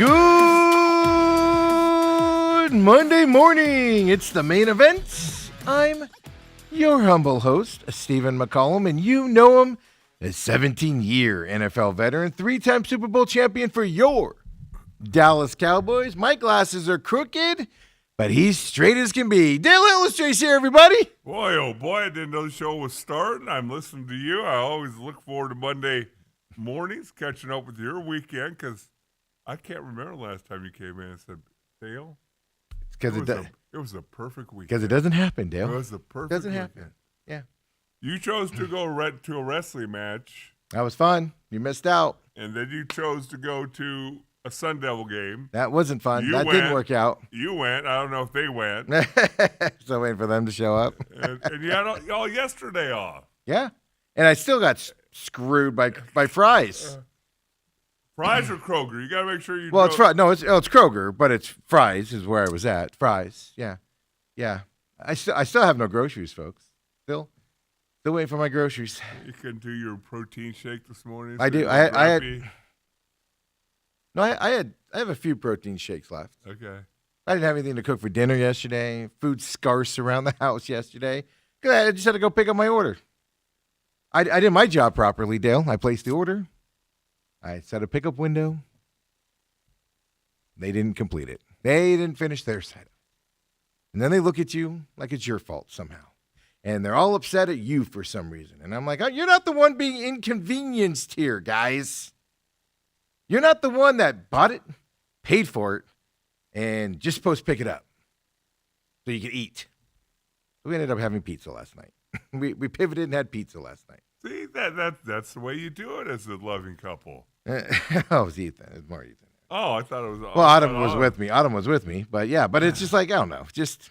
Good Monday morning. It's the main event. I'm your humble host, Stephen McCollum, and you know him as 17-year NFL veteran, 3-time Super Bowl champion for your Dallas Cowboys. My glasses are crooked, but he's straight as can be. Dale Illustrates here, everybody. Boy, oh boy, I didn't know the show was starting. I'm listening to you. I always look forward to Monday mornings, catching up with your weekend, because I can't remember the last time you came in and said, Dale, it was a perfect weekend. Because it doesn't happen, Dale. It was the perfect doesn't weekend. happen. Yeah. You chose to go to a wrestling match. That was fun. You missed out. And then you chose to go to a Sun Devil game. That wasn't fun. That didn't work out. You went. I don't know if they went. Still waiting for them to show up. and you had all yesterday off. Yeah. And I still got screwed by Fry's. Fry's or Kroger? You got to make sure you. Well, it's Fry's. No, it's Kroger, but it's Fry's is where I was at. Fry's. Yeah. I still have no groceries, folks. Still waiting for my groceries. You couldn't do your protein shake this morning. I do. I have a few protein shakes left. Okay. I didn't have anything to cook for dinner yesterday. Food's scarce around the house yesterday. I just had to go pick up my order. I did my job properly, Dale. I placed the order. I set a pickup window. They didn't complete it. They didn't finish their side. And then they look at you like it's your fault somehow. And they're all upset at you for some reason. And I'm like, oh, you're not the one being inconvenienced here, guys. You're not the one that bought it, paid for it, and just supposed to pick it up so you can eat. We ended up having pizza last night. we pivoted and had pizza last night. See, that's the way you do it as a loving couple. Oh, it was Ethan. It was more Ethan. Oh, I thought it was. Well, Autumn was with me. Autumn was with me, but yeah, but it's just like I don't know, just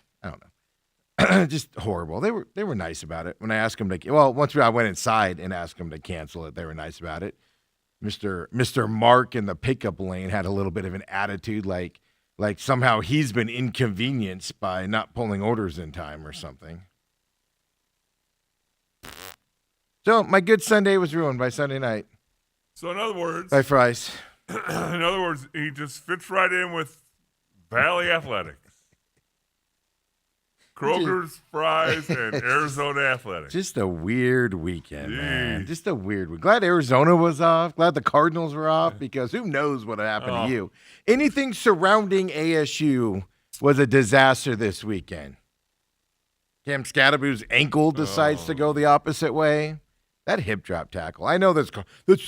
horrible. They were nice about it when I asked them to. Well, once I went inside and asked them to cancel it, they were nice about it. Mr. Mark in the pickup lane had a little bit of an attitude, like somehow he's been inconvenienced by not pulling orders in time or something. So my good Sunday was ruined by Sunday night. So in other words, by Fry's. In other words, he just fits right in with Valley Athletics, Kroger's, Fry's, and Arizona Athletics. Just a weird weekend, man. Just a weird week. Glad Arizona was off. Glad the Cardinals were off because who knows what happened to you. Anything surrounding ASU was a disaster this weekend. Cam Scadaboo's ankle decides to go the opposite way. That hip drop tackle. I know that's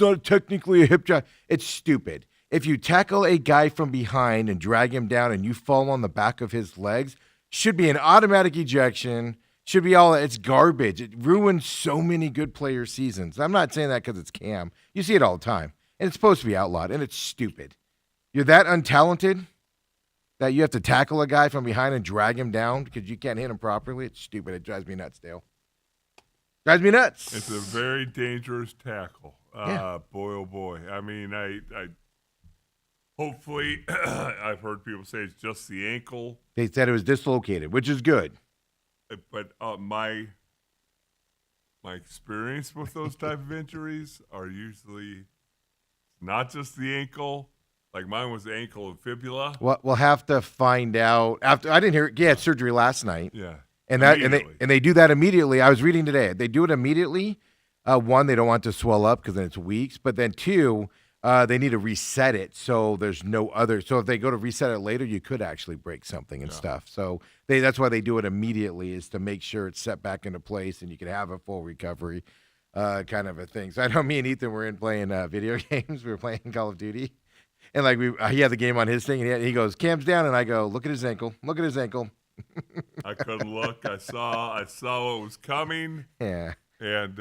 not technically a hip drop. It's stupid. If you tackle a guy from behind and drag him down and you fall on the back of his legs, should be an automatic ejection. Should be all that. It's garbage. It ruins so many good player seasons. I'm not saying that because it's Cam. You see it all the time. And it's supposed to be outlawed, and it's stupid. You're that untalented that you have to tackle a guy from behind and drag him down because you can't hit him properly. It's stupid. It drives me nuts, Dale. Drives me nuts. It's a very dangerous tackle. Yeah. Boy, oh boy. I mean, I hopefully I've heard people say it's just the ankle. They said it was dislocated, which is good. But my experience with those type of injuries are usually not just the ankle. Like mine was the ankle and fibula. Well, we'll have to find out. After I didn't hear it. He had surgery last night. Yeah. And they do that immediately. I was reading today. They do it immediately. One, they don't want it to swell up because then it's weeks. But then two, they need to reset it so there's no other. So if they go to reset it later, you could actually break something and stuff. So that's why they do it immediately, is to make sure it's set back into place and you can have a full recovery, kind of a thing. So I know me and Ethan were in playing video games. We were playing Call of Duty. And like he had the game on his thing, and he goes, Cam's down, and I go, look at his ankle. Look at his ankle. I couldn't look. I saw what was coming. Yeah. And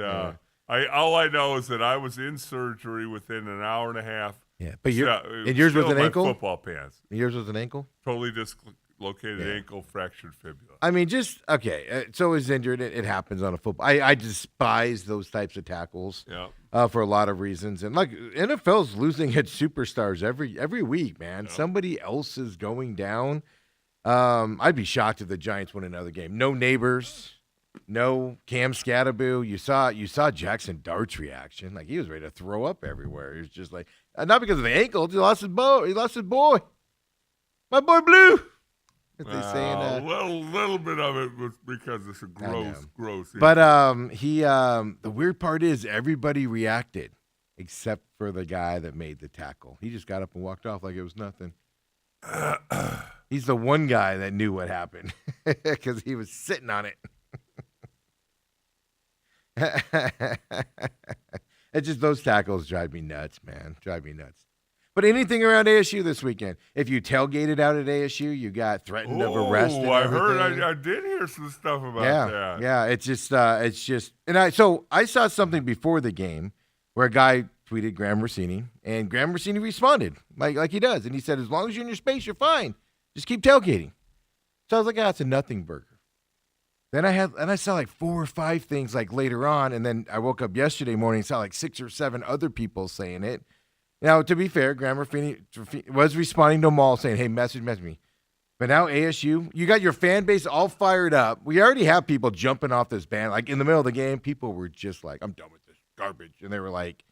all I know is that I was in surgery within an hour and a half. Yeah, but yours was an ankle? Football pants. Yours was an ankle? Totally dislocated ankle, fractured fibula. I mean, so he's injured. It happens on a football. I despise those types of tackles. Yeah. For a lot of reasons. And like NFL's losing its superstars every week, man. Yeah. Somebody else is going down. I'd be shocked if the Giants win another game. No Neighbors, no Cam Scadaboo. You saw Jackson Dart's reaction. Like he was ready to throw up everywhere. He was just like, Not because of the ankle. He lost his boy. He lost his boy. My boy Blue. As they say in, A little bit of it was because it's a gross. But the weird part is everybody reacted except for the guy that made the tackle. He just got up and walked off like it was nothing. He's the one guy that knew what happened because he was sitting on it. It's just those tackles drive me nuts, man. Drive me nuts. But anything around ASU this weekend? If you tailgated out at ASU, you got threatened of arrest. And I everything. heard. I did hear some stuff about that. Yeah. It's just, and I saw something before the game where a guy tweeted Graham Rossini, and Graham Rossini responded like he does, and he said, "As long as you're in your space, you're fine. Just keep tailgating." So I was like, it's a nothing burger. Then I saw like 4 or 5 things like later on, and then I woke up yesterday morning and saw like 6 or 7 other people saying it. Now, to be fair, Graham Rossini was responding to them all saying, "Hey, message me." But now ASU, you got your fan base all fired up. We already have people jumping off this band. Like in the middle of the game, people were just like, "I'm done with this garbage," and they were like,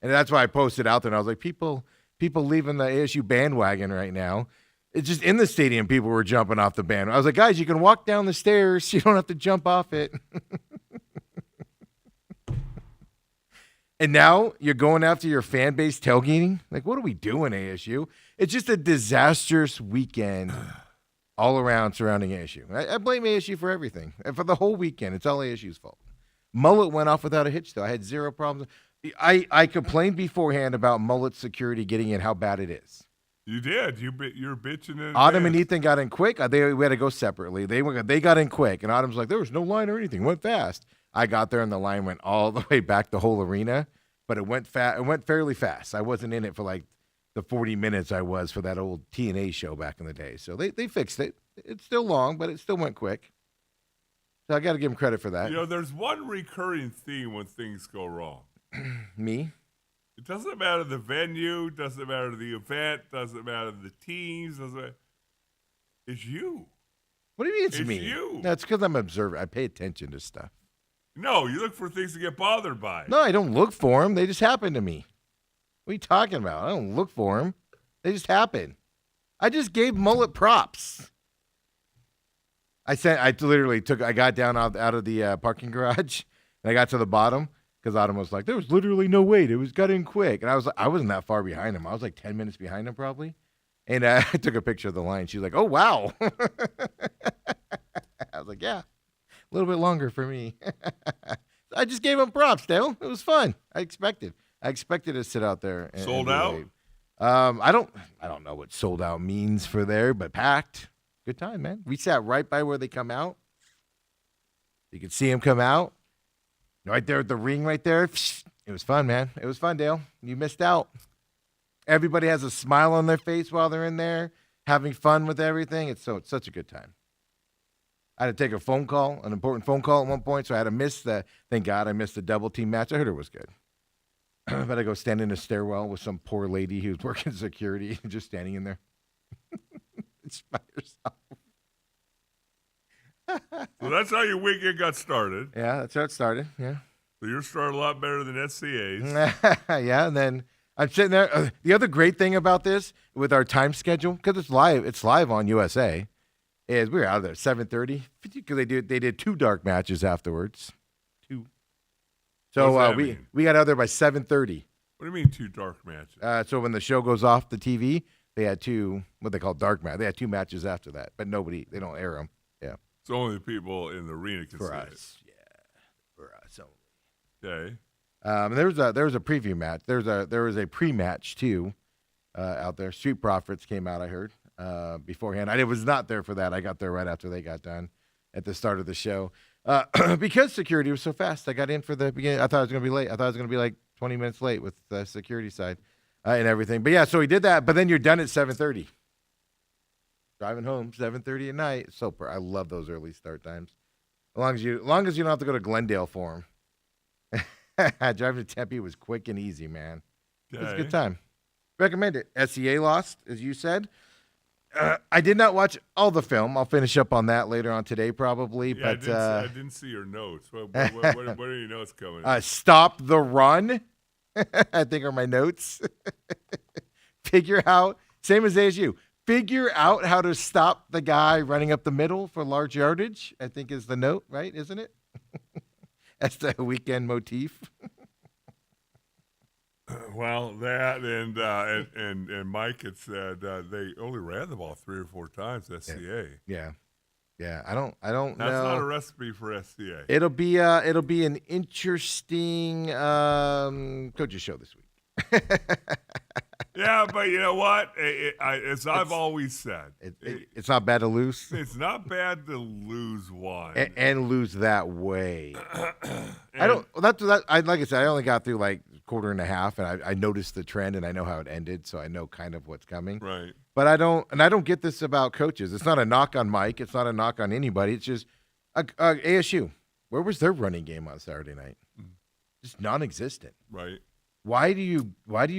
and that's why I posted out there. And I was like, people leaving the ASU bandwagon right now. It's just in the stadium, people were jumping off the band. I was like, guys, you can walk down the stairs. You don't have to jump off it. And now you're going after your fan base tailgating? Like, what are we doing, ASU? It's just a disastrous weekend all around surrounding ASU. I blame ASU for everything. And for the whole weekend, it's all ASU's fault. Mullet went off without a hitch, though. I had 0 problems. I complained beforehand about Mullet security getting in, how bad it is. You did. You're bitching in Autumn and Ethan got in quick. We had to go separately. They got in quick, and Autumn's like, there was no line or anything. It went fast. I got there, and the line went all the way back the whole arena, but it went fast. It went fairly fast. I wasn't in it for like the 40 minutes I was for that old TNA show back in the day. So they fixed it. It's still long, but it still went quick. So I got to give them credit for that. You know, there's one recurring theme when things go wrong. Me? It doesn't matter the venue, doesn't matter the event, doesn't matter the teams, it's you. What do you mean it's me? You. No, it's because I'm observant. I pay attention to stuff. No, you look for things to get bothered by. No, I don't look for them. They just happen to me. What are you talking about? I don't look for them. They just happen. I just gave Mullet props. I got down out of the parking garage, and I got to the bottom. Because Autumn was like, there was literally no wait. It got in quick. And I wasn't that far behind him. I was like 10 minutes behind him probably. And I took a picture of the line. She's like, oh, wow. I was like, yeah, a little bit longer for me. I just gave him props, Dale. It was fun. I expected to sit out there. Sold out? Wait. I don't know what sold out means for there, but packed. Good time, man. We sat right by where they come out. You could see him come out. Right there at the ring right there. It was fun, man. It was fun, Dale. You missed out. Everybody has a smile on their face while they're in there, having fun with everything. It's such a good time. I had to take a phone call, an important phone call at one point, so I had to miss the, thank God I missed the double team match. I heard it was good. But I go stand in a stairwell with some poor lady who's working security, just standing in there. It's by herself. So that's how your weekend got started. Yeah, that's how it started. Yeah. So you're starting a lot better than SCA's. Yeah, and then I'm sitting there. The other great thing about this with our time schedule, because it's live on USA, is we were out of there at 7:30 because they did 2 dark matches afterwards. 2. So we got out there by 7:30. What do you mean 2 dark matches? So when the show goes off the TV, they had 2 what they call dark matches. They had 2 matches after that, but they don't air them. Yeah. So only the people in the arena can see us. It. Yeah, for us only. Okay. There was a preview match. There was a pre-match too out there. Street Profits came out. I heard beforehand. I was not there for that. I got there right after they got done at the start of the show because security was so fast. I got in for the beginning. I thought I was going to be late. I thought I was going to be like 20 minutes late with the security side and everything. But yeah, so he did that. But then you're done at 7:30. Driving home 7:30 at night. So I love those early start times. As long as you don't have to go to Glendale for them. Driving to Tempe was quick and easy, man. Okay. It was a good time. Recommend it. SCA lost, as you said. I did not watch all the film. I'll finish up on that later on today, probably. Yeah, but I didn't see your notes. What are your notes coming? Stop the Run. I think are my notes. Figure out, same as ASU, figure out how to stop the guy running up the middle for large yardage, I think is the note, right? Isn't it? That's the weekend motif. Well, that and Mike had said they only ran the ball 3 or 4 times. SCA. Yeah. Yeah. I don't That's know. not a recipe for SCA. It'll be an interesting coaches show this week. Yeah, but you know what? As I've always said, It's not bad to lose it's not bad to lose one. and lose that way. I don't. That's that. Like I said, I only got through like quarter and a half, and I noticed the trend, and I know how it ended, so I know kind of what's coming. Right. But I don't get this about coaches. It's not a knock on Mike. It's not a knock on anybody. It's just ASU. Where was their running game on Saturday night? Just non-existent. Right. Why do you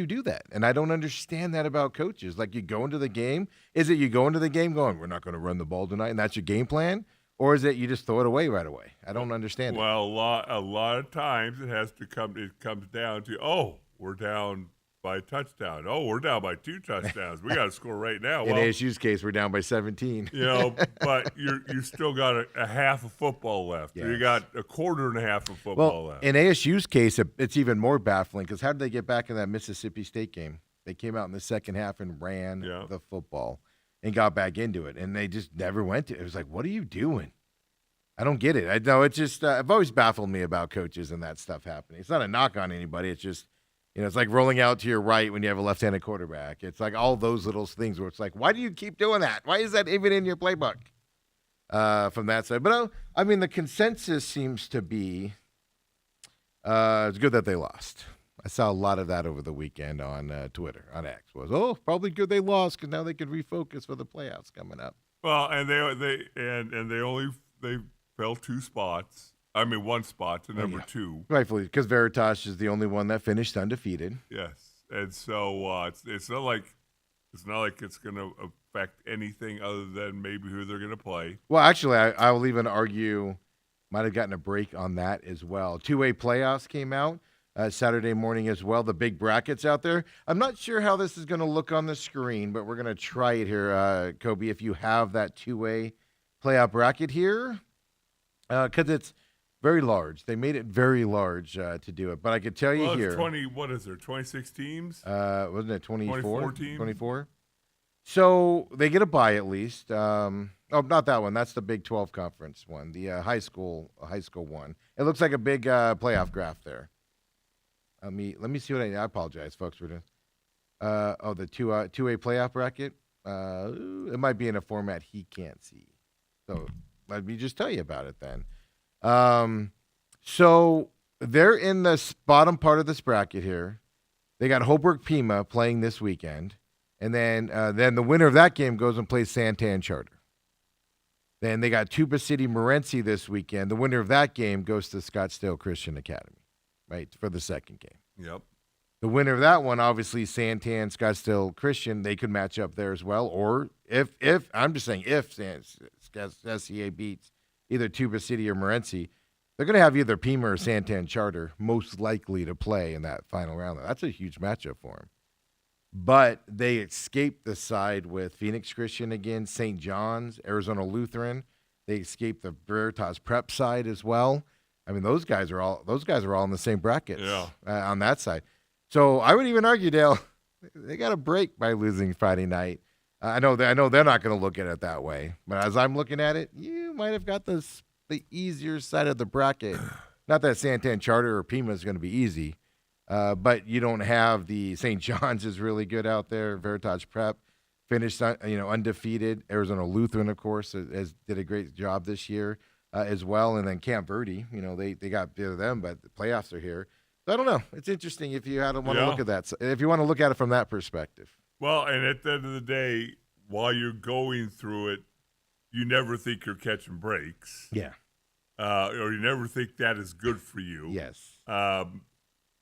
do that? And I don't understand that about coaches. Like, you go into the game. Is it you go into the game going, we're not going to run the ball tonight, and that's your game plan? Or is it you just throw it away right away? I don't understand it. Well, a lot of times it comes down to, oh, we're down by a touchdown. Oh, we're down by 2 touchdowns. We got to score right now. In Well, ASU's case, we're down by 17. But you still got a half of football left. Yes. You got a quarter and a half of football Well, left. in ASU's case, it's even more baffling because how did they get back in that Mississippi State game? They came out in the second half and ran the football and got back into it, and they just never went to it. It was like, what are you doing? I don't get it. I know it's just I've always baffled me about coaches and that stuff happening. It's not a knock on anybody. It's just, it's like rolling out to your right when you have a left-handed quarterback. It's like all those little things where it's like, why do you keep doing that? Why is that even in your playbook? From that side. But I mean, the consensus seems to be it's good that they lost. I saw a lot of that over the weekend on Twitter, on X. Probably good they lost because now they could refocus for the playoffs coming up. Well, and they fell 2 spots. I mean, 1 spot to number 2. Rightfully, because Veritas is the only one that finished undefeated. Yes, and so it's not like it's going to affect anything other than maybe who they're going to play. Well, actually, I will even argue might have gotten a break on that as well. 2A playoffs came out Saturday morning as well. The big brackets out there. I'm not sure how this is going to look on the screen, but we're going to try it here, Kobe. If you have that 2A playoff bracket here. Because it's very large. They made it very large to do it. But I could tell you here. 20, what is there, 26 teams? Wasn't it 24? 24 teams? 24. So they get a bye at least. Not that one. That's the Big 12 conference one, the high school one. It looks like a big playoff graph there. Let me see what I apologize, folks, for this. The 2A playoff bracket. It might be in a format he can't see. So let me just tell you about it then. So they're in the bottom part of this bracket here. They got Holbrook Pima playing this weekend. And then the winner of that game goes and plays Santan Charter. Then they got Tuba City Morenci this weekend. The winner of that game goes to Scottsdale Christian Academy, right, for the second game. Yep. The winner of that one, obviously, Santan, Scottsdale Christian, they could match up there as well. Or if I'm just saying if SCA beats either Tuba City or Morenci, they're going to have either Pima or Santan Charter most likely to play in that final round. That's a huge matchup for them. But they escaped the side with Phoenix Christian again, St. John's, Arizona Lutheran. They escaped the Veritas Prep side as well. I mean, those guys are all in the same brackets on that side. So I would even argue, Dale, they got a break by losing Friday night. I know they're not going to look at it that way, but as I'm looking at it, you might have got the easier side of the bracket. Not that Santan Charter or Pima is going to be easy, but you don't have the St. John's is really good out there. Veritas Prep finished undefeated. Arizona Lutheran, of course, did a great job this year as well, and then Camp Verde, they got rid of them, but the playoffs are here. So I don't know. It's interesting if you want to look at that. If you want to look at it from that perspective. Well, and at the end of the day, while you're going through it, you never think you're catching breaks. Yeah. Or you never think that is good for you. Yes. A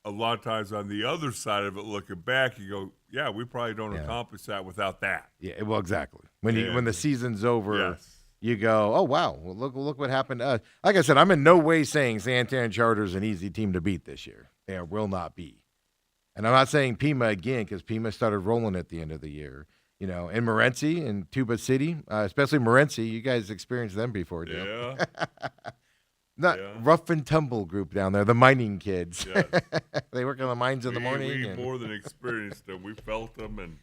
lot of times on the other side of it, looking back, you go, yeah, we probably don't accomplish that without that. Yeah, well, exactly. When the season's over, you go, oh, wow, well, look what happened to us. Like I said, I'm in no way saying Santan Charter is an easy team to beat this year. They will not be. And I'm not saying Pima again because Pima started rolling at the end of the year. And Morenci and Tuba City, especially Morenci, you guys experienced them before, Dale. Yeah. Not rough and tumble group down there, the mining kids. Yes. They work on the mines in the morning. We more than experienced them. We felt them. And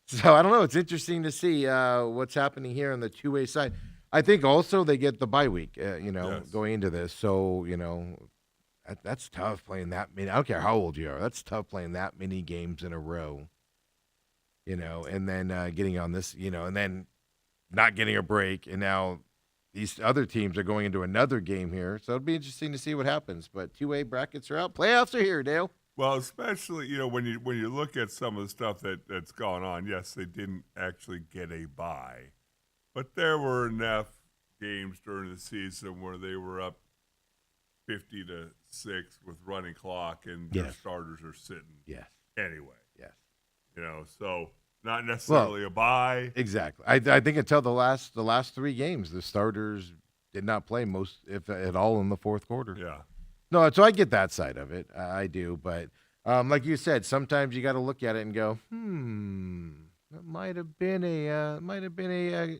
So I don't know. It's interesting to see what's happening here on the two-way side. I think also they get the bye week, Yes. going into this. So, that's tough playing that many. I don't care how old you are. That's tough playing that many games in a row, and then getting on this, and then not getting a break. And now these other teams are going into another game here. So it'll be interesting to see what happens. But two-way brackets are out. Playoffs are here, Dale. well, especially when you look at some of the stuff that's gone on. Yes, they didn't actually get a bye, but there were enough games during the season where they were up 50-6 with running clock, and their Yes. starters are sitting Yes. anyway. Yes. So not necessarily a bye. Exactly. I think until the last 3 games, the starters did not play most, if at all, in the fourth quarter. Yeah. No, so I get that side of it. I do, but like you said, sometimes you got to look at it and go, that might have been a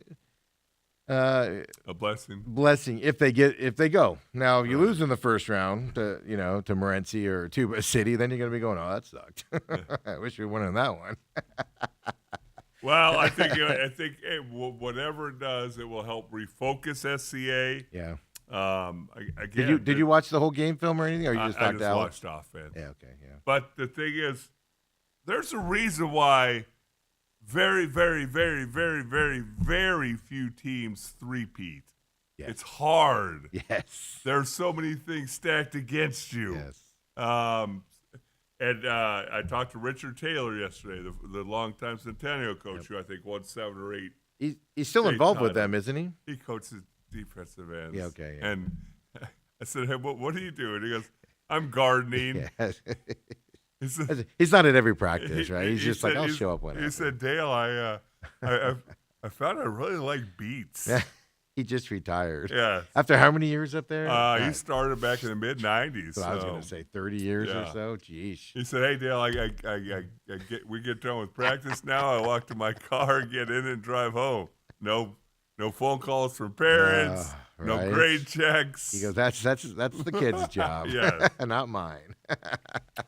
A blessing. blessing if they go. Now, if you lose in the first round to Morenci or Tuba City, then you're going to be going, oh, that sucked. I wish we won in that one. Well, I think whatever it does, it will help refocus SCA. Yeah. Again, Did you watch the whole game film or anything, or you just I knocked just out? watched offense. Yeah. Okay. Yeah. But the thing is, there's a reason why very, very, very, very, very, very few teams three-peat. Yes. It's hard. Yes. There's so many things stacked against you. Yes. And I talked to Richard Taylor yesterday, the longtime Centennial coach, who I think won 7 or 8. He's still State involved with title. them, isn't he? He coaches defensive ends. Yeah, okay, yeah. And I said, hey, what do you do? And he goes, I'm gardening. Yes. He said, He's not at every practice, right? He's he just like, said- I'll he- show up when He said, Dale, I found I really like beets. he just retired. Yeah. After how many years up there? He God, started back in the mid-'90s. so I was going to say 30 years or yeah. so. Jeez. He said, "Hey Dale, we get done with practice now. I walk to my car, get in, and drive home. No phone calls from parents. No right. grade checks." He goes, that's the kid's job, Yeah. not mine.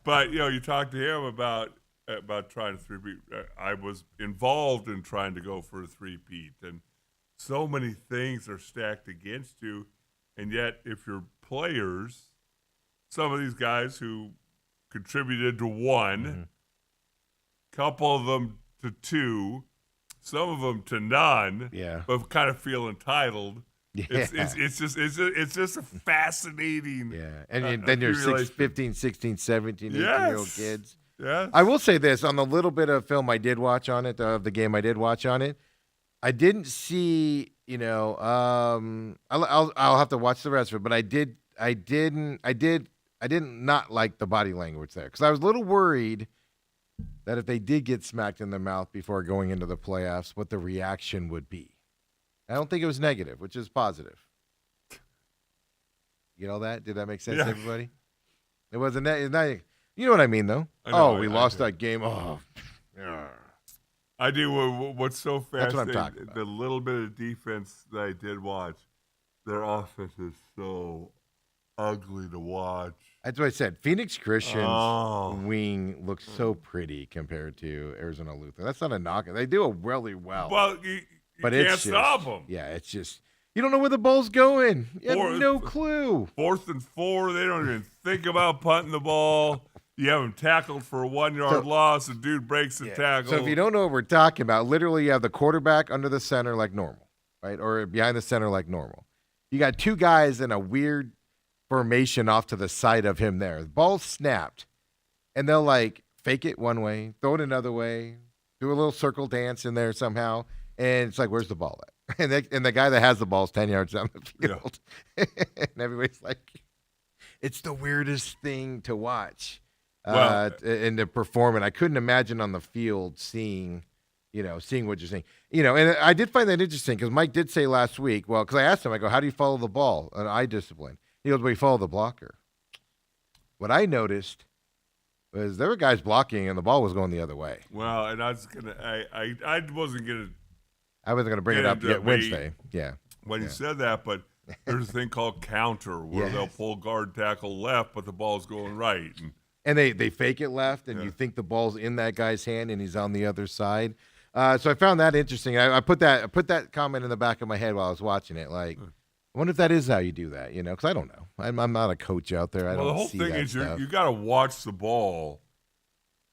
But you talk to him about trying to three-peat. I was involved in trying to go for a three-peat, and so many things are stacked against you. And yet, if you're players, some of these guys who contributed to one, couple of them to 2, some of them to none, Yeah. but kind of feel entitled. Yeah. It's just a fascinating. Yeah. And then you're accumulation. 15, 16, 17, 18-year-old Yes. kids. Yes. I will say this, on the little bit of film I did watch on it, of the game I did watch on it, I didn't see, I'll have to watch the rest of it, but I did not like the body language there, because I was a little worried that if they did get smacked in the mouth before going into the playoffs, what the reaction would be. I don't think it was negative, which is positive. You know that? Did that make sense Yeah. to everybody? It wasn't that. It's not, you know what I mean, though? I know, we I lost do. that game. Oh, yeah. I do. What's so That's what I'm fascinating, talking about. the little bit of defense that I did watch, their offense is so ugly to watch. That's what I said. Phoenix Christian's Oh. wing looks so pretty compared to Arizona Lutheran. That's not a knock. They do it really well. Well, you but can't it's stop just, them. Yeah, it's just you don't know where the ball's going. You Or- have no clue. 4th and 4, they don't even think about punting the ball. You have them tackled for a 1-yard So- loss. The dude breaks the tackle. So if you don't know what we're talking about, literally you have the quarterback under the center like normal, right? Or behind the center like normal. You got 2 guys in a weird formation off to the side of him there. The ball's snapped, and they'll like fake it one way, throw it another way, do a little circle dance in there somehow, and it's like, where's the ball at? And the guy that has the ball is 10 yards down the field. Yeah. And everybody's like, it's the weirdest thing to watch. Well- And to perform it. I couldn't imagine on the field seeing what you're saying. And I did find that interesting because Mike did say last week, because I asked him, I go, how do you follow the ball? An eye discipline. He goes, well, you follow the blocker. what I noticed was there were guys blocking and the ball was going the other way. Well, and I wasn't gonna I wasn't going to bring it Get up into yet debate. Wednesday. Yeah. when you said that, but there's a thing called counter where they'll Yes. pull guard tackle left, but the ball's going right. And they fake it left, and Yeah. you think the ball's in that guy's hand, and he's on the other side. So I found that interesting. I put that comment in the back of my head while I was watching it. Like, I wonder if that is how you do that. You know, because I don't know. I'm not a coach out there. I Well, don't the whole see thing that is stuff. you got to watch the ball,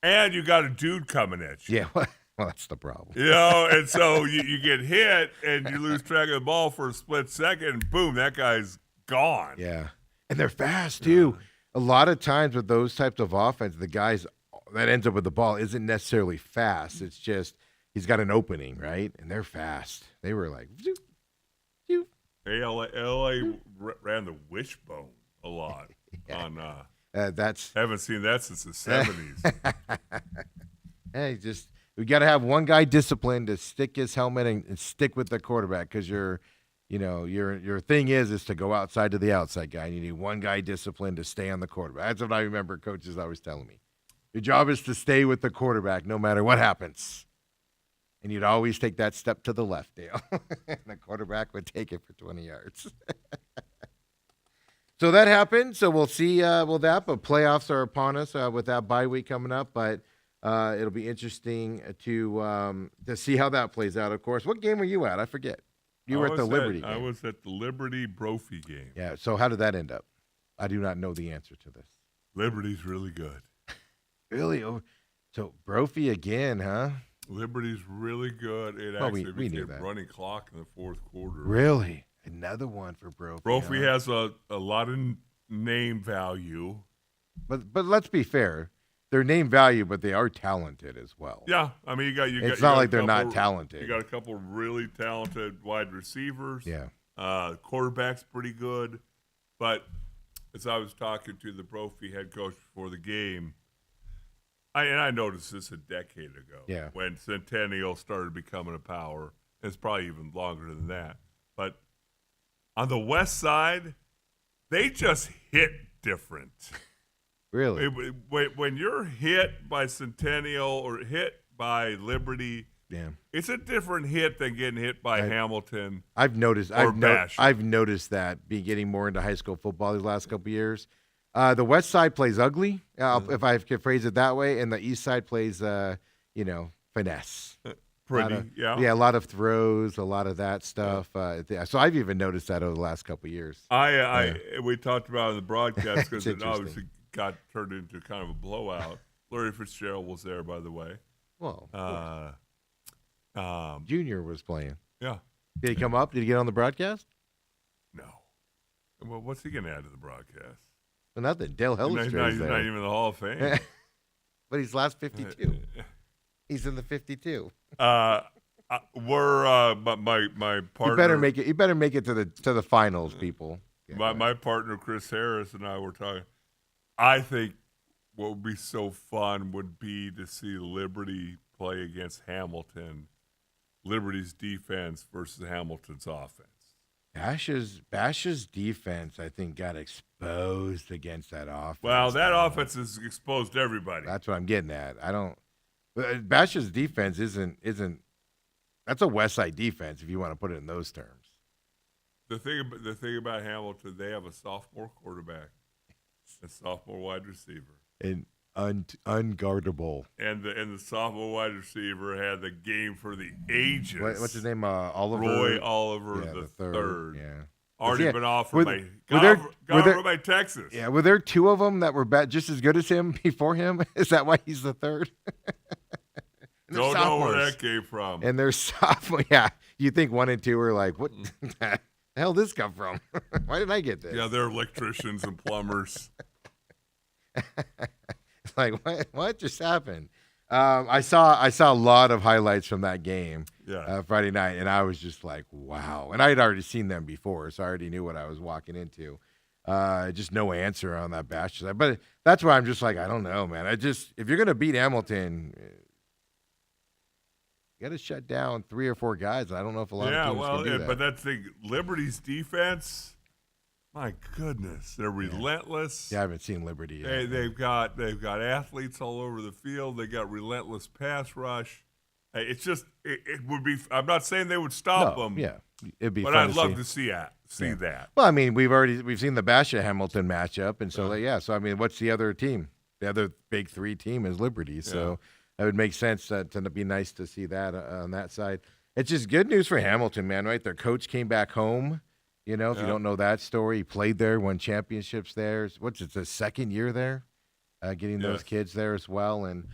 and you got a dude coming at you. Yeah. Well, that's the problem. You know, and so you get hit, and you lose track of the ball for a split second, and boom, that guy's gone. Yeah. And they're fast too. A lot of times with those types of offense, the guys that ends up with the ball isn't necessarily fast. It's just he's got an opening, right? And they're fast. They were like, zoop, zoop. LA ran the wishbone a lot. On That's haven't seen that since the 70s. hey, just we got to have one guy disciplined to stick his helmet and stick with the quarterback because your thing is to go outside to the outside guy. And you need one guy disciplined to stay on the quarterback. That's what I remember coaches always telling me. Your job is to stay with the quarterback no matter what happens. And you'd always take that step to the left, Dale. And the quarterback would take it for 20 yards. So that happened. So we'll see with that. But playoffs are upon us with that bye week coming up. But it'll be interesting to see how that plays out, of course. What game were you at? I forget. You were at the Liberty game. I was at the Liberty Brophy game. Yeah. So how did that end up? I do not know the answer to this. Liberty's really good. Really? Oh, so Brophy again, huh? Liberty's really good. It Well, actually we knew became that. running clock in the fourth quarter. Really? Another one for Brophy. Brophy huh? has a lot of name value. But let's be fair. They're name value, but they are talented as well. Yeah, I mean It's not like they're not talented. You got a couple really talented wide receivers. Yeah. Quarterback's pretty good, but as I was talking to the Brophy head coach before the game, I noticed this a decade ago. Yeah. When Centennial started becoming a power. It's probably even longer than that. But on the west side, they just hit different. Really? When you're hit by Centennial or hit by Liberty, Yeah. it's a different hit than getting hit by Hamilton. I've noticed. Or Bash. I've noticed that getting more into high school football these last couple of years. The west side plays ugly, if I could phrase it that way, and the east side plays, finesse. Pretty, Yeah, a lot of throws, a lot of that stuff. So I've even noticed that over the last couple of years. We talked about it in the broadcast because It's it obviously got turned into kind of a blowout. Larry Fitzgerald was there, by the way. Well, Um, Junior was playing. yeah, Did he come up? Did he get on the broadcast? no. Well, what's he going to add to the broadcast? Well, nothing. Dale He's not Hellestra's there. even in the Hall of Fame. But he's last 52. He's in the 52. But my partner. You better make it to the finals, people. Yeah. My partner Chris Harris and I were talking. I think what would be so fun would be to see Liberty play against Hamilton, Liberty's defense versus Hamilton's offense. Bash's defense, I think, got exposed against that offense. Well, that offense has exposed everybody. That's what I'm getting at. Bash's defense isn't. That's a West Side defense if you want to put it in those terms. The thing about Hamilton, they have a sophomore quarterback, a sophomore wide receiver. And unguardable. And the sophomore wide receiver had the game for the ages. What's his name? Oliver. Roy Oliver Yeah, the third. Yeah. Already Yeah, been offered were by there- were there- offered by Texas. Yeah. Were there two of them that were just as good as him before him? Is that why he's the third? And they're Don't know where sophomores. that came from. And they're sophomore. Yeah. You think 1 and 2 are like, what the hell did this come from? Why didn't I get this? Yeah, they're electricians and plumbers. Like what just happened? I saw a lot of highlights from that game Friday night, and I was just like, wow. And I had already seen them before, so I already knew what I was walking into. Just no answer on that Bash side. But that's why I'm just like, I don't know, man. If you're gonna beat Hamilton, you got to shut down 3 or 4 guys. I don't know if a lot of teams can do that. But that's the Liberty's defense. My goodness, they're relentless. Yeah, I haven't seen Liberty yet. They've got athletes all over the field. They got relentless pass rush. It's just it would be. I'm not saying they would stop them. Yeah, it'd be. But fun I'd love to see that. Well, I mean, we've seen the Basha Hamilton matchup, and so So I mean, what's the other team? The other big three team is Liberty. So that would make sense to be nice to see that on that side. It's just good news for Hamilton, man. Right, their coach came back home. You know, if you don't know that story, he played there, won championships there. It's the second year there, getting those kids there as well, and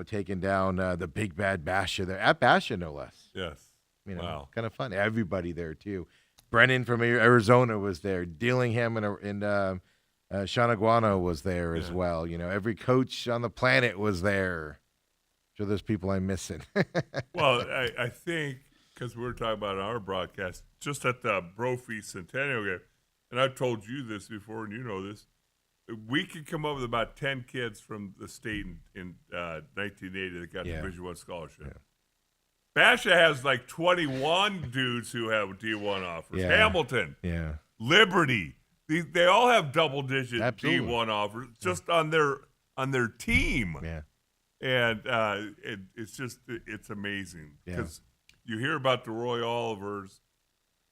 taking down the big bad Basha there at Basha, no less. Yes, Kind of fun. Everybody there too. Brennan from Arizona was there. Dillingham and Shanaguano was there as well. You know, every coach on the planet was there. So there's people I'm missing. Well, I think. Because we were talking about our broadcast, just at the Brophy Centennial game, and I've told you this before, and you know this, we could come up with about 10 kids from the state in 1980 that got Division I scholarship. Yeah. Basha has like 21 dudes who have D1 offers. Yeah. Hamilton, Liberty, they all have double-digit D1 offers just on their team. Yeah, and it's amazing because. You hear about the Roy Olivers.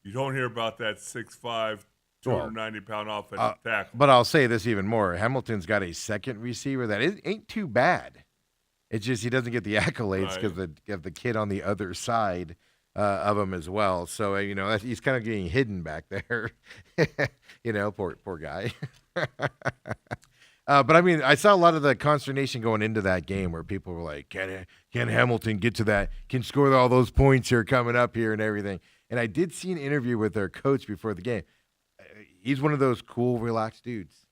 You don't hear about that 6'5", 290-pound offensive tackle. But I'll say this even more. Hamilton's got a second receiver that ain't too bad. It's just he doesn't get the accolades because of the kid on the other side of him as well. So, he's kind of getting hidden back there. Poor guy. But I mean, I saw a lot of the consternation going into that game where people were like, can Hamilton get to that? Can score all those points here coming up here and everything? And I did see an interview with their coach before the game. He's one of those cool, relaxed dudes.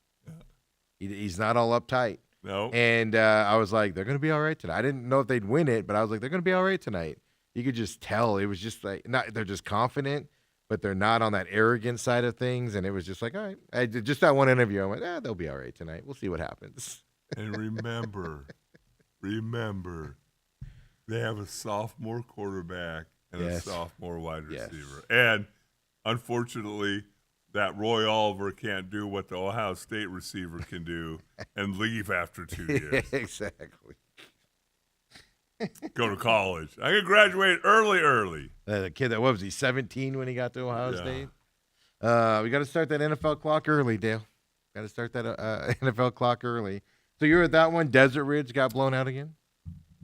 He's not all uptight. No. And I was like, they're going to be all right tonight. I didn't know if they'd win it, but I was like, they're going to be all right tonight. You could just tell. It was just like, they're just confident, but they're not on that arrogant side of things. And it was just like, all right. I did just that one interview. I went, they'll be all right tonight. We'll see what happens. And remember, they have a sophomore quarterback and a sophomore wide receiver. And unfortunately, that Roy Oliver can't do what the Ohio State receiver can do and leave after 2 years. Exactly. Go to college. I could graduate early. The kid that was he 17 when he got to Ohio State? We got to start that NFL clock early, Dale. Got to start that NFL clock early. So you were at that one. Desert Ridge got blown out again.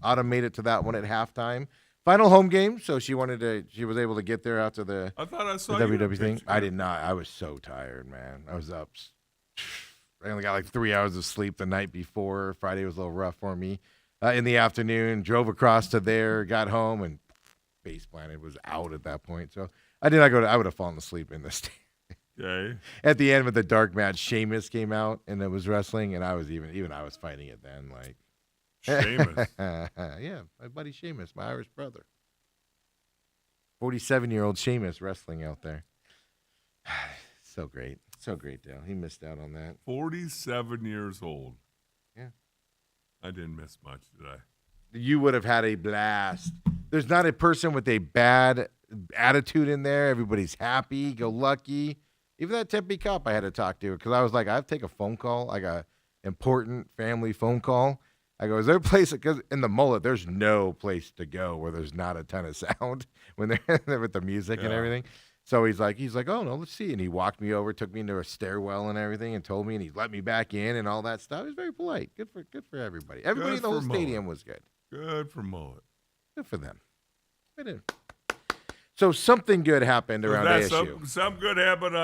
Autumn made it to that one at halftime. Final home game, so she was able to get there after the I thought I saw the you WWE thing. I did not. I was so tired, man. I was up. I only got like 3 hours of sleep the night before. Friday was a little rough for me. In the afternoon, drove across to there, got home, and base planted was out at that point. So I did not go to. I would have fallen asleep in the stand. Okay. At the end of the dark match, Sheamus came out and it was wrestling, and I was even I was fighting it then. Like Sheamus. Yeah, my buddy Sheamus, my Irish brother. 47-year-old Sheamus wrestling out there. So great, Dale. He missed out on that. 47 years old. Yeah. I didn't miss much, did I? You would have had a blast. There's not a person with a bad attitude in there. Everybody's happy, go lucky. Even that Tempe cop I had to talk to because I was like, I have to take a phone call, like a important family phone call. I go, is there a place? Because in the mullet, there's no place to go where there's not a ton of sound when they're there with the music and everything. So he's like, oh no, let's see. And he walked me over, took me into a stairwell and everything, and told me, and he let me back in and all that stuff. He was very polite. Good for everybody. Everybody in the whole stadium was good. Good for mullet. Good for them. So something good happened around ASU. Some good happened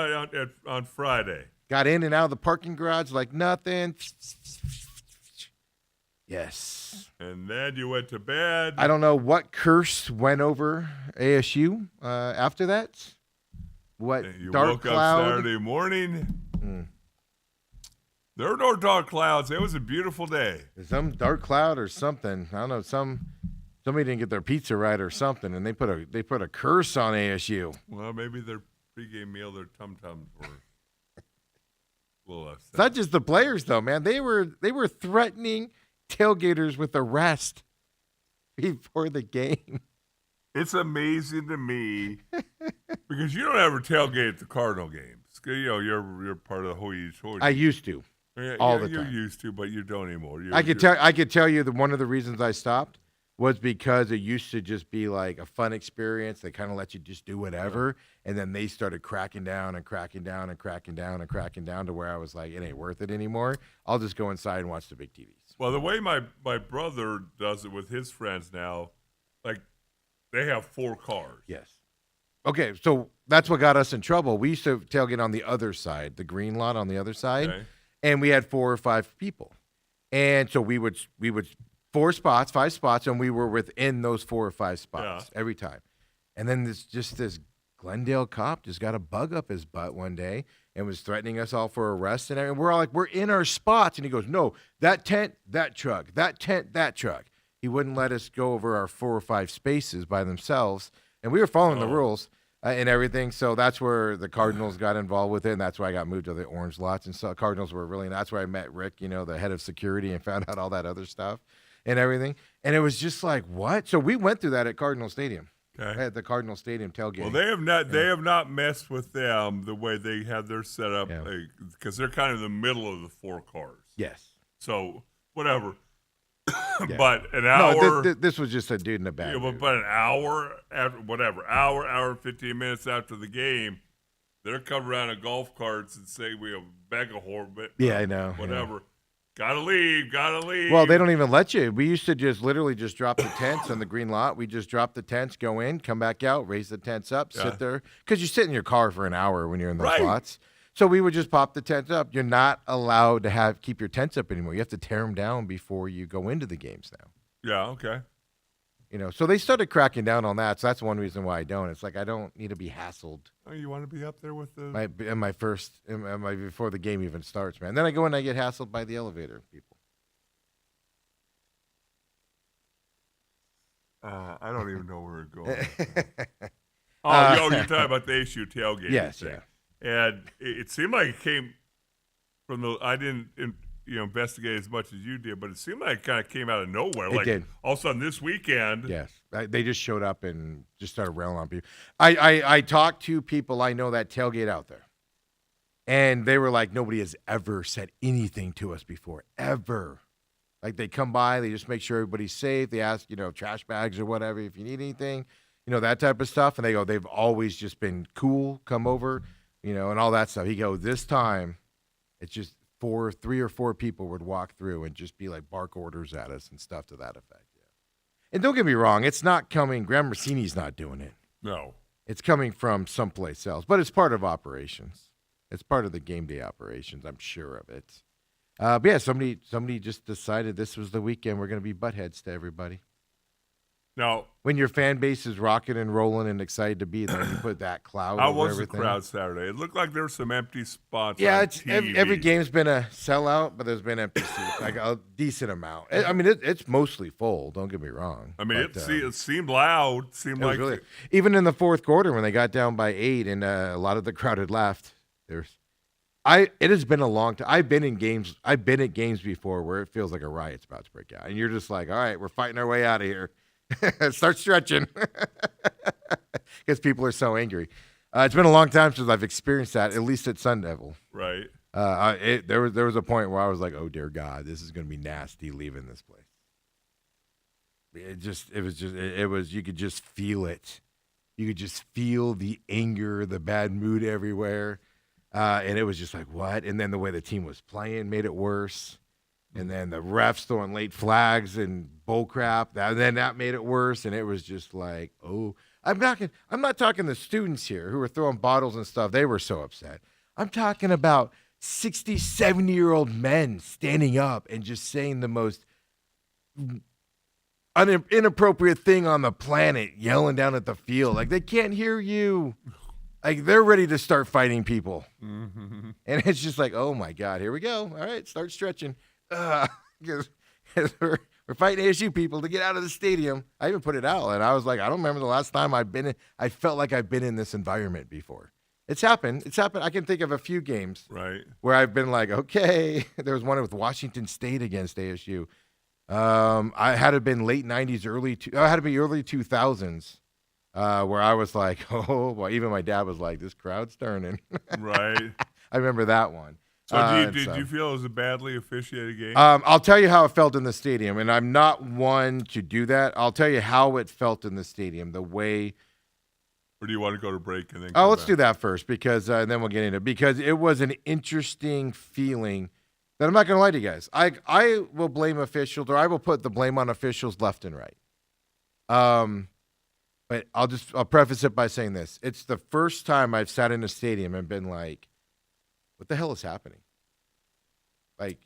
on Friday. Got in and out of the parking garage like nothing. Yes. And then you went to bed. I don't know what curse went over ASU after that. What you dark woke cloud? up Saturday morning. There were no dark clouds. It was a beautiful day. Some dark cloud or something. I don't know. Somebody didn't get their pizza right or something, and they put a curse on ASU. Well, maybe their pregame meal, their tum-tums were a little upset. It's not just the players, though, man. They were threatening tailgaters with arrest before the game. It's amazing to me Because you don't ever tailgate at the Cardinal games. You're part of the Hoyas. I used to. all the You time. used to, but you don't anymore. I could tell you that one of the reasons I stopped was because it used to just be like a fun experience. They kind of let you just do whatever, and then they started cracking down and cracking down and cracking down and cracking down to where I was like, it ain't worth it anymore. I'll just go inside and watch the big TVs. Well, the way my brother does it with his friends now, like they have 4 cars. Yes. Okay, so that's what got us in trouble. We used to tailgate on the other side, the green lot on the other side, Okay. and we had 4 or 5 people, and so we would 5 spots, and we were within those 4 or 5 spots every time. And then this Glendale cop just got a bug up his butt one day and was threatening us all for arrest and everything. We're all like, we're in our spots, and he goes, no, that tent, that truck, that tent, that truck. He wouldn't let us go over our 4 or 5 spaces by themselves, and we were following the rules. And everything, so that's where the Cardinals got involved with it, and that's why I got moved to the orange lots. And so Cardinals were really, that's where I met Rick, the head of security, and found out all that other stuff and everything. And it was just like, what? So we went through that at Cardinal Stadium, at the Cardinal Stadium tailgate. Well, they have not messed with them the way they have their setup, because they're kind of in the middle of the 4 cars. Yes. So whatever. Yeah. But an hour. No, this was just a dude in a bad mood. But an hour after, hour and 15 minutes after the game, they're coming around in golf carts and say we have mega orbit. Yeah, I know. Whatever. Yeah. Gotta leave. Well, they don't even let you. We used to just literally just drop the tents on the green lot. We just drop the tents, go in, come back out, raise the tents up, sit there. Because you sit in your car for an hour when you're in those lots. So we would just pop the tents up. You're not allowed to keep your tents up anymore. You have to tear them down before you go into the games now. Yeah, okay. So they started cracking down on that. So that's one reason why I don't. It's like I don't need to be hassled. Oh, you want to be up there with the before the game even starts, man. Then I go in and I get hassled by the elevator people. I don't even know where we're going. You're talking about the ASU tailgate. Yes, thing. yeah. And it seemed like it came from I didn't investigate as much as you did, but it seemed like it kind of came out of nowhere. It did. All of a sudden this weekend. Yes. They just showed up and just started railing on people. I talked to people I know that tailgate out there, and they were like, nobody has ever said anything to us before, ever. Like they come by, they just make sure everybody's safe. They ask, trash bags or whatever, if you need anything, that type of stuff. And they go, they've always just been cool, come over, and all that stuff. He goes, this time, it's just 3 or 4 people would walk through and just be like bark orders at us and stuff to that effect. Yeah. And don't get me wrong, it's not coming. Graham Rossini's not doing it. No. It's coming from someplace else, but it's part of operations. It's part of the game day operations. I'm sure of it. But yeah, somebody just decided this was the weekend. We're going to be buttheads to everybody. Now, when your fan base is rocking and rolling and excited to be there, you put that cloud how over was everything. the crowd Saturday? It looked like there were some empty spots. Yeah, on it's TV. every game's been a sellout, but there's been empty seats, like a decent amount. It's mostly full. Don't get me wrong. It seemed loud. It was really, even in the fourth quarter when they got down by 8 and a lot of the crowd had left. It has been a long time. I've been at games before where it feels like a riot's about to break out, and you're just like, all right, we're fighting our way out of here. Start stretching because people are so angry. It's been a long time since I've experienced that, at least at Sun Devil. Right. There was a point where I was like, oh dear God, this is going to be nasty leaving this place. You could just feel it. You could just feel the anger, the bad mood everywhere. And it was just like, what? And then the way the team was playing made it worse. And then the refs throwing late flags and bull crap. Then that made it worse. And it was just like, oh, I'm not talking the students here who were throwing bottles and stuff. They were so upset. I'm talking about 60, 70-year-old men standing up and just saying the most inappropriate thing on the planet, yelling down at the field. Like, they can't hear you. Like, they're ready to start fighting people. Mm-hmm. And it's just like, oh, my God, here we go. All right, start stretching. Because we're fighting ASU people to get out of the stadium. I even put it out, and I was like, I don't remember the last time I felt like I've been in this environment before. It's happened. I can think of a few games where I've been like, okay. There was one with Washington State against ASU. I had to have been late 90s, early 2000s. where I was like, oh, well, even my dad was like, this crowd's turning. Right. I remember that one. So did you feel it was a badly officiated game? I'll tell you how it felt in the stadium, and I'm not one to do that. I'll tell you how it felt in the stadium, the way. Or do you want to go to break and then? Oh, let's do that first because and then we'll get into it. Because it was an interesting feeling that I'm not going to lie to you guys. I will blame officials, or I will put the blame on officials left and right. But I'll preface it by saying this: it's the first time I've sat in a stadium and been like, "What the hell is happening? Like,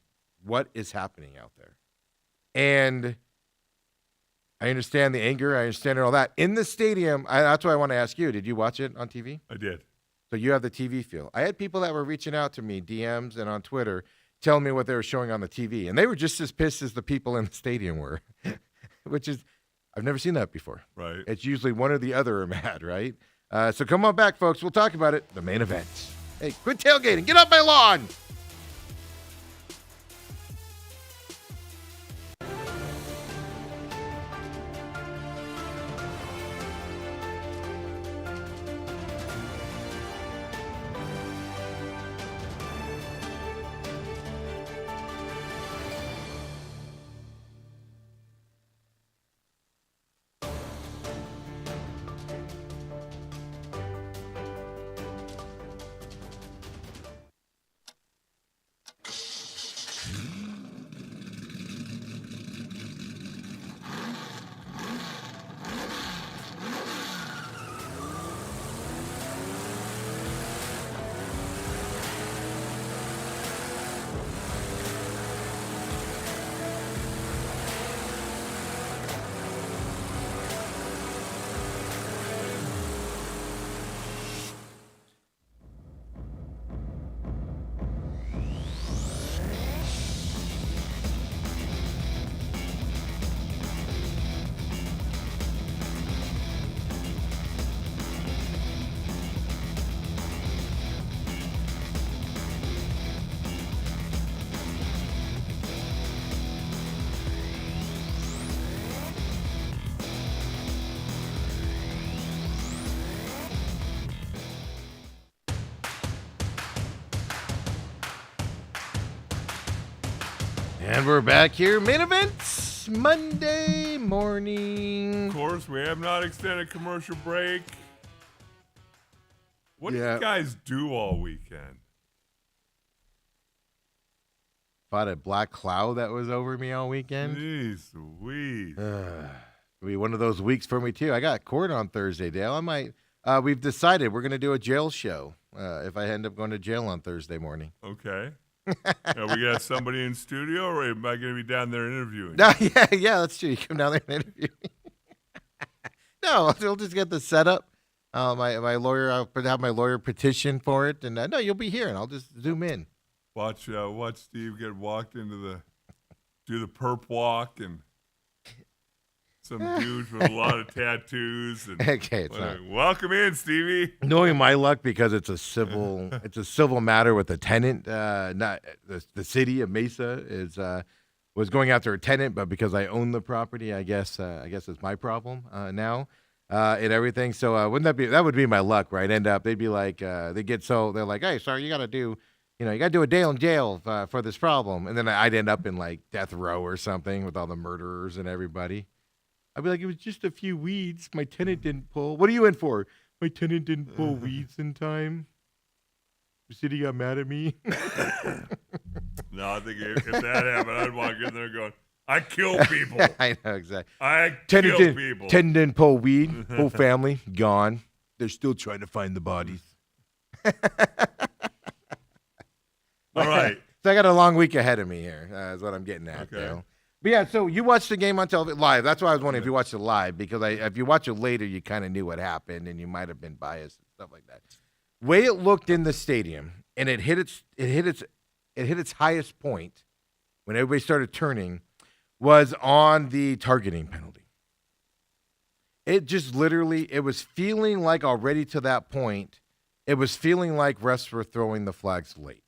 what is happening out there?" And I understand the anger. I understand all that. In the stadium, that's why I want to ask you, did you watch it on TV? I did. So you have the TV feel. I had people that were reaching out to me, DMs and on Twitter, telling me what they were showing on the TV. And they were just as pissed as the people in the stadium were, which is, I've never seen that before. Right. It's usually one or the other are mad, right? So come on back, folks. We'll talk about it. The main event. Hey, quit tailgating. Get off my lawn. And we're back here. Main events Monday morning. Of course, we have not extended commercial break. What did you guys do all weekend? Fought a black cloud that was over me all weekend. Jeez Louise. It'll be one of those weeks for me, too. I got court on Thursday, Dale. I might. We've decided we're going to do a jail show if I end up going to jail on Thursday morning. Okay. Are we got somebody in studio, or am I going to be down there interviewing? No, yeah, that's true. You come down there and interview me. No, we'll just get the setup. My lawyer, I'll have my lawyer petition for it, and no, you'll be here, and I'll just zoom in. Watch Steve get walked into do the perp walk, and some dudes with a lot of tattoos. And okay, it's not. Welcome in, Stevie. Knowing my luck, because it's a civil matter with a tenant. Not the city of Mesa was going after a tenant, but because I own the property, I guess it's my problem now and everything. So wouldn't that would be my luck, right? They'd be like, they're like, hey, sorry, you got to do a day in jail for this problem, and then I'd end up in like death row or something with all the murderers and everybody. I'd be like, it was just a few weeds. My tenant didn't pull. What are you in for? My tenant didn't pull weeds in time. The city got mad at me. No, I think if that happened, I'd walk in there going, I kill people. I know, exactly. I kill people. Tenant didn't pull weed. Whole family gone. They're still trying to find the bodies. All right. So I got a long week ahead of me here, is what I'm getting at. Okay. But yeah, so you watched the game on television live. That's why I was wondering if you watched it live, because if you watch it later, you kind of knew what happened, and you might have been biased and stuff like that. Way it looked in the stadium, and it hit its highest point when everybody started turning, was on the targeting penalty. It just literally, it was feeling like already to that point, it was feeling like refs were throwing the flags late.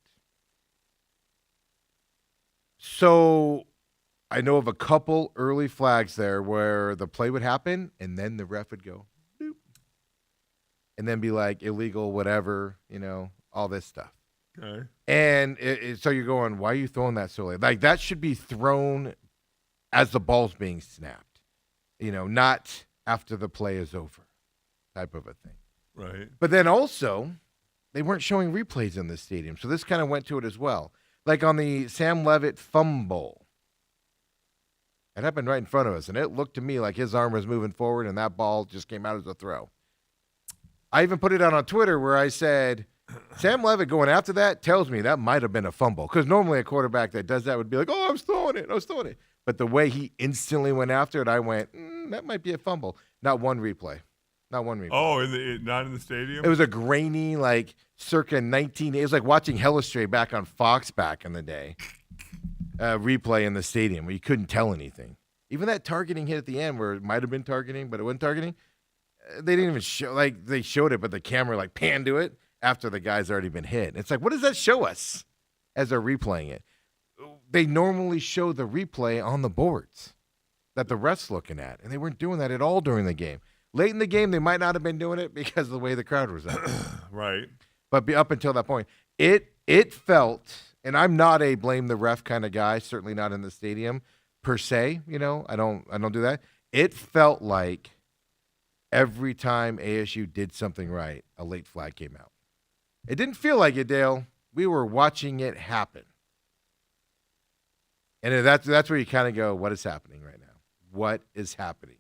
So I know of a couple early flags there where the play would happen, and then the ref would go, boop. and then be like illegal, whatever, all this stuff. Okay. And so you're going, why are you throwing that so late? Like that should be thrown as the ball's being snapped, not after the play is over, type of a thing. Right. But then also, they weren't showing replays in this stadium, so this kind of went to it as well. Like on the Sam Levitt fumble, it happened right in front of us, and it looked to me like his arm was moving forward, and that ball just came out as a throw. I even put it out on Twitter where I said, Sam Levitt going after that tells me that might have been a fumble. Because normally a quarterback that does that would be like, I was throwing it. But the way he instantly went after it, I went, that might be a fumble. Not one replay. Oh, not in the stadium? It was a grainy, like, circa 19. It was like watching Hellestray back on Fox back in the day. Replay in the stadium where you couldn't tell anything. Even that targeting hit at the end where it might have been targeting, but it wasn't targeting. They didn't even show, like, they showed it, but the camera, like, panned to it after the guy's already been hit. It's like, what does that show us as they're replaying it? They normally show the replay on the boards that the ref's looking at, and they weren't doing that at all during the game. Late in the game, they might not have been doing it because of the way the crowd was up. Right. But up until that point, it felt, and I'm not a blame the ref kind of guy, certainly not in the stadium per se, I don't do that. It felt like every time ASU did something right, a late flag came out. It didn't feel like it, Dale. We were watching it happen. And that's where you kind of go, what is happening right now? What is happening?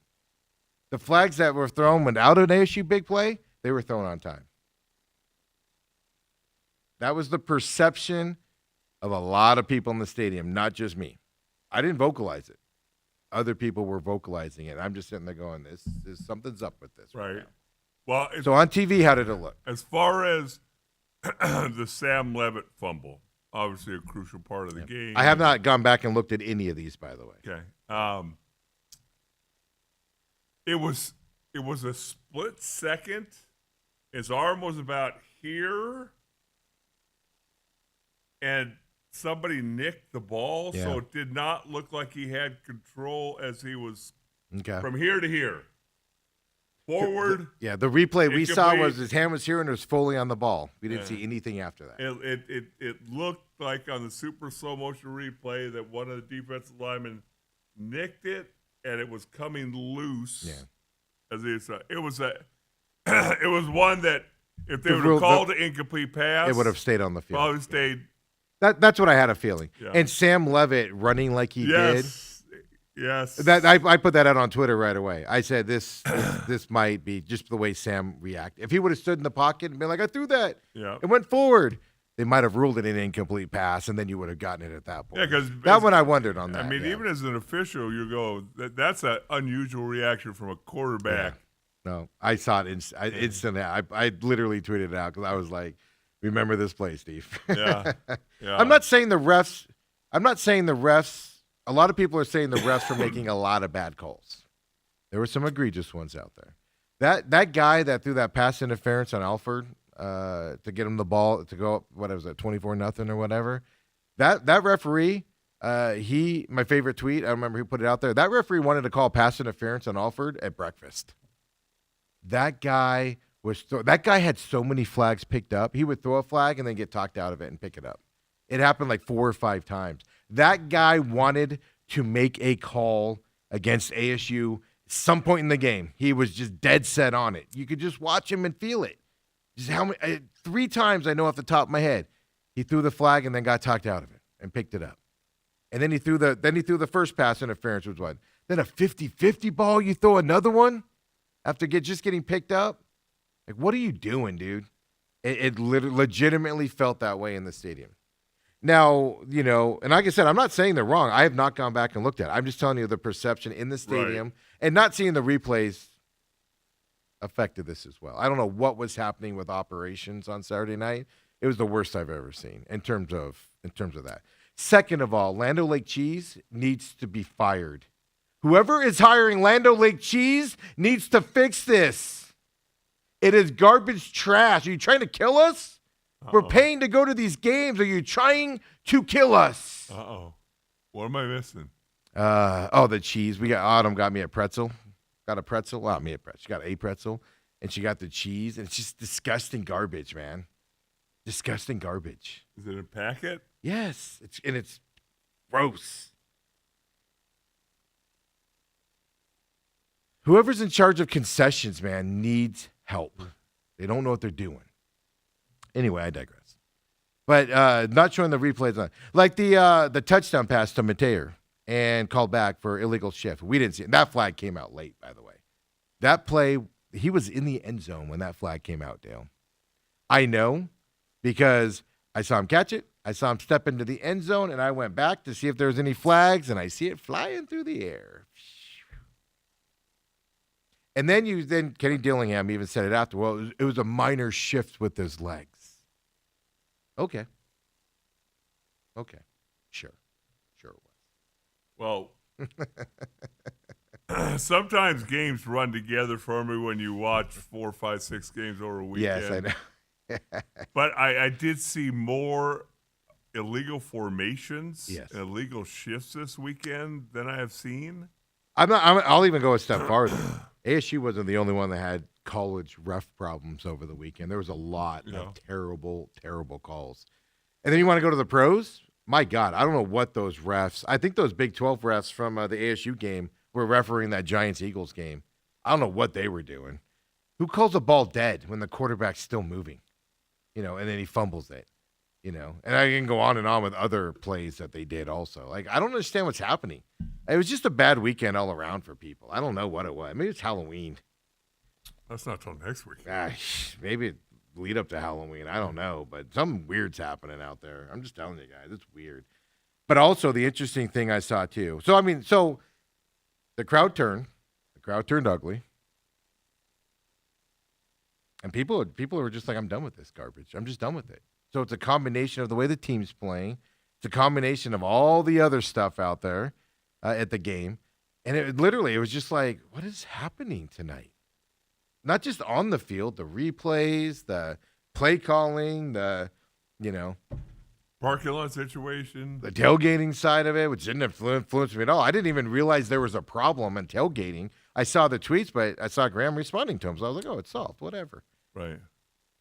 The flags that were thrown without an ASU big play, they were thrown on time. That was the perception of a lot of people in the stadium, not just me. I didn't vocalize it. Other people were vocalizing it. I'm just sitting there going, this something's up with this. Right. Now. Well, So on TV, how did it look? As far as the Sam Levitt fumble, obviously a crucial part of the game. I have not gone back and looked at any of these, by the way. Okay. It was a split second. His arm was about here, and somebody nicked the ball, so it did not look like he had control as he was from here to here. Forward. The replay we saw was his hand was here and it was fully on the ball. We didn't see anything after that. It looked like on the super slow motion replay that one of the defensive linemen nicked it and it was coming loose. Yeah. It was one that if they would have called an incomplete pass, it would have stayed on the field. Probably stayed. That's what I had a feeling. Yeah. And Sam Levitt running like he did. Yes. That I put that out on Twitter right away. I said this might be just the way Sam reacted. If he would have stood in the pocket and been like, I threw that, it went forward, they might have ruled it an incomplete pass, and then you would have gotten it at that point. Yeah, because that one I wondered on that. I mean, even as an official, you go, that's an unusual reaction from a quarterback. Yeah. No, I saw it instantly. I literally tweeted it out because I was like, remember this play, Steve. Yeah. I'm not saying the refs. A lot of people are saying the refs are making a lot of bad calls. There were some egregious ones out there. That guy that threw that pass interference on Alford to get him the ball to go up, what was it, 24-0 or whatever. That referee, my favorite tweet, I remember he put it out there. That referee wanted to call pass interference on Alford at breakfast. That guy had so many flags picked up. He would throw a flag and then get talked out of it and pick it up. It happened like 4 or 5 times. That guy wanted to make a call against ASU some point in the game. He was just dead set on it. You could just watch him and feel it. Just 3 times I know off the top of my head, he threw the flag and then got talked out of it and picked it up. And then he threw the first pass interference, which was what? Then a 50-50 ball, you throw another one after just getting picked up? Like, what are you doing, dude? It legitimately felt that way in the stadium. Now, and like I said, I'm not saying they're wrong. I have not gone back and looked at it. I'm just telling you the perception in the stadium and not seeing the replays affected this as well. I don't know what was happening with operations on Saturday night. It was the worst I've ever seen in terms of that. Second of all, Land O'Lakes Cheese needs to be fired. Whoever is hiring Land O'Lakes Cheese needs to fix this. It is garbage trash. Are you trying to kill us? We're paying to go to these games. Are you trying to kill us? What am I missing? The cheese. Autumn got me a pretzel. Got a pretzel. Well, not me a pretzel. She got a pretzel. and she got the cheese, and it's just disgusting garbage, man. Disgusting garbage. Is it a packet? Yes, it's gross. Whoever's in charge of concessions, man, needs help. They don't know what they're doing. Anyway, I digress. But not showing the replays on, like the touchdown pass to Mateer and called back for illegal shift. We didn't see it. That flag came out late, by the way. That play, he was in the end zone when that flag came out, Dale. I know because I saw him catch it. I saw him step into the end zone, and I went back to see if there was any flags, and I see it flying through the air. And then Kenny Dillingham even said it after. Well, it was a minor shift with his legs. Okay. Sure it was. Well, sometimes games run together for me when you watch 4, 5, 6 games over a weekend. Yes, I know. But I did see more illegal formations, Yes. and illegal shifts this weekend than I have seen. I'll even go a step farther. ASU wasn't the only one that had college ref problems over the weekend. There was a lot of terrible, terrible calls. And then you want to go to the pros? My God, I don't know what those refs. I think those Big 12 refs from the ASU game were refereeing that Giants-Eagles game. I don't know what they were doing. Who calls a ball dead when the quarterback's still moving? And then he fumbles it. And I can go on and on with other plays that they did also. Like, I don't understand what's happening. It was just a bad weekend all around for people. I don't know what it was. Maybe it's Halloween. That's not till next week. Maybe it lead up to Halloween. I don't know. But something weird's happening out there. I'm just telling you guys. It's weird. But also the interesting thing I saw too. So the crowd turned. The crowd turned ugly. And people were just like, I'm done with this garbage. I'm just done with it. So it's a combination of the way the team's playing. It's a combination of all the other stuff out there at the game. And it was just like, what is happening tonight? Not just on the field, the replays, the play calling, Parking lot situation. the tailgating side of it, which didn't influence me at all. I didn't even realize there was a problem in tailgating. I saw the tweets, but I saw Graham responding to him. So I was like, oh, it's solved, whatever. Right.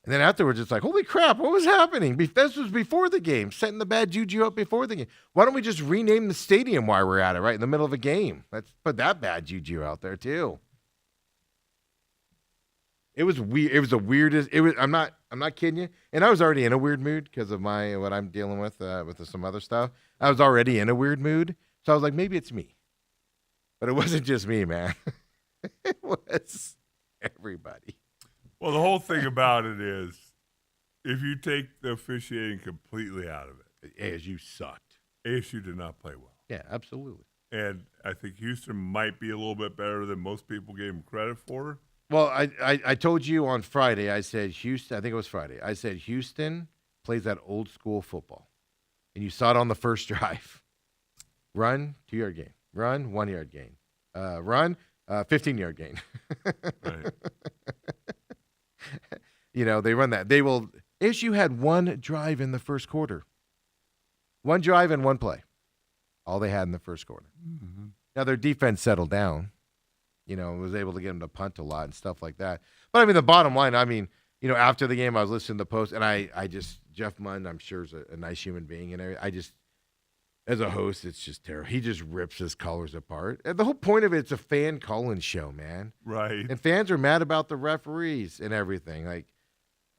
And then afterwards, it's like, holy crap, what was happening? This was before the game, setting the bad juju up before the game. Why don't we just rename the stadium while we're at it, right in the middle of a game? Let's put that bad juju out there, too. It was weird. It was the weirdest. I'm not kidding you. And I was already in a weird mood because of what I'm dealing with some other stuff. I was already in a weird mood. So I was like, maybe it's me. But it wasn't just me, man. It was everybody. Well, the whole thing about it is, if you take the officiating completely out of it, ASU sucked. ASU did not play well. Yeah, absolutely. And I think Houston might be a little bit better than most people gave him credit for. Well, I told you on Friday, I said Houston, I think it was Friday, I said Houston plays that old school football. And you saw it on the first drive. Run, 2-yard gain. Run, 1-yard gain. Run, 15-yard gain. Right. They run that. ASU had one drive in the first quarter. One drive and one play. All they had in the first quarter. Mm-hmm. Now, their defense settled down. Was able to get them to punt a lot and stuff like that. But, the bottom line, after the game, I was listening to the post, and I just, Jeff Munn, I'm sure, is a nice human being. And as a host, it's just terrible. He just rips his colors apart. And the whole point of it's a fan call-in show, man. Right. And fans are mad about the referees and everything.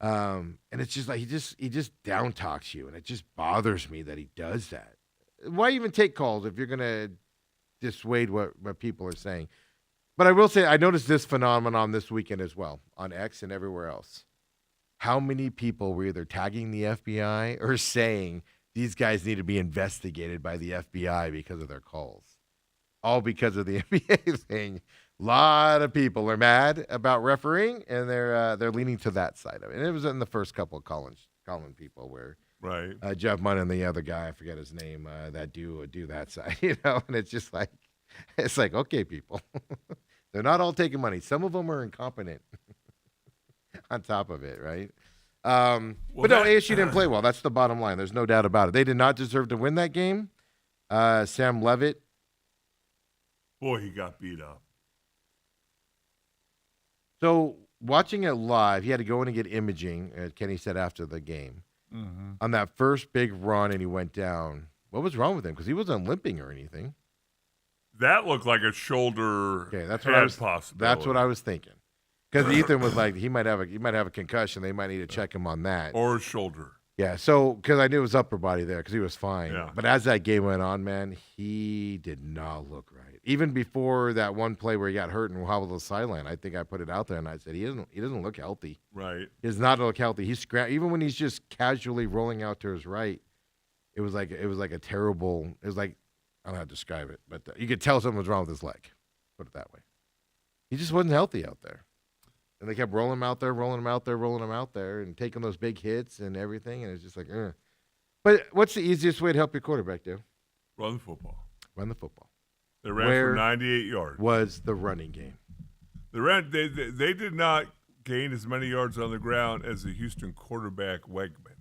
And it's just like he just down talks you, and it just bothers me that he does that. Why even take calls if you're gonna dissuade what people are saying? But I will say I noticed this phenomenon this weekend as well on X and everywhere else. How many people were either tagging the FBI or saying these guys need to be investigated by the FBI because of their calls? All because of the NBA thing. A lot of people are mad about refereeing, and they're leaning to that side of it. And it was in the first couple of calling people where Right. Jeff Munn and the other guy, I forget his name, that do that side, and it's just like, okay, people. They're not all taking money. Some of them are incompetent on top of it, right? But no, ASU didn't play well. That's the bottom line. There's no doubt about it. They did not deserve to win that game. Sam Levitt. Boy, he got beat up. So watching it live, he had to go in and get imaging, as Kenny said after the game. On that first big run and he went down. What was wrong with him? Because he wasn't limping or anything. That looked like a shoulder. Okay, that's what I was. Possibility. That's what I was thinking. Because Ethan was like, he might have a concussion. They might need to check him on that. Or a shoulder. Yeah. So because I knew it was upper body there, because he was fine. Yeah. But as that game went on, man, he did not look right. Even before that one play where he got hurt and hobbled to the sideline, I think I put it out there and I said he doesn't look healthy. Right. He does not look healthy. He's even when he's just casually rolling out to his right. It was like a terrible. It was like, I don't know how to describe it, but you could tell something was wrong with his leg. Put it that way. He just wasn't healthy out there. And they kept rolling him out there, and taking those big hits and everything. And it's just like, ugh. But what's the easiest way to help your quarterback do? Run the football. Run the football. They ran for 98 yards. Was the running game. They did not gain as many yards on the ground as the Houston quarterback Wegman.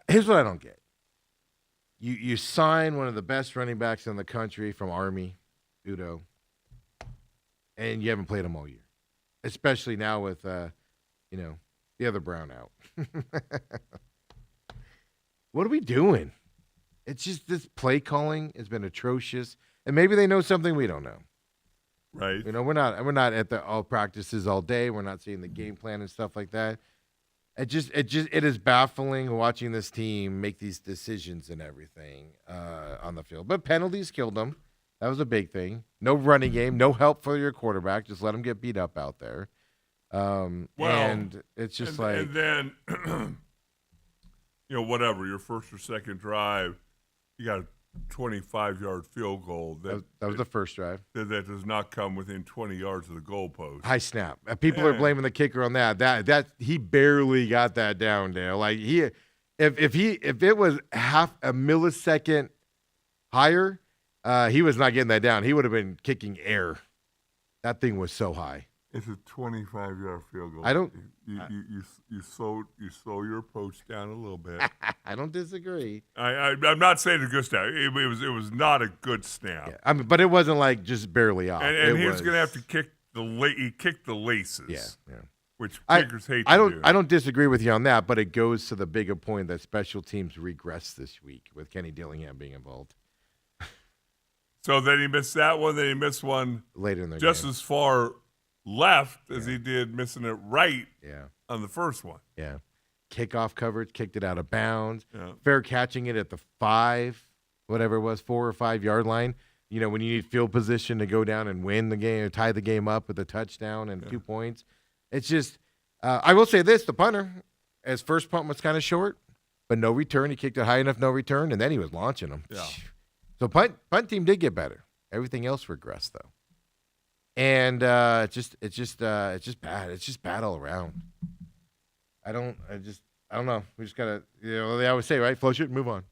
Here's what I don't get. You sign one of the best running backs in the country from Army, Udo, and you haven't played him all year, especially now with the other Brown out. What are we doing? It's just this play calling has been atrocious, and maybe they know something we don't know. Right. We're not at the all practices all day. We're not seeing the game plan and stuff like that. It is baffling watching this team make these decisions and everything on the field. But penalties killed them. That was a big thing. No running game, no help for your quarterback. Just let him get beat up out there. And it's just and then whatever, your first or second drive, you got a 25-yard field goal. That was the first drive. That does not come within 20 yards of the goalpost. High snap. People are blaming the kicker on that. That he barely got that down, Dale. Like if it was half a millisecond higher, he was not getting that down. He would have been kicking air. That thing was so high. It's a 25-yard field goal. I don't. You slow your approach down a little bit. I don't disagree. I'm not saying a good snap. It was not a good snap. Yeah, but it wasn't like just barely off. And he was going to have to kick he kicked the laces. Yeah. Which kickers hate to do. I don't disagree with you on that, but it goes to the bigger point that special teams regressed this week with Kenny Dillingham being involved. So then he missed that one. Then he missed one later in the just game. as far left as he did missing it right on the first one. Yeah. Kickoff coverage, kicked it out of bounds. Yeah. Fair catching it at the 5, whatever it was, 4 or 5 yard line. When you need field position to go down and win the game or tie the game up with a touchdown and 2 points. It's just, I will say this, the punter, his first punt was kind of short, but no return. He kicked it high enough, no return, and then he was launching them. Yeah. So punt team did get better. Everything else regressed though. And it's just bad. It's just bad all around. I don't know. We just gotta, they always say, right? Flow shoot and move on.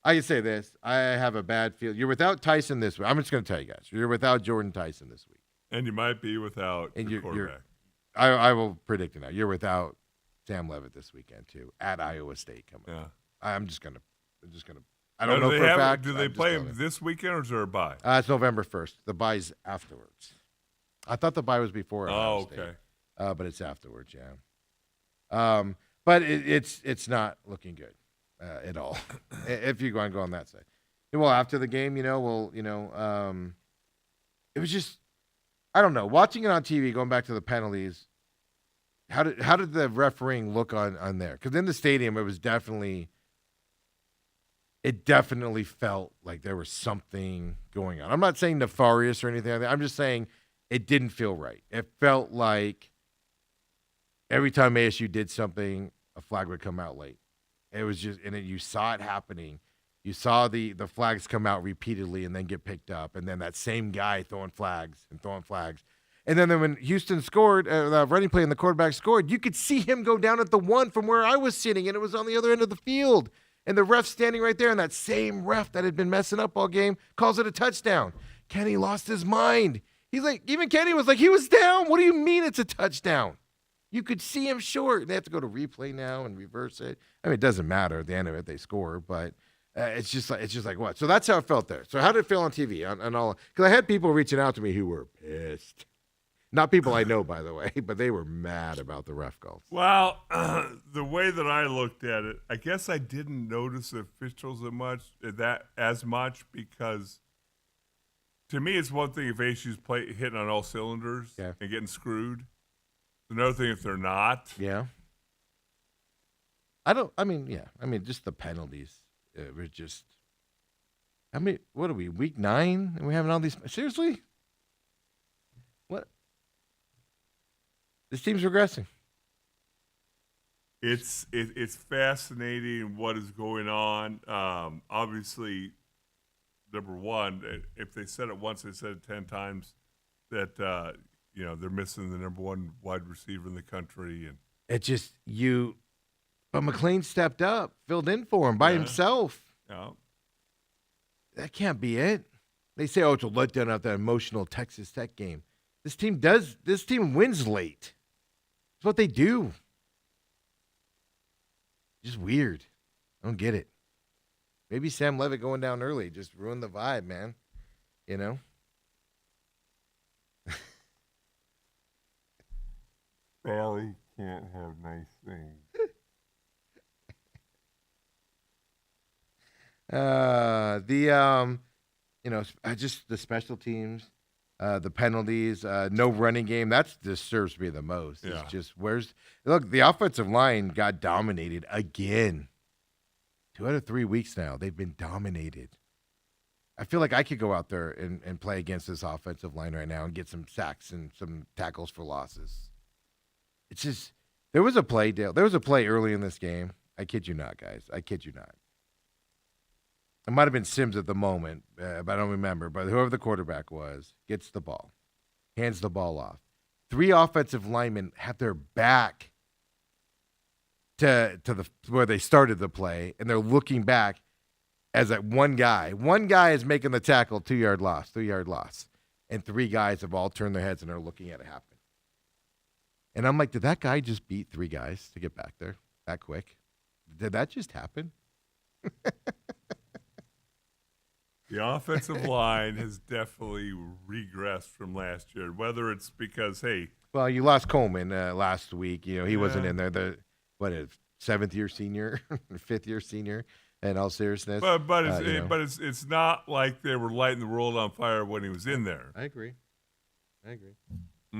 I can say this. I have a bad feel. You're without Tyson this week. I'm just gonna tell you guys. You're without Jordan Tyson this week. And you might be without your quarterback. I will predict it now. You're without Sam Levitt this weekend too at Iowa State coming. Yeah. I'm just gonna. I don't know for a fact. Do they play him this weekend or is there a bye? It's November 1st. The bye's afterwards. I thought the bye was before. Oh, okay. But it's afterwards. Yeah. But it's not looking good at all. If you're going to go on that side. Well, after the game, it was just, I don't know. Watching it on TV, going back to the penalties. How did the refereeing look on there? Because in the stadium, it definitely felt like there was something going on. I'm not saying nefarious or anything like that. I'm just saying it didn't feel right. It felt like every time ASU did something, a flag would come out late. It was just, and you saw it happening. You saw the flags come out repeatedly and then get picked up, and then that same guy throwing flags. And then when Houston scored, the running play and the quarterback scored, you could see him go down at the 1 from where I was sitting, and it was on the other end of the field. And the ref standing right there, and that same ref that had been messing up all game calls it a touchdown. Kenny lost his mind. He's like, even Kenny was like, he was down. What do you mean it's a touchdown? You could see him short. They have to go to replay now and reverse it. I mean, it doesn't matter. At the end of it, they score. But It's just like what? So that's how it felt there. So how did it feel on TV? On all because I had people reaching out to me who were pissed. Not people I know, by the way, but they were mad about the ref calls. Well, the way that I looked at it, I guess I didn't notice the officials as much because to me it's one thing if ASU's hitting on all cylinders and getting screwed. Another thing if they're not. Yeah. Just the penalties. It was just. What are we, week 9? And we're having all these. Seriously? What? This team's regressing. It's fascinating what is going on. Obviously, number one, if they said it once, they said it 10 times that they're missing the number one wide receiver in the country, and it just But McLean stepped up, filled in for him by himself. Yeah. That can't be it. They say, it's a letdown of that emotional Texas Tech game. This team wins late. That's what they do. Just weird. I don't get it. Maybe Sam Levitt going down early just ruined the vibe, man. You know? Valley can't have nice things. Just the special teams, the penalties, no running game. That disturbs me the most. Yeah. It's just the offensive line got dominated again. 2 out of 3 weeks now, they've been dominated. I feel like I could go out there and play against this offensive line right now and get some sacks and some tackles for losses. It's just, there was a play, Dale. There was a play early in this game. I kid you not, guys. I kid you not. It might have been Sims at the moment, but I don't remember. But whoever the quarterback was gets the ball, hands the ball off. 3 offensive linemen have their back to where they started the play, and they're looking back as that one guy. One guy is making the tackle, 2-yard loss, 3-yard loss, and 3 guys have all turned their heads and are looking at it happen. And I'm like, did that guy just beat 3 guys to get back there that quick? Did that just happen? The offensive line has definitely regressed from last year. Whether it's because, well, you lost Coleman last week. He wasn't in there. The 7th-year senior, 5th-year senior. In all seriousness, but it's not like they were lighting the world on fire when he was in there. I agree.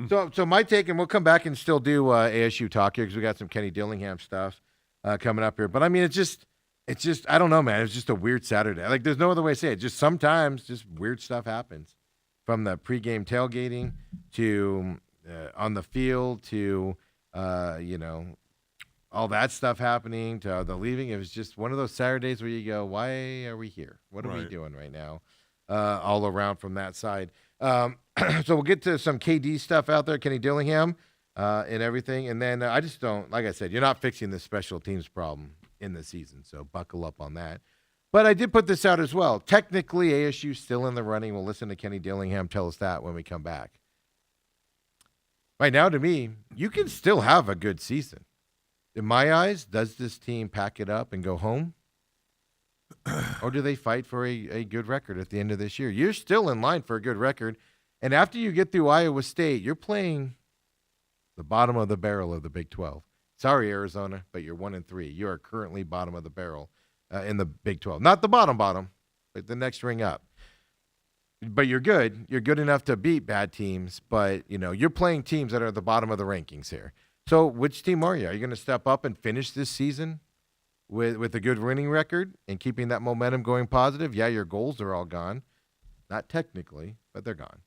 So my take, and we'll come back and still do ASU talk here because we got some Kenny Dillingham stuff coming up here. But I mean, it's just I don't know, man. It's just a weird Saturday. Like, there's no other way to say it. Just sometimes, just weird stuff happens, from the pregame tailgating to on the field to all that stuff happening to the leaving. It was just one of those Saturdays where you go, why are we here? What are we doing right now? All around from that side. So we'll get to some KD stuff out there, Kenny Dillingham, and everything. And then I just don't, like I said, you're not fixing the special teams problem in the season. So buckle up on that. But I did put this out as well. Technically, ASU still in the running. We'll listen to Kenny Dillingham tell us that when we come back. Right now, to me, you can still have a good season. In my eyes, does this team pack it up and go home? Or do they fight for a good record at the end of this year? You're still in line for a good record. And after you get through Iowa State, you're playing the bottom of the barrel of the Big 12. Sorry, Arizona, but you're 1-3. You are currently bottom of the barrel in the Big 12. Not the bottom, but the next ring up. But you're good. You're good enough to beat bad teams, but you're playing teams that are at the bottom of the rankings here. So which team are you? Are you going to step up and finish this season with a good winning record and keeping that momentum going positive? Yeah, your goals are all gone. Not technically, but they're gone.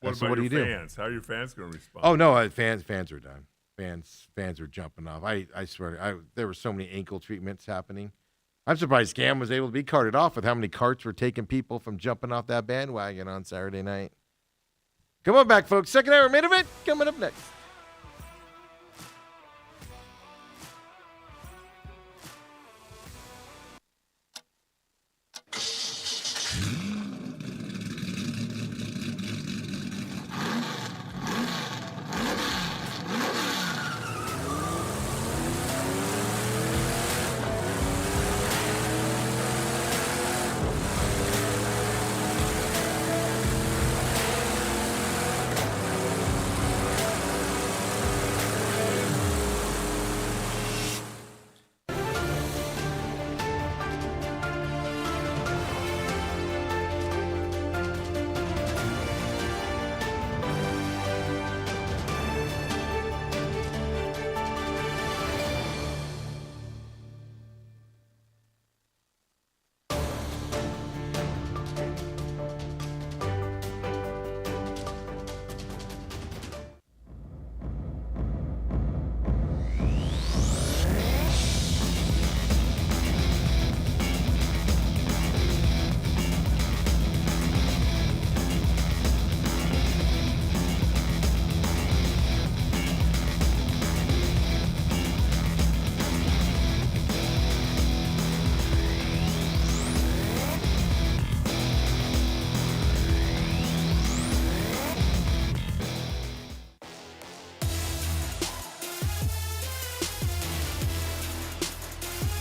What so about what your do you fans? How are your fans going to respond? Oh, no, fans are done. Fans are jumping off. I swear, there were so many ankle treatments happening. I'm surprised Cam was able to be carted off with how many carts were taking people from jumping off that bandwagon on Saturday night. Come on back, folks. Second hour main event coming up next.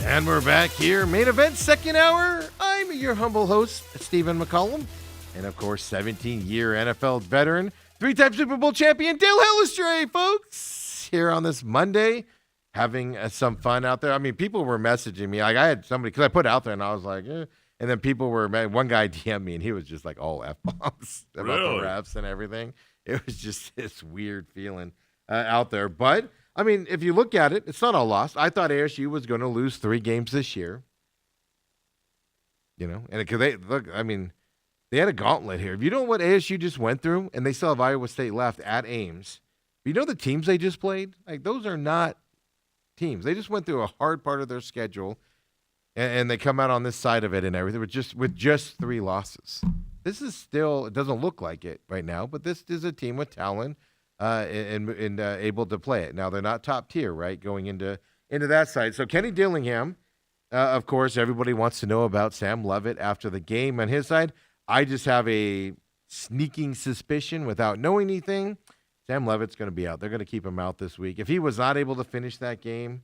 And we're back here, main event, second hour. I'm your humble host, Stephen McCollum. And of course, 17-year NFL veteran, 3-time Super Bowl champion, Dale Hellestrae, folks. Here on this Monday, having some fun out there. I mean, people were messaging me. Like, I had somebody, because I put it out there, and I was like, eh. And then people were, one guy DM'd me, and he was just like all F-bombs about Really? the refs and everything. It was just this weird feeling out there. But, I mean, if you look at it, it's not all lost. I thought ASU was going to lose 3 games this year. You know, and because they, look, I mean, they had a gauntlet here. If you know what ASU just went through, and they still have Iowa State left at Ames, you know the teams they just played? Like, those are not teams. They just went through a hard part of their schedule, and they come out on this side of it and everything with just 3 losses. This is still, it doesn't look like it right now, but this is a team with talent and able to play it. Now, they're not top tier, right, going into that side. So Kenny Dillingham, of course, everybody wants to know about Sam Levitt after the game on his side. I just have a sneaking suspicion without knowing anything. Sam Levitt's going to be out. They're going to keep him out this week. If he was not able to finish that game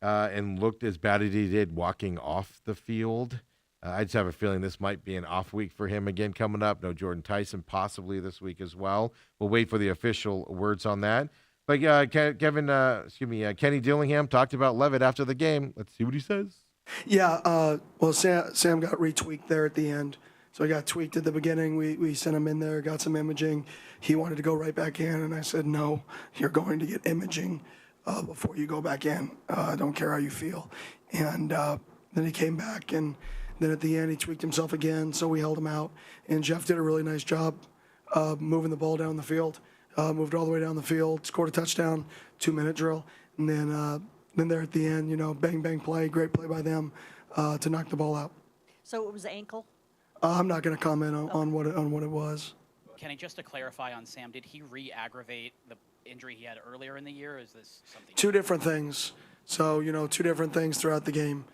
and looked as bad as he did walking off the field, I just have a feeling this might be an off week for him again coming up. No Jordan Tyson possibly this week as well. We'll wait for the official words on that. But Kenny Dillingham talked about Levitt after the game. Let's see what he says. Yeah, well, Sam got retweaked there at the end. So he got tweaked at the beginning. We sent him in there, got some imaging. He wanted to go right back in, and I said, no, you're going to get imaging before you go back in. I don't care how you feel. And then he came back, and then at the end he tweaked himself again, so we held him out. And Jeff did a really nice job moving the ball down the field, moved all the way down the field, scored a touchdown, 2-minute drill. And then there at the end, you know, bang, bang play, great play by them to knock the ball out. So it was ankle? I'm not going to comment on what it was. Kenny, just to clarify on Sam, did he re-aggravate the injury he had earlier in the year, or is this something? 2 different things. So, you know, 2 different things throughout the game.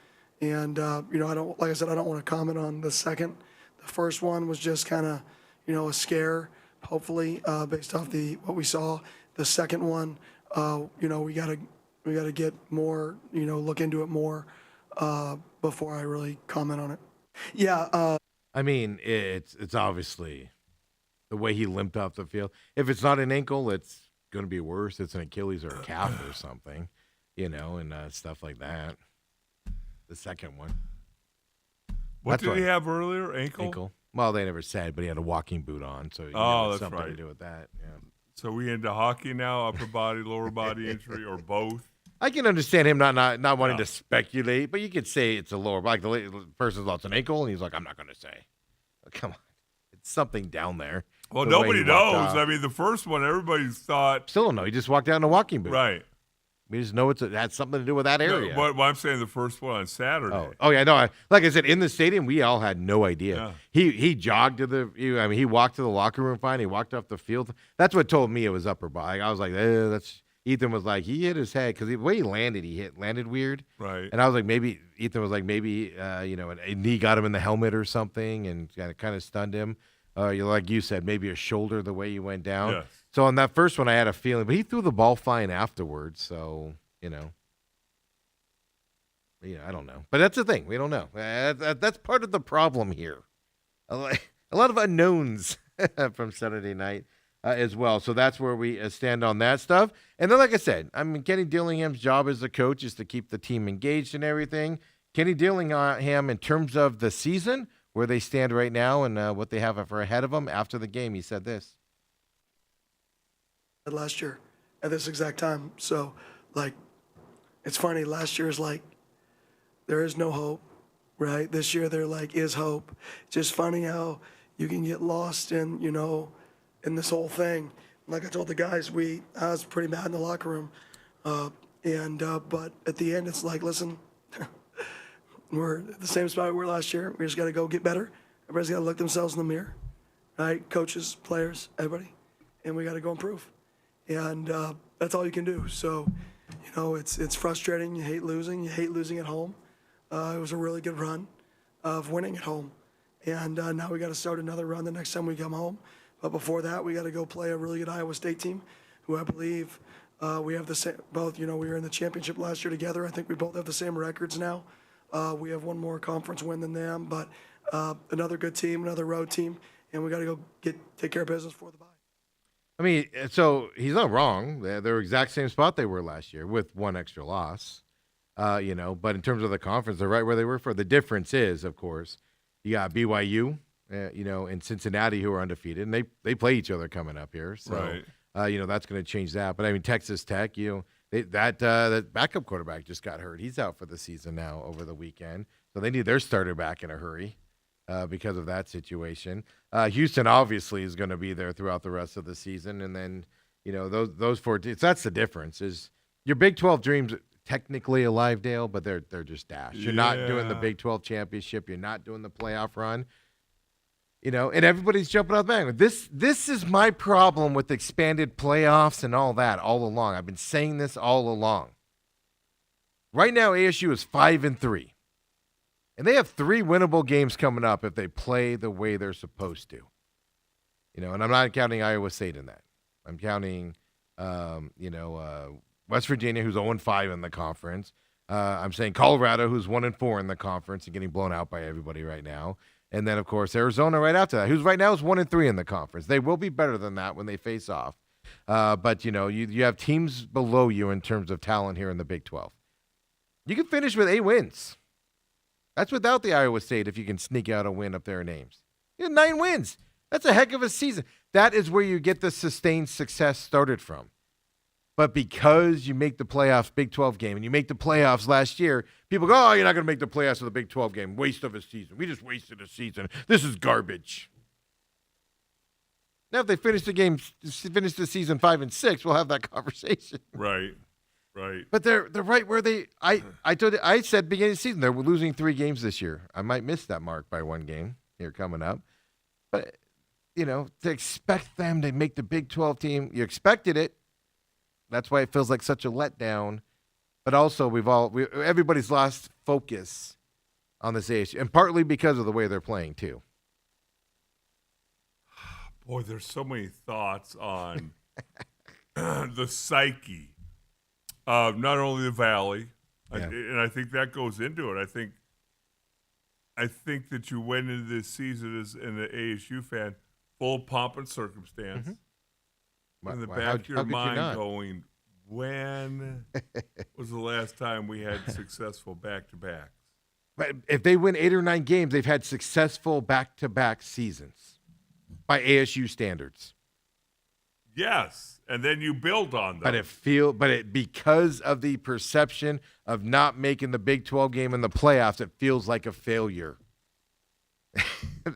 And, you know, like I said, I don't want to comment on the second. The first one was just kind of, you know, a scare, hopefully, based off what we saw. The second one, you know, we got to get more, you know, look into it more before I really comment on it. Yeah. I mean, it's obviously the way he limped off the field. If it's not an ankle, it's going to be worse. It's an Achilles or a calf or something, you know, and stuff like that. The second one. What That's did he have earlier? Ankle? Well, they never said, but he had a walking boot on, so that's something right. to do with that. Yeah. So we into hockey now, upper body, lower body injury, or both? I can understand him not wanting to speculate, but you could say it's a lower body. Like the person's lost an ankle, and he's like, I'm not going to say. Come on. It's something down there. Well, The way nobody he walked knows. off. I mean, the first one, everybody thought. Still don't know. He just walked out in a walking boot. Right. We just know it had something to do with that area. No, but I'm saying the first one on Saturday. Oh yeah, no. Like I said, in the stadium, we all had no idea. Yeah. He jogged to he walked to the locker room fine. He walked off the field. That's what told me it was upper body. I was like, that's. Ethan was like, he hit his head because the way he landed, landed weird. Right. And I was like, Ethan was like, you know, a knee got him in the helmet or something and kind of stunned him. Like you said, maybe a shoulder the way he went down. Yes. So on that first one, I had a feeling, but he threw the ball fine afterwards. So, you know. Yeah, I don't know. But that's the thing. We don't know. That's part of the problem here. A lot of unknowns from Saturday night as well. So that's where we stand on that stuff. And then, like I said, I mean, Kenny Dillingham's job as a coach is to keep the team engaged and everything. Kenny Dillingham, in terms of the season, where they stand right now and what they have for ahead of them after the game, he said this. Last year at this exact time. So, like, it's funny. Last year is like, there is no hope, right? This year there like is hope. It's just funny how you can get lost in, you know, in this whole thing. Like I told the guys, I was pretty mad in the locker room. But at the end, it's like, listen, we're at the same spot we were last year. We just got to go get better. Everybody's got to look themselves in the mirror, right? Coaches, players, everybody. And we got to go improve. And that's all you can do. So, you know, it's frustrating. You hate losing. You hate losing at home. It was a really good run of winning at home. And now we got to start another run the next time we come home. But before that, we got to go play a really good Iowa State team, who I believe We have the same, both, we were in the championship last year together. I think we both have the same records now. We have one more conference win than them, but another good team, another road team, and we got to go take care of business for the bye. I mean, so he's not wrong. They're exact same spot they were last year with one extra loss. But in terms of the conference, they're right where they were for. The difference is, of course, you got BYU, and Cincinnati who are undefeated, and they play each other coming up here. So, Right. That's going to change that. But I mean, Texas Tech, that backup quarterback just got hurt. He's out for the season now over the weekend. So they need their starter back in a hurry because of that situation. Houston obviously is going to be there throughout the rest of the season. And then, those four teams, that's the difference is your Big 12 dreams technically alive, Dale, but they're just dashed. You're not doing the Yeah. Big 12 championship. You're not doing the playoff run. And everybody's jumping off the bandwagon. This is my problem with expanded playoffs and all that all along. I've been saying this all along. Right now, ASU is 5-3. And they have 3 winnable games coming up if they play the way they're supposed to. And I'm not counting Iowa State in that. I'm counting, West Virginia, who's 0-5 in the conference. I'm saying Colorado, who's 1-4 in the conference and getting blown out by everybody right now. And then, of course, Arizona right after that, who's right now is 1-3 in the conference. They will be better than that when they face off. But, you have teams below you in terms of talent here in the Big 12. You can finish with 8 wins. That's without the Iowa State if you can sneak out a win up their names. You have 9 wins. That's a heck of a season. That is where you get the sustained success started from. But because you make the playoffs Big 12 game and you make the playoffs last year, people go, oh, you're not going to make the playoffs of the Big 12 game. Waste of a season. We just wasted a season. This is garbage. Now, if they finish the season 5-6, we'll have that conversation. Right. But they're right where I said beginning of the season, they're losing 3 games this year. I might miss that mark by 1 game here coming up. But, to expect them to make the Big 12 team, you expected it. That's why it feels like such a letdown. But also, everybody's lost focus on this ASU, and partly because of the way they're playing too. Boy, there's so many thoughts on the psyche of not only the Valley, Yeah. and I think that goes into it. I think that you went into this season as an ASU fan full of pomp and circumstance. Mm-hmm. In the How back of your could you mind not? going, when was the last time we had successful back-to-backs? But if they win 8 or 9 games, they've had successful back-to-back seasons by ASU standards. Yes, and then you build on them. Because of the perception of not making the Big 12 game in the playoffs, it feels like a failure.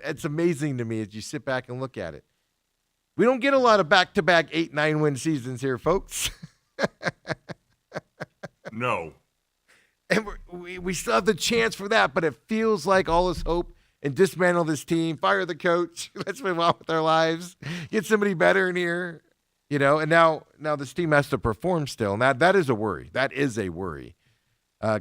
It's amazing to me as you sit back and look at it. We don't get a lot of back-to-back 8-9 win seasons here, folks. No. And we still have the chance for that, but it feels like all this hope and dismantle this team, fire the coach, let's move on with our lives, get somebody better in here, and now this team has to perform still. And that is a worry. That is a worry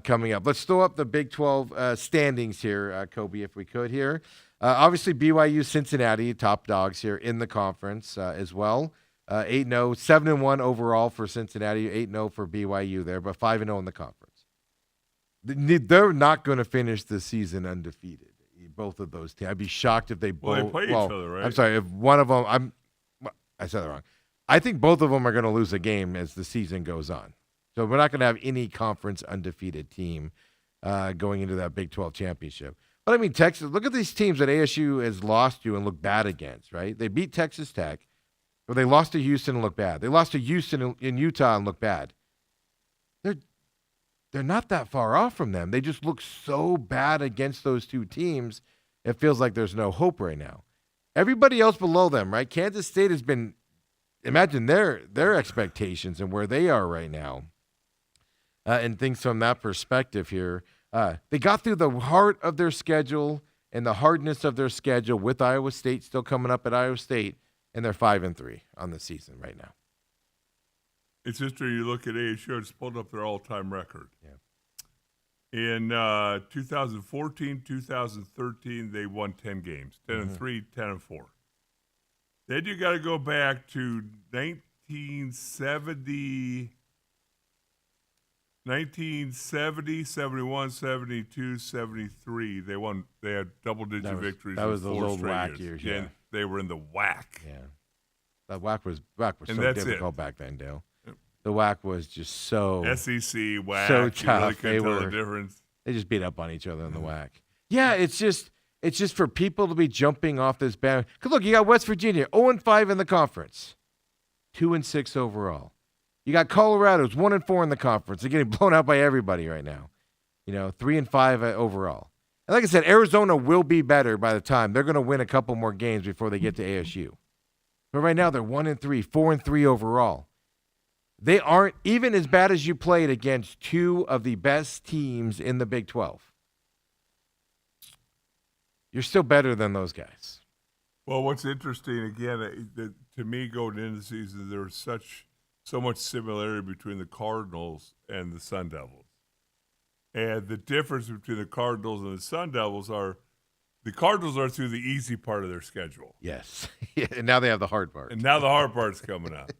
coming up. Let's throw up the Big 12 standings here, Kobe, if we could here. Obviously, BYU, Cincinnati, top dogs here in the conference as well. 8-0, 7-1 overall for Cincinnati, 8-0 for BYU there, but 5-0 in the conference. They're not going to finish the season undefeated, both of those teams. I'd be shocked if they both. Well, they play each other, right? I'm sorry, if one of them, I said that wrong. I think both of them are going to lose a game as the season goes on. So we're not going to have any conference undefeated team going into that Big 12 championship. But I mean, Texas, look at these teams that ASU has lost to and looked bad against, right? They beat Texas Tech, or they lost to Houston and looked bad. They lost to Houston in Utah and looked bad. They're not that far off from them. They just look so bad against those 2 teams, it feels like there's no hope right now. Everybody else below them, right? Kansas State has been, imagine their expectations and where they are right now. And things from that perspective here. They got through the heart of their schedule and the hardness of their schedule with Iowa State still coming up at Iowa State, and they're 5-3 on the season right now. It's interesting. You look at ASU, it's pulled up their all-time record. Yeah. In 2014, 2013, they won 10 games, 10-3, 10-4. Then you got to go back to 1970, 71, 72, 73. They won. They had double-digit victories. That was in those 4 old straight WAC years. years, yeah. And they were in the WAC. Yeah. That WAC was And so that's difficult it. back then, Dale. The WAC was just so SEC, WAC. so You tough. really couldn't They tell were- the difference. they just beat up on each other in the WAC. Yeah, it's just for people to be jumping off this band. Cause look, you got West Virginia 0-5 in the conference, 2-6 overall. You got Colorado's 1-4 in the conference. They're getting blown out by everybody right now. 3-5 overall. And like I said, Arizona will be better by the time they're going to win a couple more games before they get to ASU. But right now they're 1-3, 4-3 overall. They aren't even as bad as you played against two of the best teams in the Big 12. You're still better than those guys. Well, what's interesting, again, to me going into the season, there was so much similarity between the Cardinals and the Sun Devils. And the difference between the Cardinals and the Sun Devils are the Cardinals are through the easy part of their schedule. Yes. And now they have the hard part. And now the hard part's coming up.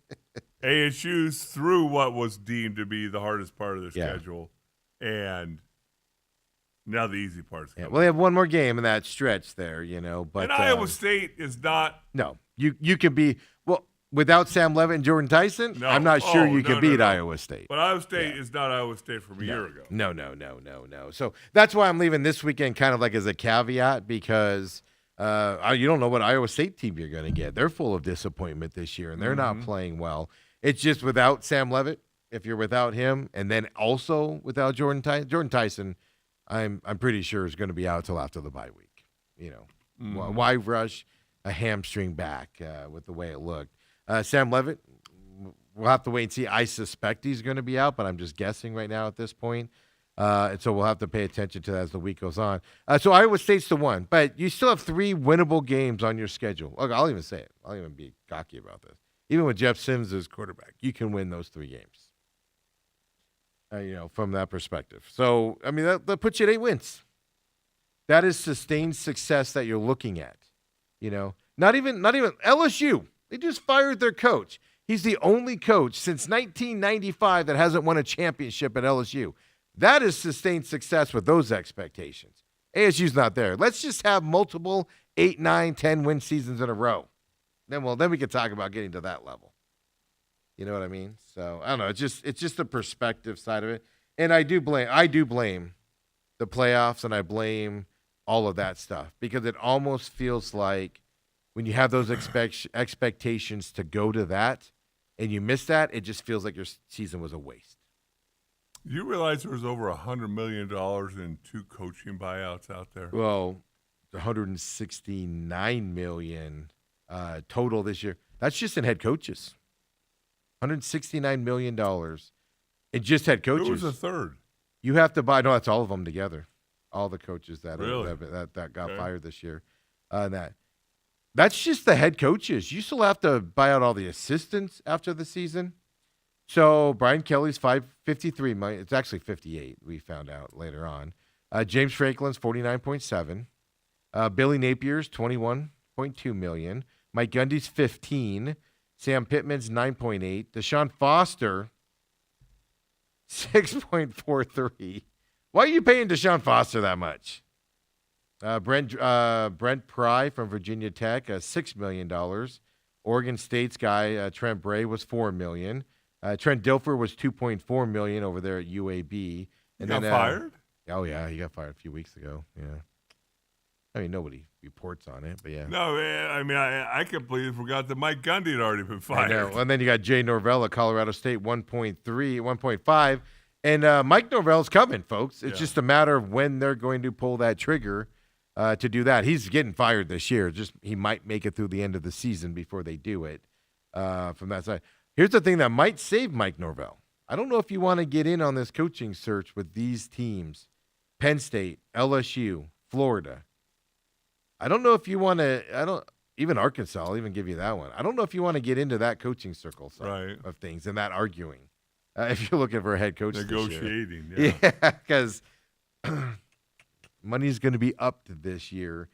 ASU's through what was deemed to be the hardest part of their Yeah. schedule. And now the easy part's Yeah, coming well, they up. have one more game in that stretch there, but And Iowa State is not no, you can be without Sam Levitt and Jordan Tyson. No. I'm not sure you can no, beat no. Iowa State. But Iowa State is not Iowa State from a year ago. No. So that's why I'm leaving this weekend kind of like as a caveat because you don't know what Iowa State team you're going to get. They're full of disappointment this year, and they're not playing well. It's just without Sam Levitt, if you're without him, and then also without Jordan Tyson. Jordan Tyson, I'm pretty sure is going to be out till after the bye week. Why rush a hamstring back with the way it looked? Sam Levitt, we'll have to wait and see. I suspect he's going to be out, but I'm just guessing right now at this point. And so we'll have to pay attention to that as the week goes on. So Iowa State's the one, but you still have 3 winnable games on your schedule. Look, I'll even say it. I'll even be cocky about this. Even with Jeff Sims as quarterback, you can win those 3 games. From that perspective. So, I mean, that puts you at 8 wins. That is sustained success that you're looking at. Not even LSU. They just fired their coach. He's the only coach since 1995 that hasn't won a championship at LSU. That is sustained success with those expectations. ASU's not there. Let's just have multiple 8, 9, 10 win seasons in a row. Then we can talk about getting to that level. You know what I mean? So I don't know. It's just the perspective side of it. And I do blame the playoffs, and I blame all of that stuff because it almost feels like when you have those expectations to go to that and you miss that, it just feels like your season was a waste. You realize there was over $100 million in 2 coaching buyouts out there? Well, $169 million total this year. That's just in head coaches. $169 million in just head coaches. Who was a third? You have to buy. No, that's all of them together. All the coaches that Really? that got Okay. fired this year. That's just the head coaches. You still have to buy out all the assistants after the season. So Brian Kelly's $53 million. It's actually 58. We found out later on. James Franklin's 49.7. Billy Napier's 21.2 million. Mike Gundy's 15. Sam Pittman's 9.8. Deshaun Foster 6.43. Why are you paying Deshaun Foster that much? Brent Pry from Virginia Tech, $6 million. Oregon State's guy, Trent Bray, was $4 million. Trent Dilfer was $2.4 million over there at UAB. And Got then, fired? Oh, yeah, he got fired a few weeks ago. Yeah. I mean, nobody reports on it, but yeah. No, I mean, I completely forgot that Mike Gundy had already been I fired. know. And then you got Jay Norvell at Colorado State, 1.3, 1.5. And Mike Norvell's coming, folks. It's just a matter of when they're going to pull that trigger to do that. He's getting fired this year. Just he might make it through the end of the season before they do it from that side. Here's the thing that might save Mike Norvell. I don't know if you want to get in on this coaching search with these teams, Penn State, LSU, Florida. I don't know if you want to even Arkansas, I'll even give you that one. I don't know if you want to get into that coaching circle side of things and that arguing if you're looking for a head coach Negotiating, this year. Yeah, because money's going to be upped this year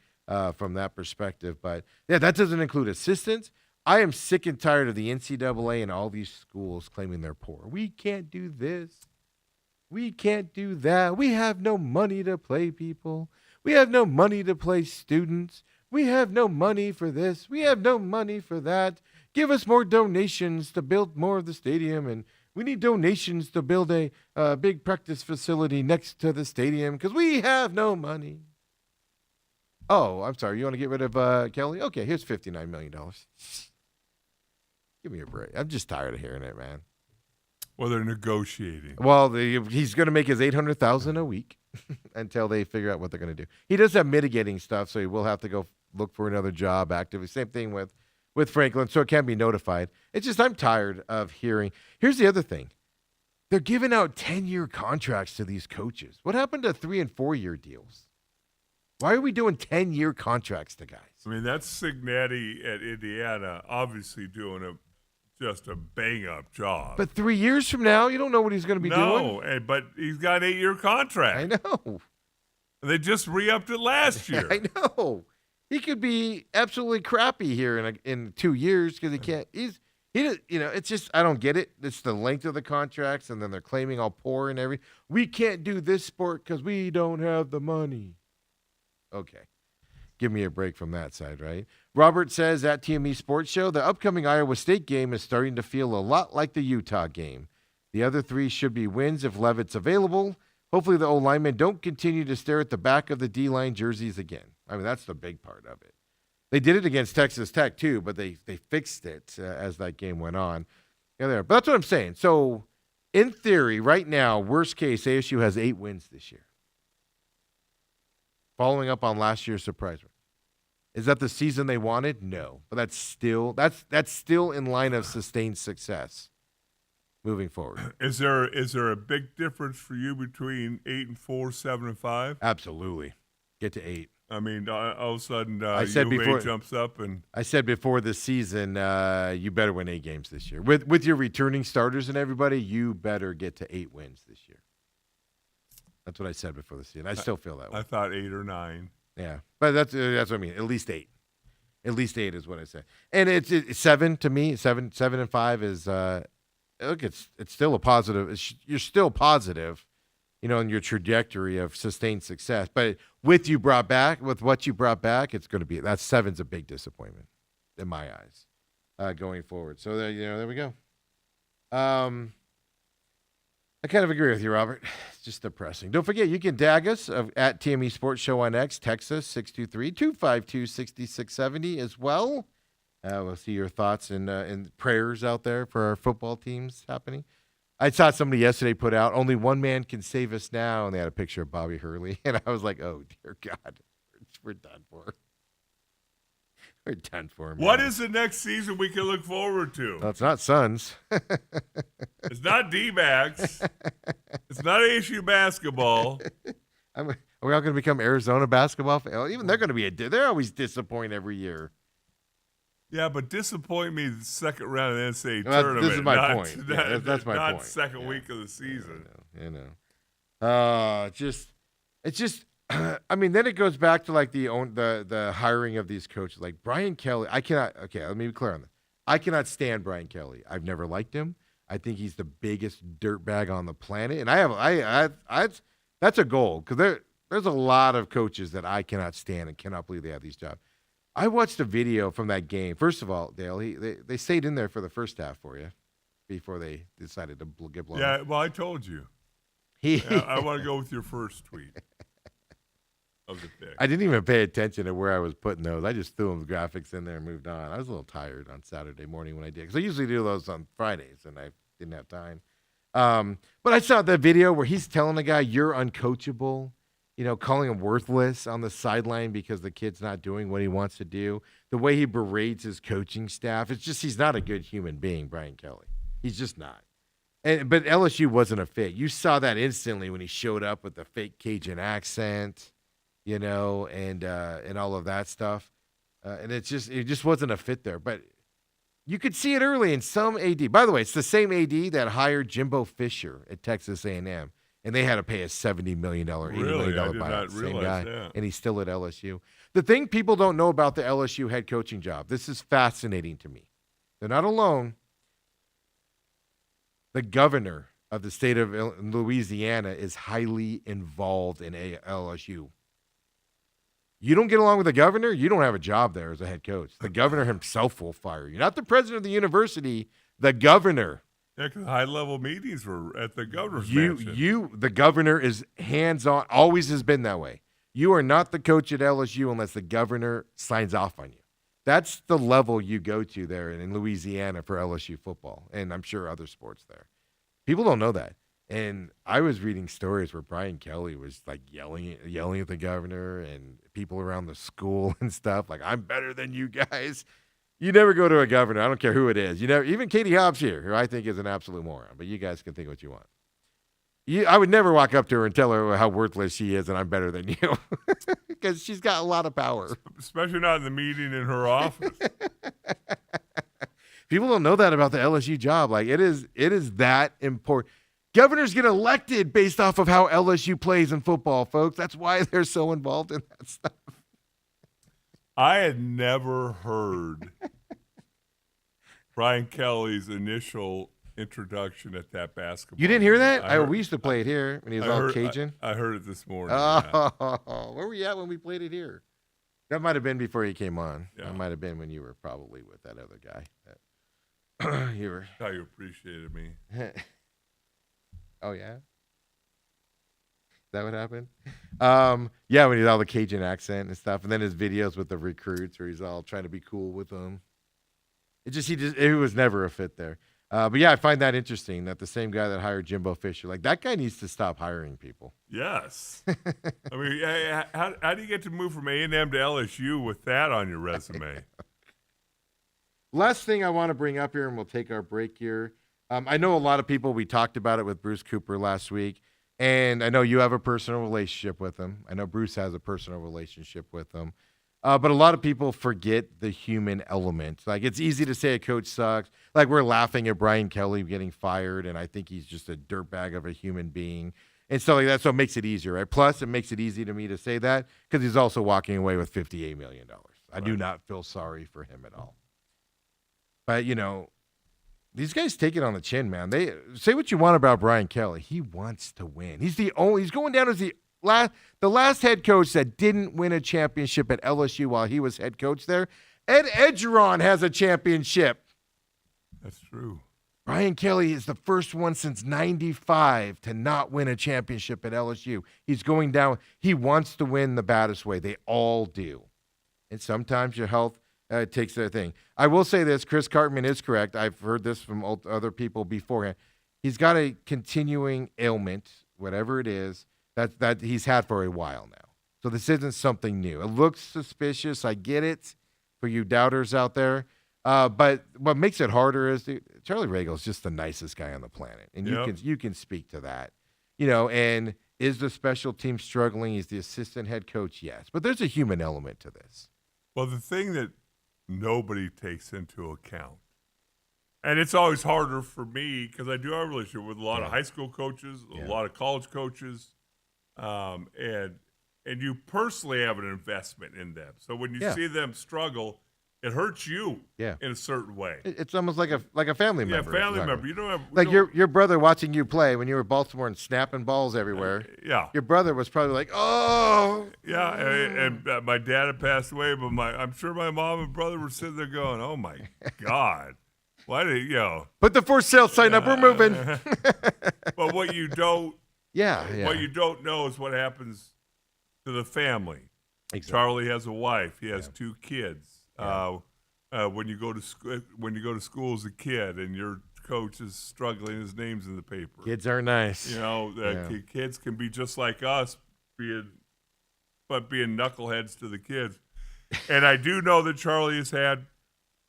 from that perspective. But, yeah, that doesn't include assistants. I am sick and tired of the NCAA and all these schools claiming they're poor. We can't do this. We can't do that. We have no money to play people. We have no money to play students. We have no money for this. We have no money for that. Give us more donations to build more of the stadium. And we need donations to build a big practice facility next to the stadium because we have no money. Oh, I'm sorry. You want to get rid of Kelly? Okay, here's $59 million. Give me a break. I'm just tired of hearing it, man. Well, they're negotiating. Well, he's going to make his $800,000 a week until they figure out what they're going to do. He does have mitigating stuff, so he will have to go look for another job actively. Same thing with Franklin, so it can be notified. It's just I'm tired of hearing. Here's the other thing. They're giving out 10-year contracts to these coaches. What happened to 3- and 4-year deals? Why are we doing 10-year contracts to guys? I mean, that's Signetti at Indiana, obviously doing just a bang-up job. But 3 years from now, you don't know what he's going to be doing. No, but he's got an 8-year contract. I know. They just re-upped it last year. I know. He could be absolutely crappy here in 2 years because he can't. It's just I don't get it. It's the length of the contracts, and then they're claiming all poor and everything. We can't do this sport because we don't have the money. Okay. Give me a break from that side, right? Robert says at TME Sports Show, the upcoming Iowa State game is starting to feel a lot like the Utah game. The other 3 should be wins if Levitt's available. Hopefully the old linemen don't continue to stare at the back of the D-line jerseys again. I mean, that's the big part of it. They did it against Texas Tech too, but they fixed it as that game went on. But that's what I'm saying. So in theory, right now, worst case, ASU has 8 wins this year. Following up on last year's surprise run. Is that the season they wanted? No. But that's still in line of sustained success moving forward. Is there a big difference for you between 8-4, 7-5? Absolutely. Get to 8. I mean, all of a sudden, I said U of A before- jumps up and I said before this season, you better win 8 games this year. With your returning starters and everybody, you better get to 8 wins this year. That's what I said before the season. I still feel that way. I thought 8 or 9. Yeah, but that's what I mean. At least 8. At least 8 is what I say. And it's 7 to me. 7 and 5 is look. It's still a positive. You're still positive, in your trajectory of sustained success. But with what you brought back, it's going to be that 7's a big disappointment in my eyes going forward. So there we go. I kind of agree with you, Robert. It's just depressing. Don't forget, you can tag us at TME Sports Show on X, Texas 623-252-6670 as well. We'll see your thoughts and prayers out there for our football teams happening. I saw somebody yesterday put out, only one man can save us now, and they had a picture of Bobby Hurley. And I was like, oh, dear God, we're done for. We're done for, man. What is the next season we can look forward to? Well, it's not Suns. It's not D-backs. It's not ASU basketball. Are we all going to become Arizona basketball fans? Even they're going to be they're always disappointing every year. Yeah, but disappoint me the second round of the NCAA Well, tournament. this is my not, point. Not, Yeah, that's my not point. second week of the season. It's just. I mean, then it goes back to like the hiring of these coaches, like Brian Kelly. Okay, let me be clear on that. I cannot stand Brian Kelly. I've never liked him. I think he's the biggest dirtbag on the planet, and that's a goal because there's a lot of coaches that I cannot stand and cannot believe they have these jobs. I watched a video from that game. First of all, Dale, they stayed in there for the first half for you before they decided to get blown. Yeah, well, I told you. I want to go with your first tweet of the pick. I didn't even pay attention to where I was putting those. I just threw them graphics in there and moved on. I was a little tired on Saturday morning when I did because I usually do those on Fridays and I didn't have time. But I saw that video where he's telling the guy, "You're uncoachable." Calling him worthless on the sideline because the kid's not doing what he wants to do. The way he berates his coaching staff, it's just he's not a good human being, Brian Kelly. He's just not. But LSU wasn't a fit. You saw that instantly when he showed up with the fake Cajun accent, and all of that stuff. And it just wasn't a fit there. But you could see it early in some AD. By the way, it's the same AD that hired Jimbo Fisher at Texas A&M. And they had to pay a $70 million, $80 million I did buyout. not Same realize guy. that. And he's still at LSU. The thing people don't know about the LSU head coaching job, this is fascinating to me. they're not alone. The governor of the state of Louisiana is highly involved in LSU. You don't get along with the governor, you don't have a job there as a head coach. The governor himself will fire you. Not the president of the university, the governor. Yeah, because high-level meetings were at the governor's mansion. The governor is hands-on, always has been that way. You are not the coach at LSU unless the governor signs off on you. That's the level you go to there in Louisiana for LSU football, and I'm sure other sports there. People don't know that. And I was reading stories where Brian Kelly was like yelling at the governor and people around the school and stuff, like, I'm better than you guys. You never go to a governor. I don't care who it is. You never, even Katie Hobbs here, who I think is an absolute moron, but you guys can think what you want. I would never walk up to her and tell her how worthless she is and I'm better than you because she's got a lot of power. Especially not in the meeting in her office. People don't know that about the LSU job. Like, it is that important. Governors get elected based off of how LSU plays in football, folks. That's why they're so involved in that stuff. I had never heard Brian Kelly's initial introduction at that basketball. You didn't hear that? I heard, we used to play it here when he was all Cajun. I heard it this morning. Oh, where were you at when we played it here? That might have been before he came on. Yeah. That might have been when you were probably with that other guy. You were. How you appreciated me. Oh, yeah? Is that what happened? Yeah, when he's all the Cajun accent and stuff. And then his videos with the recruits where he's all trying to be cool with them. It was never a fit there. But yeah, I find that interesting that the same guy that hired Jimbo Fisher, like, that guy needs to stop hiring people. Yes. I mean, how do you get to move from A&M to LSU with that on your resume? Last thing I want to bring up here, and we'll take our break here. I know a lot of people, we talked about it with Bruce Cooper last week, and I know you have a personal relationship with him. I know Bruce has a personal relationship with him. But a lot of people forget the human element. Like, it's easy to say a coach sucks. Like, we're laughing at Brian Kelly getting fired, and I think he's just a dirtbag of a human being and stuff like that. So it makes it easier, right? Plus, it makes it easy to me to say that because he's also walking away with $58 million. I do not feel sorry for him at all. But, you know, these guys take it on the chin, man. They say what you want about Brian Kelly. He wants to win. He's going down as the last head coach that didn't win a championship at LSU while he was head coach there. Ed Edgeron has a championship. That's true. Brian Kelly is the first one since '95 to not win a championship at LSU. He's going down. He wants to win the baddest way. They all do. And sometimes your health takes their thing. I will say this. Chris Cartman is correct. I've heard this from other people beforehand. He's got a continuing ailment, whatever it is, that he's had for a while now. So this isn't something new. It looks suspicious. I get it for you doubters out there. But what makes it harder is Charlie Ragle is just the nicest guy on the planet. And you can speak to that. You know, and is the special team struggling? He's the assistant head coach, yes. But there's a human element to this. Well, the thing that nobody takes into account, and it's always harder for me because I do have a relationship with a lot of high school coaches, a lot of college coaches, and you personally have an investment in them. So when you see them struggle, it hurts you in a certain way. It's almost like a family member. Yeah, family member. You don't have like your brother watching you play when you were Baltimore and snapping balls everywhere. Yeah, your brother was probably like, oh. Yeah, and my dad had passed away, but I'm sure my mom and brother were sitting there going, "Oh my God, why did put the for sale sign up? We're moving." But what you don't, yeah, what you don't know is what happens to the family. Exactly. Charlie has a wife. He has 2 kids. When you go to school as a kid and your coach is struggling, his name's in the paper. Kids are nice. You know, kids can be just like us, being knuckleheads to the kids. And I do know that Charlie has had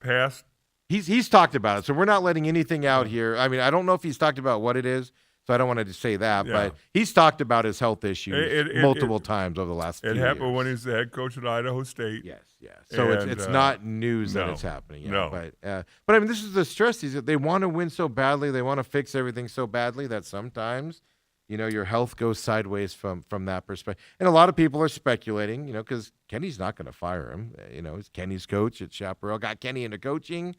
past. He's talked about it, so we're not letting anything out here. I mean, I don't know if he's talked about what it is, so I don't want to say that. Yeah. But he's talked about his health issues multiple times over the last few years. It happened when he was the head coach at Idaho State. Yes. So it's not news that it's happening. No. But I mean, this is the stress. They want to win so badly. They want to fix everything so badly that sometimes, you know, your health goes sideways from that perspective. And a lot of people are speculating, you know, because Kenny's not going to fire him. You know, he's Kenny's coach at Chaparral. Got Kenny into coaching.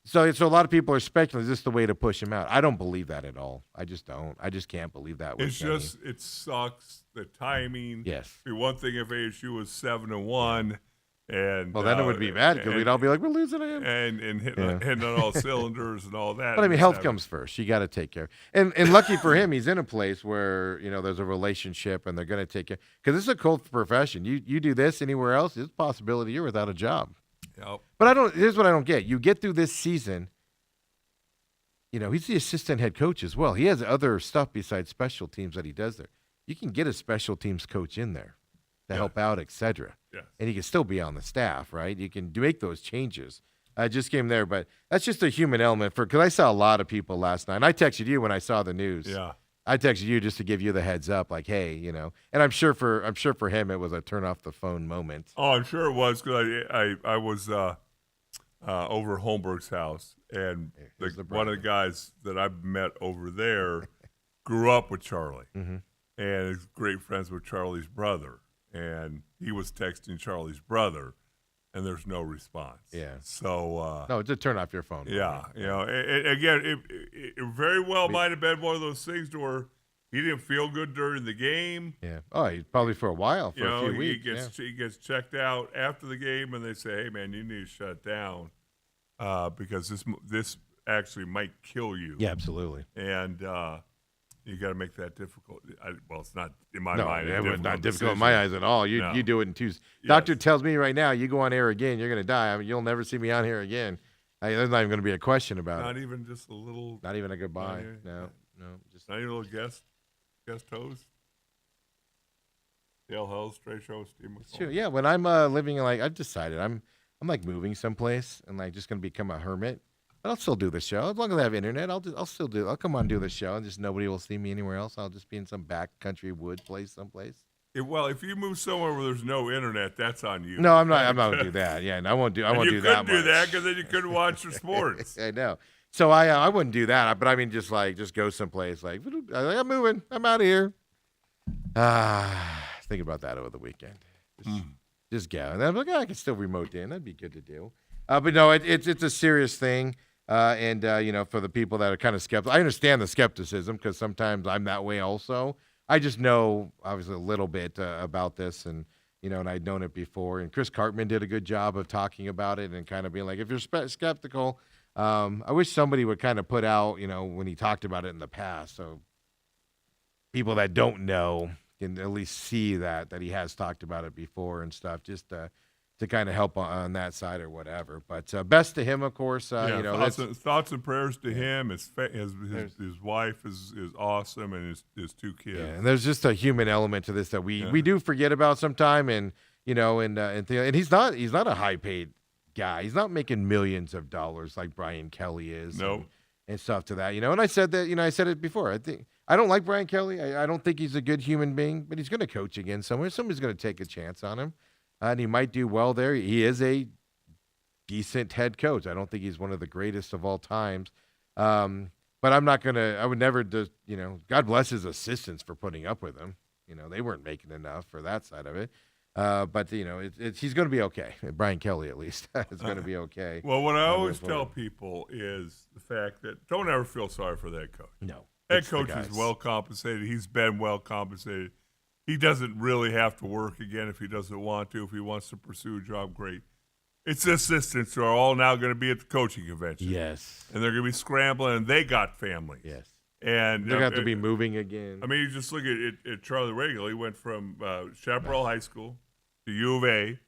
So a lot of people are speculating, is this the way to push him out? I don't believe that at all. I just don't. I just can't believe that. With It's Kenny. just it sucks the timing. Yes. I mean, one thing if ASU was 7-1, and Well, then it would be bad because we'd all be like, we're losing to him. and hitting on all cylinders and all that. But I mean, Just health having- comes first. You got to take care. And lucky for him, he's in a place where there's a relationship, and they're going to take care. Because this is a cool profession. You do this anywhere else, there's a possibility you're without a job. Yep. But here's what I don't get. You get through this season. He's the assistant head coach as well. He has other stuff besides special teams that he does there. You can get a special teams coach in there to help out, etc. Yes. And he can still be on the staff, right? You can make those changes. I just came there, but that's just a human element because I saw a lot of people last night. And I texted you when I saw the news. Yeah. I texted you just to give you the heads up, like, hey, And I'm sure for him it was a turn off the phone moment. Oh, I'm sure it was because I was over Holmberg's house, and Here's the one of the guys that I've met over there grew up with Charlie, Mm-hmm. and is great friends with Charlie's brother, and he was texting Charlie's brother, and there's no response. Yeah. So No, just turn off your phone. yeah, again, it very well might have been one of those things to where he didn't feel good during the game. Yeah. Oh, probably for a while, for a few He weeks. he gets checked out after the game, and they say, "Hey, man, you need to shut down because this actually might kill you." Yeah, absolutely. And you got to make that difficult. It's not in my No, mind. it was not difficult in decision. my eyes at all. No. You do it in 2. Yes. Doctor tells me right now, you go on air again, you're going to die. I mean, you'll never see me on here again. There's not even going to be a question about Not it. even just a little. Not even a goodbye. yeah. No, just Not even a little guest host. Dale Hell's Stray Show, Steve McCall. Sure. Yeah, when I'm living I've decided I'm like moving someplace and like just gonna become a hermit. But I'll still do the show as long as I have internet. I'll come on and do the show, and just nobody will see me anywhere else. I'll just be in some back country wood place someplace. If you move somewhere where there's no internet, that's on you. No, I'm not. I'm not gonna do that. Yeah, and I won't do. I won't you do that. couldn't do much. that because then you couldn't watch your sports. I know. So I wouldn't do that. But I mean, just go someplace like I'm moving. I'm out of here. Think about that over the weekend. Just go, and then I'm like, I can still remote in. That'd be good to do. But no, it's a serious thing. And for the people that are kind of skeptical, I understand the skepticism because sometimes I'm that way also. I just know obviously a little bit about this, and and I'd known it before. And Chris Cartman did a good job of talking about it and kind of being like, if you're skeptical, I wish somebody would kind of put out, when he talked about it in the past, so people that don't know can at least see that he has talked about it before and stuff, just to kind of help on that side or whatever. But best to him, of course. Thoughts and prayers to him. His wife is awesome, and his 2 kids. Yeah, and there's just a human element to this that we do forget about sometime, and and he's not a high paid guy. He's not making millions of dollars like Brian Kelly is. Nope. And stuff to that, and I said that, I said it before. I don't like Brian Kelly. I don't think he's a good human being, but he's going to coach again somewhere. Somebody's going to take a chance on him, and he might do well there. He is a decent head coach. I don't think he's one of the greatest of all times, but I'm not going to. I would never just, God bless his assistants for putting up with him. They weren't making enough for that side of it. But he's going to be okay. Brian Kelly, at least, is going to be okay. Well, what I always tell people is the fact that don't ever feel sorry for that coach. No, Head it's the coach is guys. well compensated. He's been well compensated. He doesn't really have to work again if he doesn't want to. If he wants to pursue a job, great. It's the assistants who are all now going to be at the coaching convention. Yes. And they're going to be scrambling, and they got families. Yes. And They're going to have to be moving again. I mean, you just look at Charlie Regal. He went from Chaparral High School to U of A,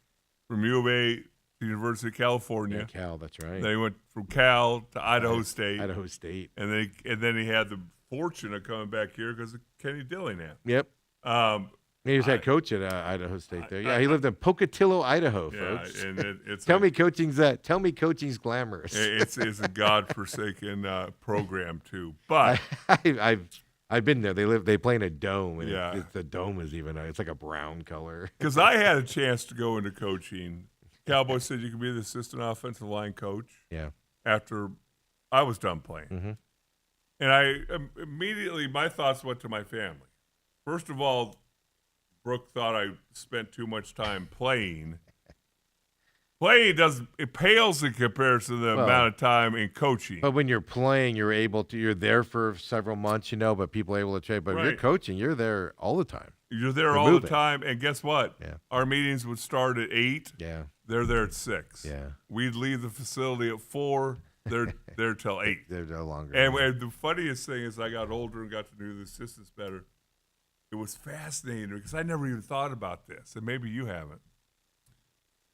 from U of A to University of California. Yeah, Cal, that's right. Then he went from Cal to Idaho State. Idaho State. And then he had the fortune of coming back here because of Kenny Dillingham. Yep. He was head coach at Idaho State there. Yeah, he lived in Pocatello, Idaho, Yeah, folks. and it's Tell me coaching's glamorous. it's a godforsaken program too. But I've been there. They play in a dome, and Yeah. the dome is even it's like a brown color. because I had a chance to go into coaching, Cowboys said you could be the assistant offensive line coach Yeah. after I was done playing. Mm-hmm. And I immediately, my thoughts went to my family. First of all, Brooke thought I spent too much time playing. Playing it pales in comparison to the amount of time in coaching. But when you're playing, you're there for several months, but people are able to trade. But if you're Right. coaching, you're there all the time. You're there You're all moving. the time, and guess what? Yeah. Our meetings would start at 8. Yeah. They're there at 6. Yeah. We'd leave the facility at 4. They're there till 8. They're no longer. And the funniest thing is, I got older and got to know the assistants better. It was fascinating because I never even thought about this, and maybe you haven't.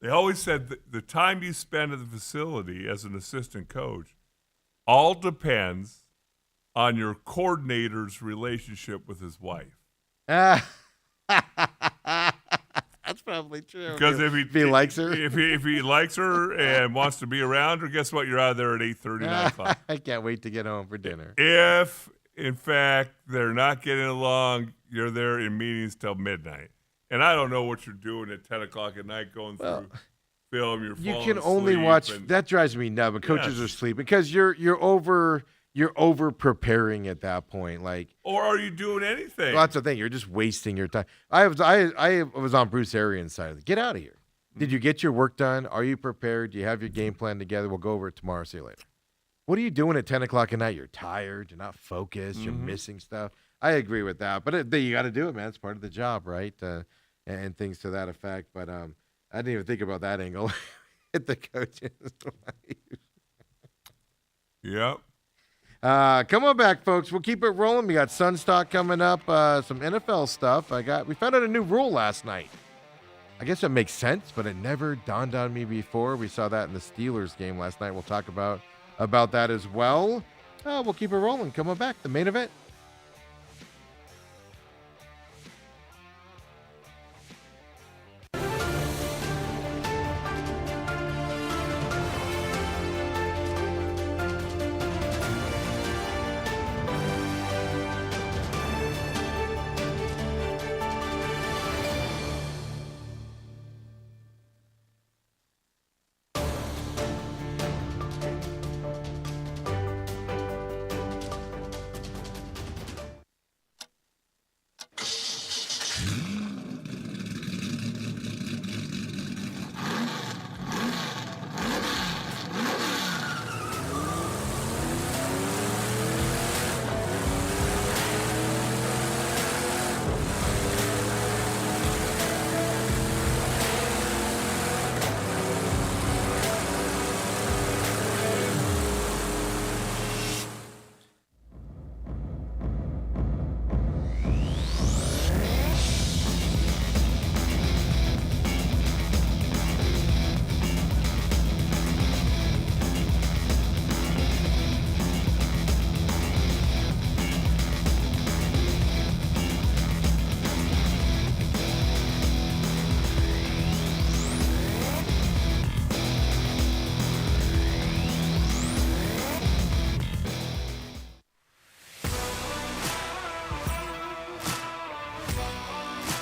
They always said that the time you spend at the facility as an assistant coach all depends on your coordinator's relationship with his wife. That's probably true. Because if he likes her, if he likes her and wants to be around her, guess what? You're out of there at 8:30, 9 o'clock. I can't wait to get home for dinner. If, in fact, they're not getting along, you're there in meetings till midnight. And I don't know what you're doing at 10 o'clock at night going through film. You're You falling can only asleep watch. and- That drives me nuts. But coaches Yes. are sleeping because you're over preparing at that point. Like, Or are you doing anything? well, that's the thing. You're just wasting your time. I was on Bruce Arians' side of it. Get out of here. Did you get your work done? Are you prepared? Do you have your game plan together? We'll go over it tomorrow. See you later. What are you doing at 10 o'clock at night? You're tired. You're not focused. You're missing stuff. I agree with that. But you got to do it, man. It's part of the job, right? And things to that effect. But I didn't even think about that angle at the coaches. Yep. Come on back, folks. We'll keep it rolling. We got Sunstock coming up, some NFL stuff. We found out a new rule last night. I guess it makes sense, but it never dawned on me before. We saw that in the Steelers game last night. We'll talk about that as well. We'll keep it rolling. Come on back. The main event.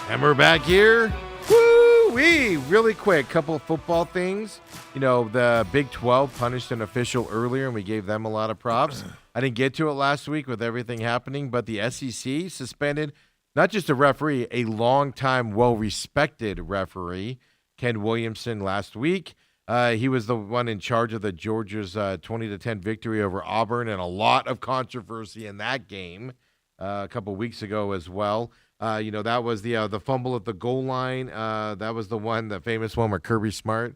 And we're back here. Woo-wee! Really quick, couple of football things. The Big 12 punished an official earlier, and we gave them a lot of props. I didn't get to it last week with everything happening, but the SEC suspended not just a referee, a longtime, well-respected referee, Ken Williamson, last week. He was the one in charge of the Georgia's 20-10 victory over Auburn, and a lot of controversy in that game a couple weeks ago as well. That was the fumble at the goal line. That was the famous one where Kirby Smart,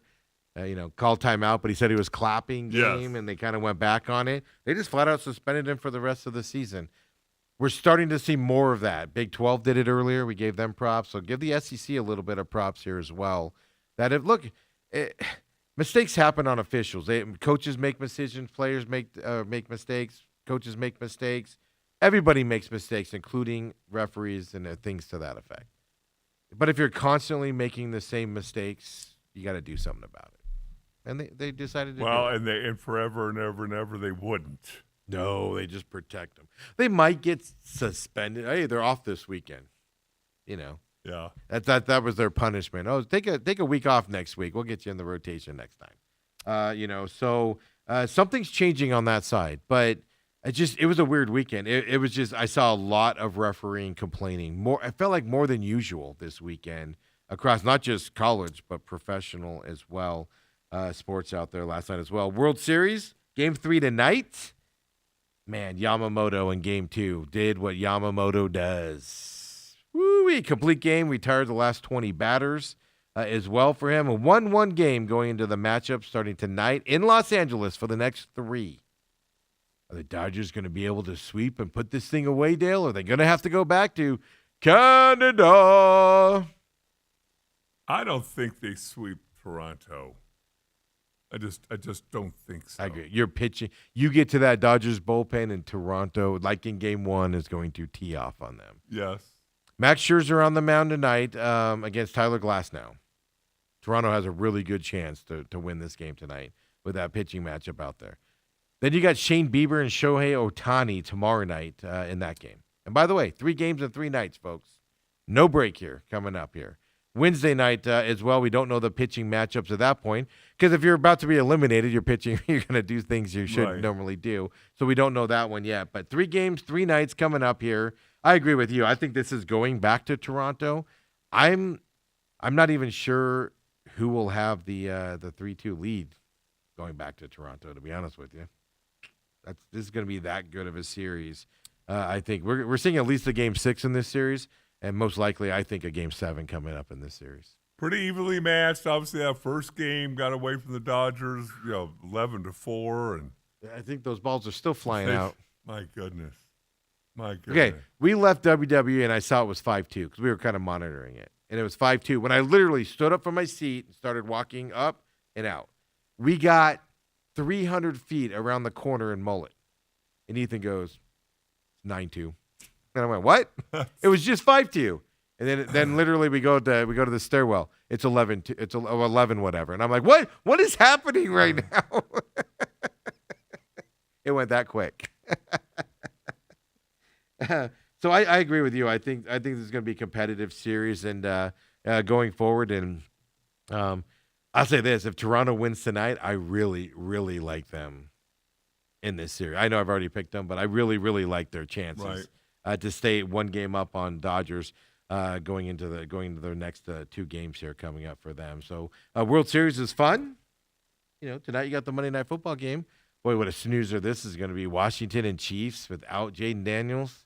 called timeout, but he said he was clapping game, Yes. and they kind of went back on it. They just flat out suspended him for the rest of the season. We're starting to see more of that. Big 12 did it earlier. We gave them props. So give the SEC a little bit of props here as well. Mistakes happen on officials. Coaches make decisions. Players make mistakes. Coaches make mistakes. Everybody makes mistakes, including referees and things to that effect. But if you're constantly making the same mistakes, you got to do something about it. And they decided to do it. And forever and ever and ever they wouldn't. No, they just protect them. They might get suspended. Hey, they're off this weekend. Yeah. That was their punishment. Oh, take a week off next week. We'll get you in the rotation next time. So something's changing on that side. But it was a weird weekend. It was just, I saw a lot of refereeing complaining. I felt like more than usual this weekend across not just college but professional as well. sports out there last night as well. World Series, Game 3 tonight. Man, Yamamoto in Game 2 did what Yamamoto does. Woo-wee, complete game, retired the last 20 batters as well for him. A 1-1 game going into the matchup starting tonight in Los Angeles for the next 3. Are the Dodgers going to be able to sweep and put this thing away, Dale? Or are they going to have to go back to Canada? I don't think they sweep Toronto. I just don't think so. I agree. You're pitching. You get to that Dodgers bullpen, and Toronto, like in Game 1, is going to tee off on them. Yes. Max Scherzer on the mound tonight against Tyler Glasnow. Toronto has a really good chance to win this game tonight with that pitching matchup out there. Then you got Shane Bieber and Shohei Ohtani tomorrow night in that game. And by the way, 3 games in 3 nights, folks. No break here coming up here. Wednesday night as well. We don't know the pitching matchups at that point because if you're about to be eliminated, you're pitching, you're going to do things you shouldn't normally do. So we don't know that one yet. But 3 games, 3 nights coming up here. I agree with you. I think this is going back to Toronto. I'm not even sure who will have the 3-2 lead going back to Toronto, to be honest with you. This is going to be that good of a series. I think we're seeing at least a Game 6 in this series. And most likely, I think a Game 7 coming up in this series. Pretty evenly matched. Obviously, that first game got away from the Dodgers, 11-4, and I think those balls are still flying out. My goodness. Okay, we left WWE, and I saw it was 5-2 because we were kind of monitoring it. And it was 5-2 when I literally stood up from my seat and started walking up and out. We got 300 feet around the corner in Mullet. And Ethan goes, 9-2. And I went, what? It was just 5-2. And then literally we go to the stairwell. It's 11 whatever. And I'm like, what is happening right now? It went that quick. So I agree with you. I think this is going to be a competitive series and going forward. And I'll say this: if Toronto wins tonight, I really, really like them in this series. I know I've already picked them, but I really, really like their chances to stay 1 game up on Dodgers going into their next 2 games here coming up for them. So World Series is fun. Tonight you got the Monday Night Football game. Boy, what a snoozer this is going to be. Washington and Chiefs without Jaden Daniels.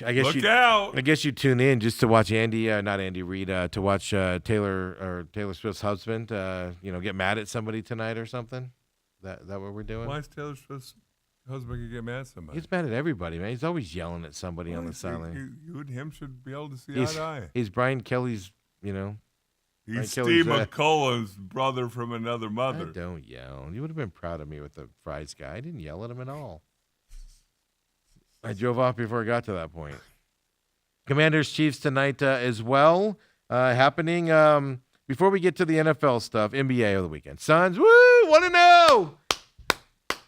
Look out. I guess you tune in just to watch not Andy Reid, to watch Taylor Swift's husband, get mad at somebody tonight or something. That what we're doing? Why is Taylor Swift's husband can get mad at somebody? He's mad at everybody, man. He's always yelling at somebody on the sideline. You and him should be able to see eye to eye. He's Brian Kelly's, He's Steve McCullough's brother from another mother. Don't yell. You would have been proud of me with the fries guy. I didn't yell at him at all. I drove off before I got to that point. Commanders Chiefs tonight as well. Happening before we get to the NFL stuff, NBA of the weekend. Suns, woo, 1-0.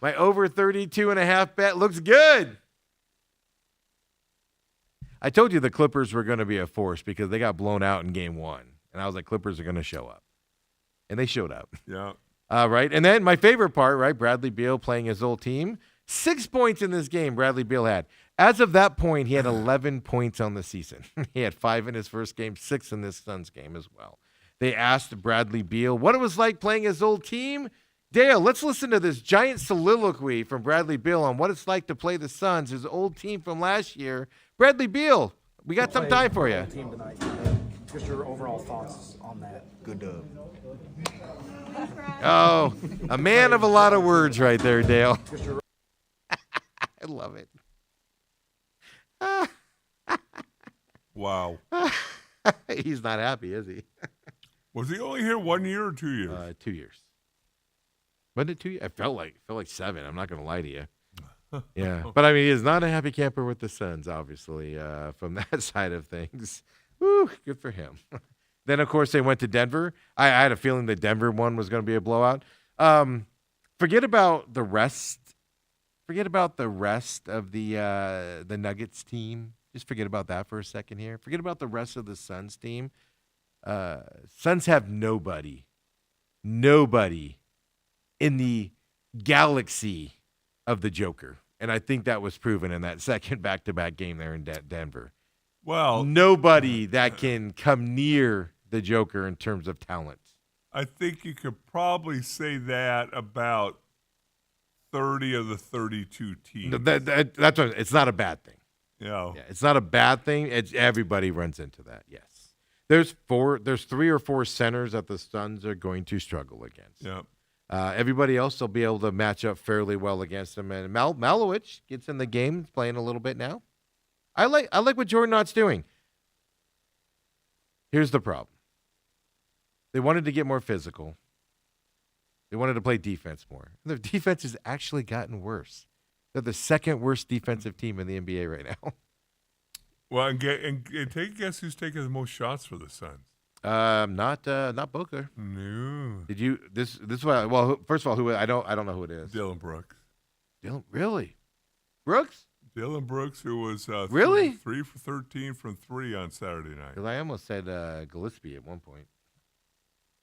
My over 32.5 bet looks good. I told you the Clippers were going to be a force because they got blown out in Game 1. And I was like, Clippers are going to show up. And they showed up. Yeah. Right. And then my favorite part, right? Bradley Beal playing his old team. 6 points in this game Bradley Beal had. As of that point, he had 11 points on the season. He had 5 in his first game, 6 in this Suns game as well. They asked Bradley Beal what it was like playing his old team. Dale, let's listen to this giant soliloquy from Bradley Beal on what it's like to play the Suns, his old team from last year. Bradley Beal, we got some time for you. Team tonight. Just your overall thoughts on that. Good dub. Oh, a man of a lot of words right there, Dale. I love it. Wow. He's not happy, is he? Was he only here 1 year or 2 years? 2 years. Wasn't it 2 years? It felt like 7. I'm not going to lie to you. Yeah. But, I mean, he's not a happy camper with the Suns, obviously, from that side of things. Woo, good for him. Then, of course, they went to Denver. I had a feeling the Denver one was going to be a blowout. Forget about the rest. Forget about the rest of the Nuggets team. Just forget about that for a second here. Forget about the rest of the Suns team. Suns have nobody in the galaxy of the Joker. And I think that was proven in that second back-to-back game there in Denver. Well, Nobody that can come near the Joker in terms of talent. I think you could probably say that about 30 of the 32 teams. That's what, it's not a bad thing. Yeah. Yeah, it's not a bad thing. It's everybody runs into that. Yes, there's 3 or 4 centers that the Suns are going to struggle against. Yeah. Everybody else will be able to match up fairly well against them. And Malowich gets in the game, playing a little bit now. I like what Jordan Knott's doing. Here's the problem. They wanted to get more physical. They wanted to play defense more. Their defense has actually gotten worse. They're the second worst defensive team in the NBA right now. Well, and take a guess who's taking the most shots for the Suns. Not Booker. No. Did you this is what? Well, first of all, who I don't know who it is. Dylan Brooks. Dylan, really? Brooks? Dylan Brooks, who was Really? 3 for 13 from 3 on Saturday night. 'Cause I almost said Gillespie at one point.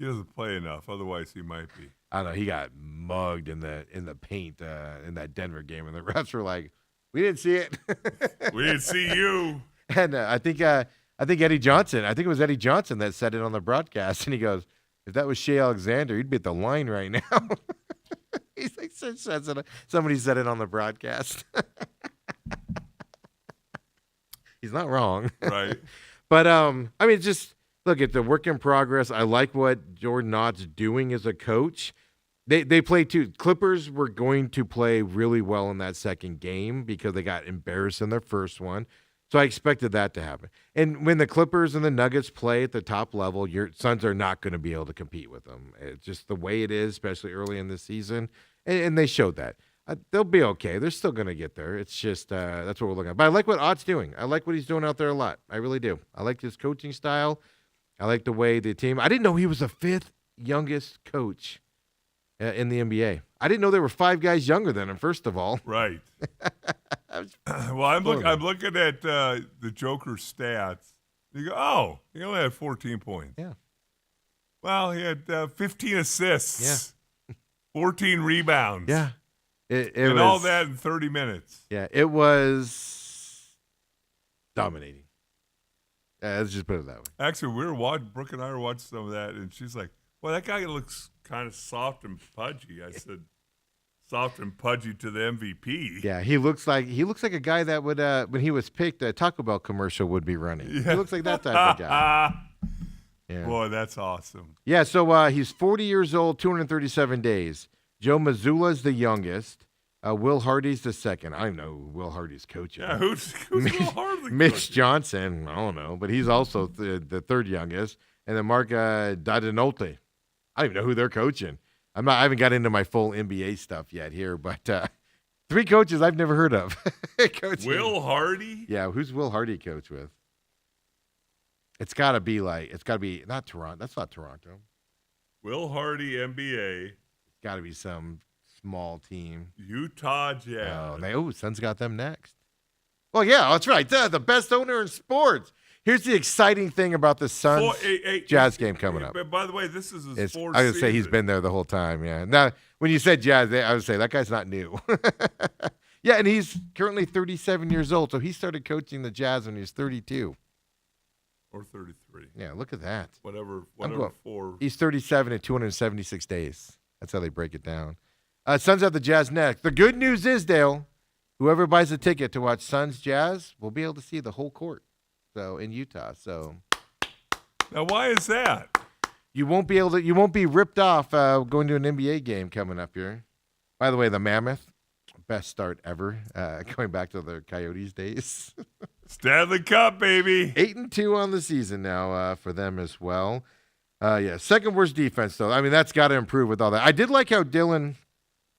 He doesn't play enough. Otherwise, he might be. I don't know. He got mugged in the paint in that Denver game, and the refs were like, "We didn't see it." We didn't see you. And I think Eddie Johnson. I think it was Eddie Johnson that said it on the broadcast, and he goes, "If that was Shea Alexander, he'd be at the line right now." He's like, somebody said it on the broadcast. He's not wrong. Right. But I mean, it's just look, it's a work in progress. I like what Jordan Knott's doing as a coach. They played too. Clippers were going to play really well in that second game because they got embarrassed in their first one. So I expected that to happen. And when the Clippers and the Nuggets play at the top level, your Suns are not going to be able to compete with them. It's just the way it is, especially early in the season. And they showed that. They'll be okay. They're still going to get there. It's just that's what we're looking at. But I like what Ott's doing. I like what he's doing out there a lot. I really do. I like his coaching style. I like the way the team – I didn't know he was the 5th youngest coach in the NBA. I didn't know there were 5 guys younger than him, first of all. Right. Well, I'm looking at the Joker stats. You go, oh, he only had 14 points. Yeah. Well, he had 15 assists. Yeah. 14 rebounds. Yeah. It and was, all that in 30 minutes. Yeah, it was dominating. Let's just put it that way. Actually, Brooke and I were watching some of that, and she's like, well, that guy looks kind of soft and pudgy. I said, soft and pudgy to the MVP. Yeah, he looks like a guy that would, when he was picked, a Taco Bell commercial would be running. Yeah. He looks like that type of guy. Yeah. Boy, that's awesome. Yeah, so he's 40 years old, 237 days. Joe Mazzulla's the youngest. Will Hardy's the second. I don't know who Will Hardy's coaching. Yeah, who's Will Hardy? Mitch coaching? Johnson, I don't know, but he's also the third youngest. And then Mark Dadinolte. I don't even know who they're coaching. I haven't got into my full NBA stuff yet here, but 3 coaches I've never heard of. Will Hardy? Yeah, who's Will Hardy coach with? It's got to be not Toronto. That's not Toronto. Will Hardy, NBA. Got to be some small team. Utah Jazz. Suns got them next. Well, yeah, that's right. The best owner in sports. Here's the exciting thing about the Suns Jazz game coming up. By the way, this is his fourth I would say he's been there the whole time, yeah. Now, when you said Jazz, I would say that guy's not new. Yeah, and he's currently 37 years old, so he started coaching the Jazz when he was 32. Or 33. Yeah, look at that. Whatever for. He's 37 in 276 days. That's how they break it down. Suns have the Jazz next. The good news is, Dale, whoever buys a ticket to watch Suns Jazz will be able to see the whole court. So in Utah. So now, why is that? You won't be ripped off going to an NBA game coming up here. By the way, the Mammoth, best start ever. Going back to the Coyotes days. Stanley Cup, baby. 8-2 on the season now for them as well. Yeah, second worst defense, though. I mean, that's got to improve with all that. I did like how Dylan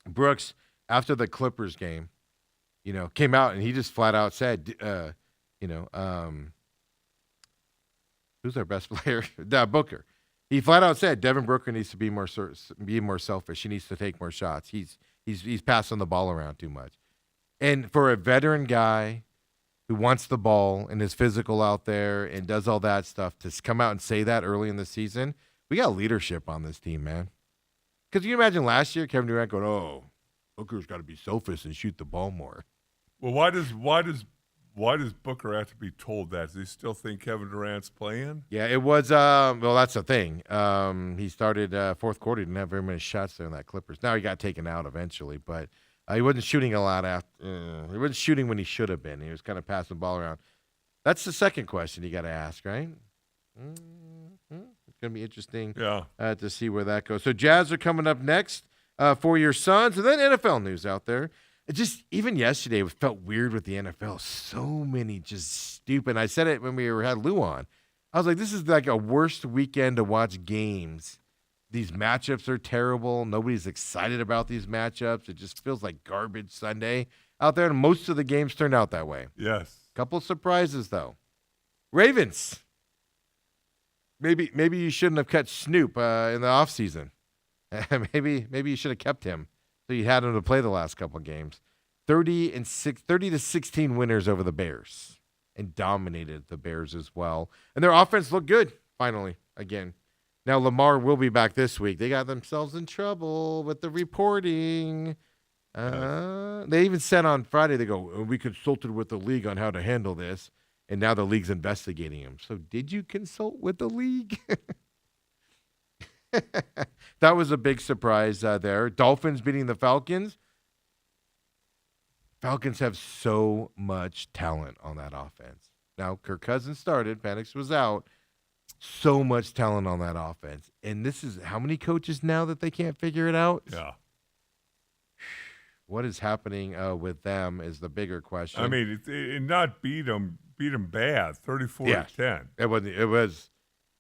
Brooks, after the Clippers game, came out and he just flat out said, who's our best player? Booker. He flat out said Devin Booker needs to be more selfish. He needs to take more shots. He's passing the ball around too much. And for a veteran guy who wants the ball and is physical out there and does all that stuff, to come out and say that early in the season, we got leadership on this team, man. Because you imagine last year, Kevin Durant going, "Oh, Booker's got to be selfish and shoot the ball more." Well, why does why does Booker have to be told that? Does he still think Kevin Durant's playing? Yeah, it was. Well, that's the thing. He started fourth quarter, didn't have very many shots there in that Clippers. Now he got taken out eventually, but he wasn't shooting a lot after. He wasn't shooting when he should have been. He was kind of passing the ball around. That's the second question you got to ask, right? It's going to be interesting Yeah. to see where that goes. So Jazz are coming up next for your Suns, and then NFL news out there. It just, even yesterday, it felt weird with the NFL. So many just stupid. I said it when we had Lou on. I was like, this is like a worst weekend to watch games. These matchups are terrible. Nobody's excited about these matchups. It just feels like garbage Sunday out there, and most of the games turned out that way. Yes. Couple surprises, though. Ravens. Maybe you shouldn't have cut Snoop in the offseason. maybe you should have kept him so you had him to play the last couple of games. 30 to 16 winners over the Bears and dominated the Bears as well. And their offense looked good finally again. Now Lamar will be back this week. They got themselves in trouble with the reporting. They even said on Friday, they go, we consulted with the league on how to handle this, and now the league's investigating him. So did you consult with the league? That was a big surprise there. Dolphins beating the Falcons. Falcons have so much talent on that offense. Now, Kirk Cousins started. Penix was out. So much talent on that offense. And this is how many coaches now that they can't figure it out? Yeah. What is happening with them is the bigger question. I mean, it not beat them bad, 34-10. It was.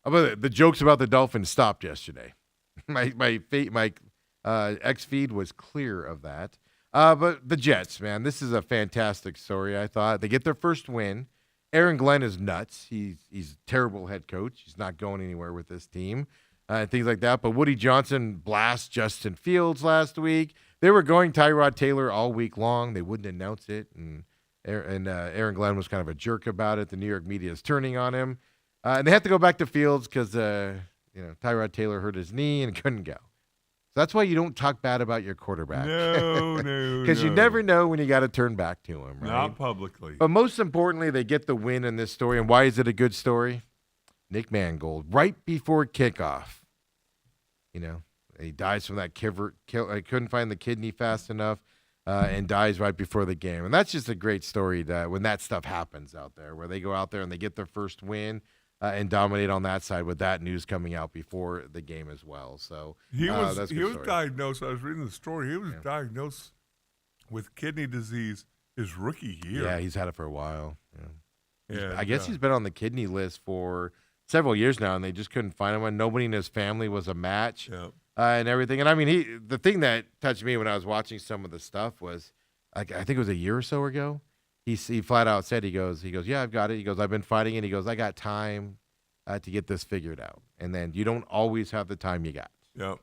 The jokes about the Dolphins stopped yesterday. My X feed was clear of that. But the Jets, man, this is a fantastic story. I thought they get their first win. Aaron Glenn is nuts. He's a terrible head coach. He's not going anywhere with this team and things like that. But Woody Johnson blasts Justin Fields last week. They were going Tyrod Taylor all week long. They wouldn't announce it, and Aaron Glenn was kind of a jerk about it. The New York media is turning on him, and they have to go back to Fields because Tyrod Taylor hurt his knee and couldn't go. So that's why you don't talk bad about your quarterback. No, Because you never know when you got to turn back to him, right? Not publicly. But most importantly, they get the win in this story. And why is it a good story? Nick Mangold, right before kickoff, he dies from that I couldn't find the kidney fast enough and dies right before the game. And that's just a great story when that stuff happens out there, where they go out there and they get their first win and dominate on that side with that news coming out before the game as well. So he was story. diagnosed. I was reading the story. He was diagnosed with kidney disease his rookie year. Yeah, he's had it for a while. Yeah. I guess he's been on the kidney list for several years now, and they just couldn't find him. And nobody in his family was a match and everything. And I mean, the thing that touched me when I was watching some of the stuff was, I think it was a year or so ago. He flat out said, he goes, yeah, I've got it. He goes, I've been fighting it. He goes, I got time to get this figured out. And then you don't always have the time you got. Yep.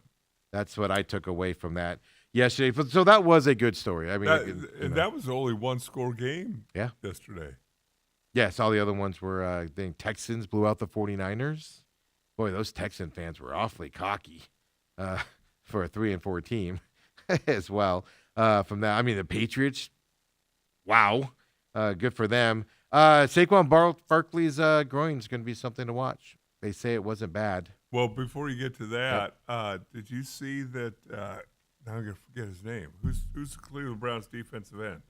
That's what I took away from that yesterday. So that was a good story. I mean, that was only one score game. Yeah. Yesterday. Yes, all the other ones were, I think Texans blew out the 49ers. Boy, those Texan fans were awfully cocky for a 3-4 team as well. From that, I mean, the Patriots, wow. Good for them. Saquon Barkley's groin is going to be something to watch. They say it wasn't bad. Well, before you get to that, did you see that? Now I'm going to forget his name. Who's the Cleveland Browns defensive end?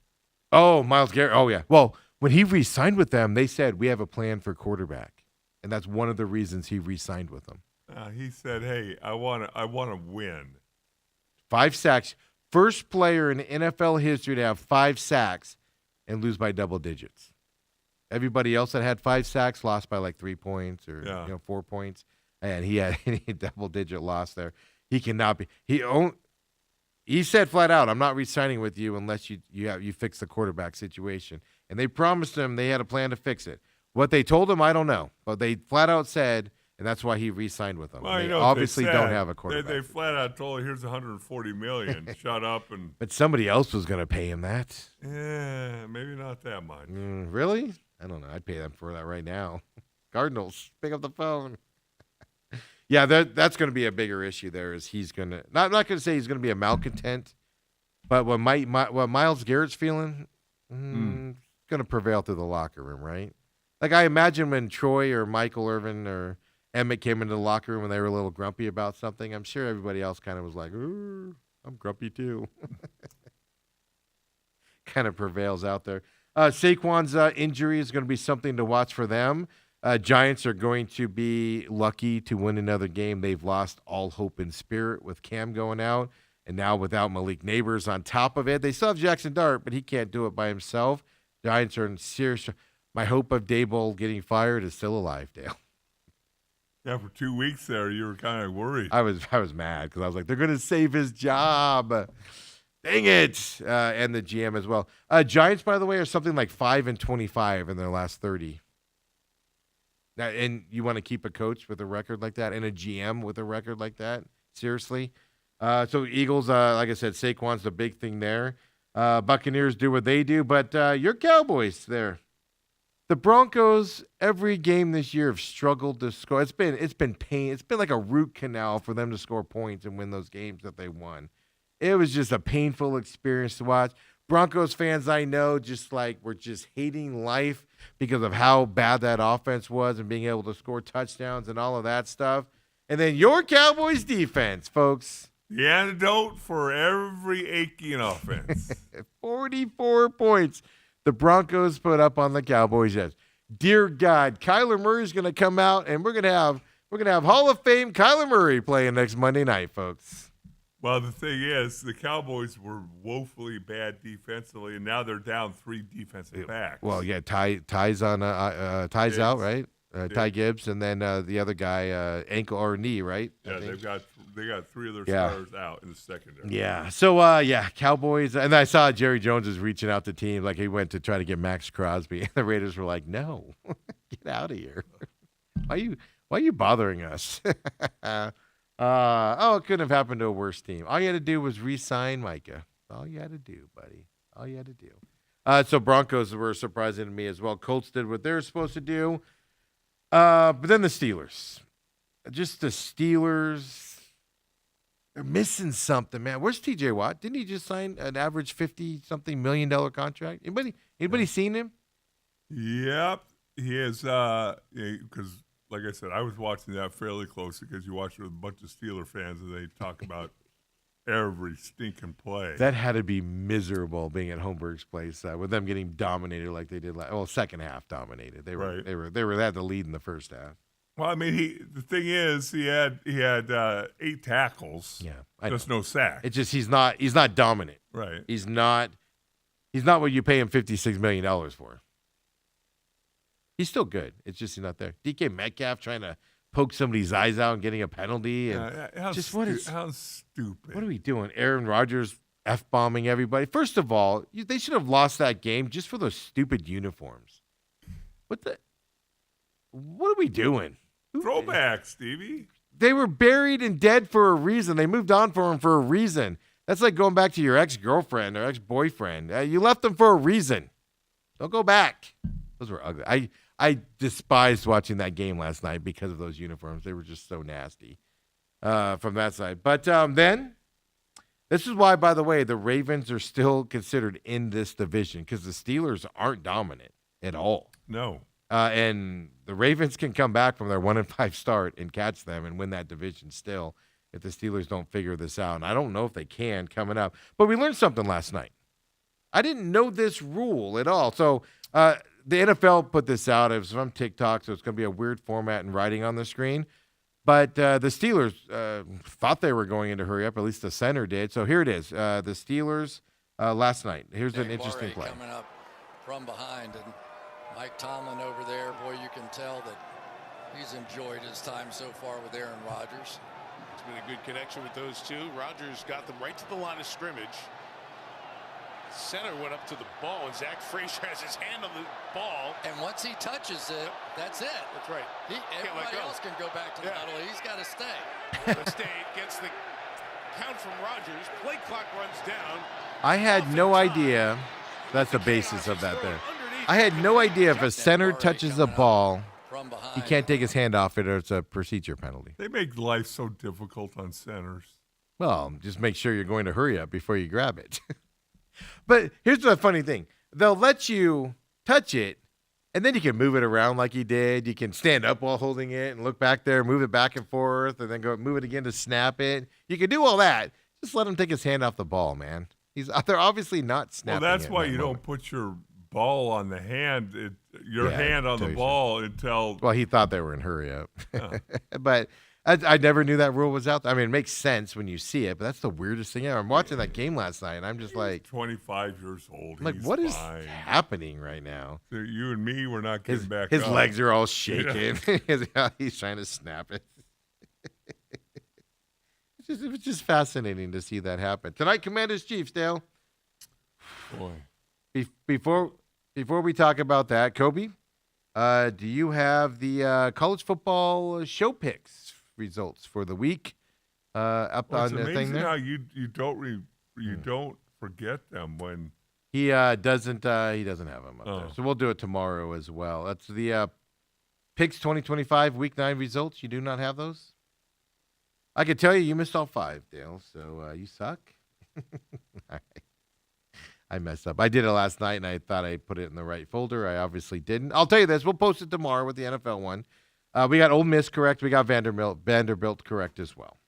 Oh, Myles Garrett. Oh, yeah. Well, when he re-signed with them, they said, we have a plan for quarterback. And that's one of the reasons he re-signed with them. He said, hey, I want to win. 5 sacks. First player in NFL history to have 5 sacks and lose by double digits. Everybody else that had 5 sacks lost by like 3 points or 4 points. And he had a double-digit loss there. He cannot be. He said flat out, I'm not re-signing with you unless you fix the quarterback situation. And they promised him they had a plan to fix it. What they told him, I don't know. But they flat out said, and that's why he re-signed with them. Well, they obviously don't have a quarterback. They flat out told him, here's $140 million. Shut up. But somebody else was going to pay him that. Yeah, maybe not that much. Really? I don't know. I'd pay them for that right now. Cardinals, pick up the phone. Yeah, that's going to be a bigger issue there. Is he's going to I'm not going to say he's going to be a malcontent, but what Myles Garrett's feeling, going to prevail through the locker room, right? Like I imagine when Troy or Michael Irvin or Emmett came into the locker room and they were a little grumpy about something, I'm sure everybody else kind of was like, "Ooh, I'm grumpy too." Kind of prevails out there. Saquon's injury is going to be something to watch for them. Giants are going to be lucky to win another game. They've lost all hope and spirit with Cam going out, and now without Malik Neighbors on top of it. They still have Jackson Dart, but he can't do it by himself. Giants are in serious. My hope of Dable getting fired is still alive, Dale. Yeah, for 2 weeks there, you were kind of worried. I was mad because I was like, they're going to save his job. Dang it. And the GM as well. Giants, by the way, are something like 5-25 in their last 30. Now, and you want to keep a coach with a record like that and a GM with a record like that? Seriously? So Eagles, like I said, Saquon's the big thing there. Buccaneers do what they do, but your Cowboys there. The Broncos, every game this year, have struggled to score. It's been pain. It's been like a root canal for them to score points and win those games that they won. It was just a painful experience to watch. Broncos fans I know just like were just hating life because of how bad that offense was and being able to score touchdowns and all of that stuff. And then your Cowboys defense, folks. The antidote for every aching offense. 44 points the Broncos put up on the Cowboys. Yes. Dear God, Kyler Murray's going to come out and we're going to have Hall of Fame Kyler Murray playing next Monday night, folks. Well, the thing is, the Cowboys were woefully bad defensively, and now they're down 3 defensive backs. Well, yeah, Ty's on Ty's out, right? Ty Gibbs, and then the other guy, ankle or knee, right? Yeah, they got 3 of their stars out in the secondary. Yeah. So Cowboys, and I saw Jerry Jones is reaching out to teams like he went to try to get Max Crosby, and the Raiders were like, "No, get out of here. Why are you bothering us?" It couldn't have happened to a worse team. All you had to do was re-sign Micah. All you had to do, buddy. All you had to do. So Broncos were surprising to me as well. Colts did what they're supposed to do. But then the Steelers. Just the Steelers. They're missing something, man. Where's TJ Watt? Didn't he just sign an average $50-something million contract? Anybody seen him? Yep. He is, because, like I said, I was watching that fairly closely because you watch it with a bunch of Steeler fans and they talk about every stinking play. That had to be miserable being at Holmberg's place with them getting dominated like they did second half dominated. They had the lead in the first half. Well, I mean, the thing is, he had 8 tackles. Yeah, just no sack. It's just he's not dominant. Right. He's not what you pay him $56 million for. He's still good. It's just he's not there. DK Metcalf trying to poke somebody's eyes out and getting a penalty. And How stupid. What are we doing? Aaron Rodgers F-bombing everybody. First of all, they should have lost that game just for those stupid uniforms. What are we doing? Throwback, Stevie. They were buried and dead for a reason. They moved on for them for a reason. That's like going back to your ex-girlfriend or ex-boyfriend. You left them for a reason. Don't go back. Those were ugly. I despised watching that game last night because of those uniforms. They were just so nasty from that side. But then, this is why, by the way, the Ravens are still considered in this division because the Steelers aren't dominant at all. No. And the Ravens can come back from their 1-5 start and catch them and win that division still if the Steelers don't figure this out. And I don't know if they can coming up. But we learned something last night. I didn't know this rule at all. So the NFL put this out. It was from TikTok, so it's going to be a weird format and writing on the screen. But the Steelers thought they were going into hurry up. At least the center did. So here it is. The Steelers last night. Here's an interesting play. Coming up from behind, and Mike Tomlin over there. Boy, you can tell that he's enjoyed his time so far with Aaron Rodgers. It's been a good connection with those two. Rodgers got them right to the line of scrimmage. Center went up to the ball, and Zach Frazier has his hand on the ball. And once he touches it, that's it. That's right. Everybody else can go back to the huddle. He's got to stay. The State gets the count from Rodgers. Play clock runs down. I had no idea. That's the basis of that there. I had no idea if a center touches a ball, he can't take his hand off it or it's a procedure penalty. They make life so difficult on centers. Well, just make sure you're going to hurry up before you grab it. But here's the funny thing. They'll let you touch it, and then you can move it around like he did. You can stand up while holding it and look back there, move it back and forth, and then go move it again to snap it. You can do all that. Just let him take his hand off the ball, man. They're obviously not Well, snapping. that's it why in that you moment. don't put your ball on the hand, your Yeah, hand on the totally ball until. Well, he thought they were in hurry up. Oh. But I never knew that rule was out there. I mean, it makes sense when you see it, but that's the weirdest thing ever. I'm watching that game last night, and I'm just like, 25 years old. I'm like, He's what is fine. happening right now? So you and me, we're not getting back His up. legs are all shaking. He's trying to snap it. It was just fascinating to see that happen. Tonight, Commanders Chiefs, Dale. Boy. Before we talk about that, Kobe, do you have the college football show picks results for the week up Well, on it's the thing amazing there? how you don't forget them when. He doesn't have them up there, Oh. so we'll do it tomorrow as well. That's the picks 2025 Week 9 results. You do not have those. I can tell you missed all 5, Dale. So you suck. I messed up. I did it last night, and I thought I put it in the right folder. I obviously didn't. I'll tell you this. We'll post it tomorrow with the NFL one. We got Ole Miss correct. We got Vanderbilt correct as well.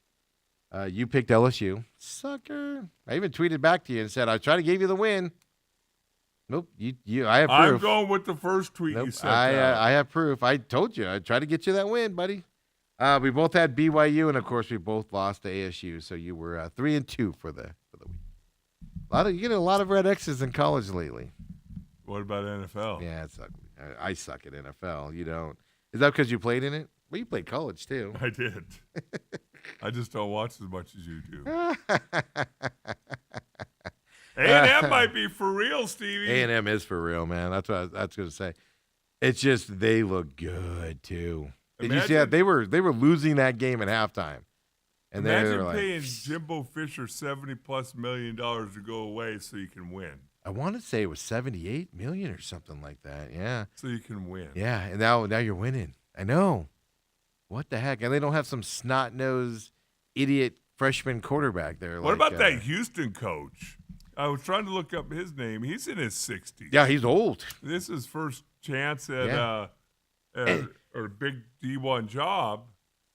You picked LSU. Sucker. I even tweeted back to you and said, I was trying to give you the win. Nope. I have I'm proof. going with the first tweet you Nope. sent out. I have proof. I told you. I tried to get you that win, buddy. We both had BYU, and of course, we both lost to ASU. So you were 3-2 for the week. You get a lot of red X's in college lately. What about NFL? Yeah, it's ugly. I suck at NFL. You don't. Is that because you played in it? Well, you played college too. I did. I just don't watch as much as you do. A&M might be for real, Stevie. A&M is for real, man. That's what I was going to say. It's just they look good too. Did you see that? They were losing that game at halftime, and they Imagine were like, paying Jimbo Fisher $70+ million to go away so you can win. I want to say it was $78 million or something like that. Yeah, So you can win. yeah. And now you're winning. I know. What the heck? And they don't have some snot-nosed idiot freshman quarterback there. What like, about that Houston coach? I was trying to look up his name. He's in his 60s. Yeah, he's old. This is his first chance at Yeah. a big D1 job.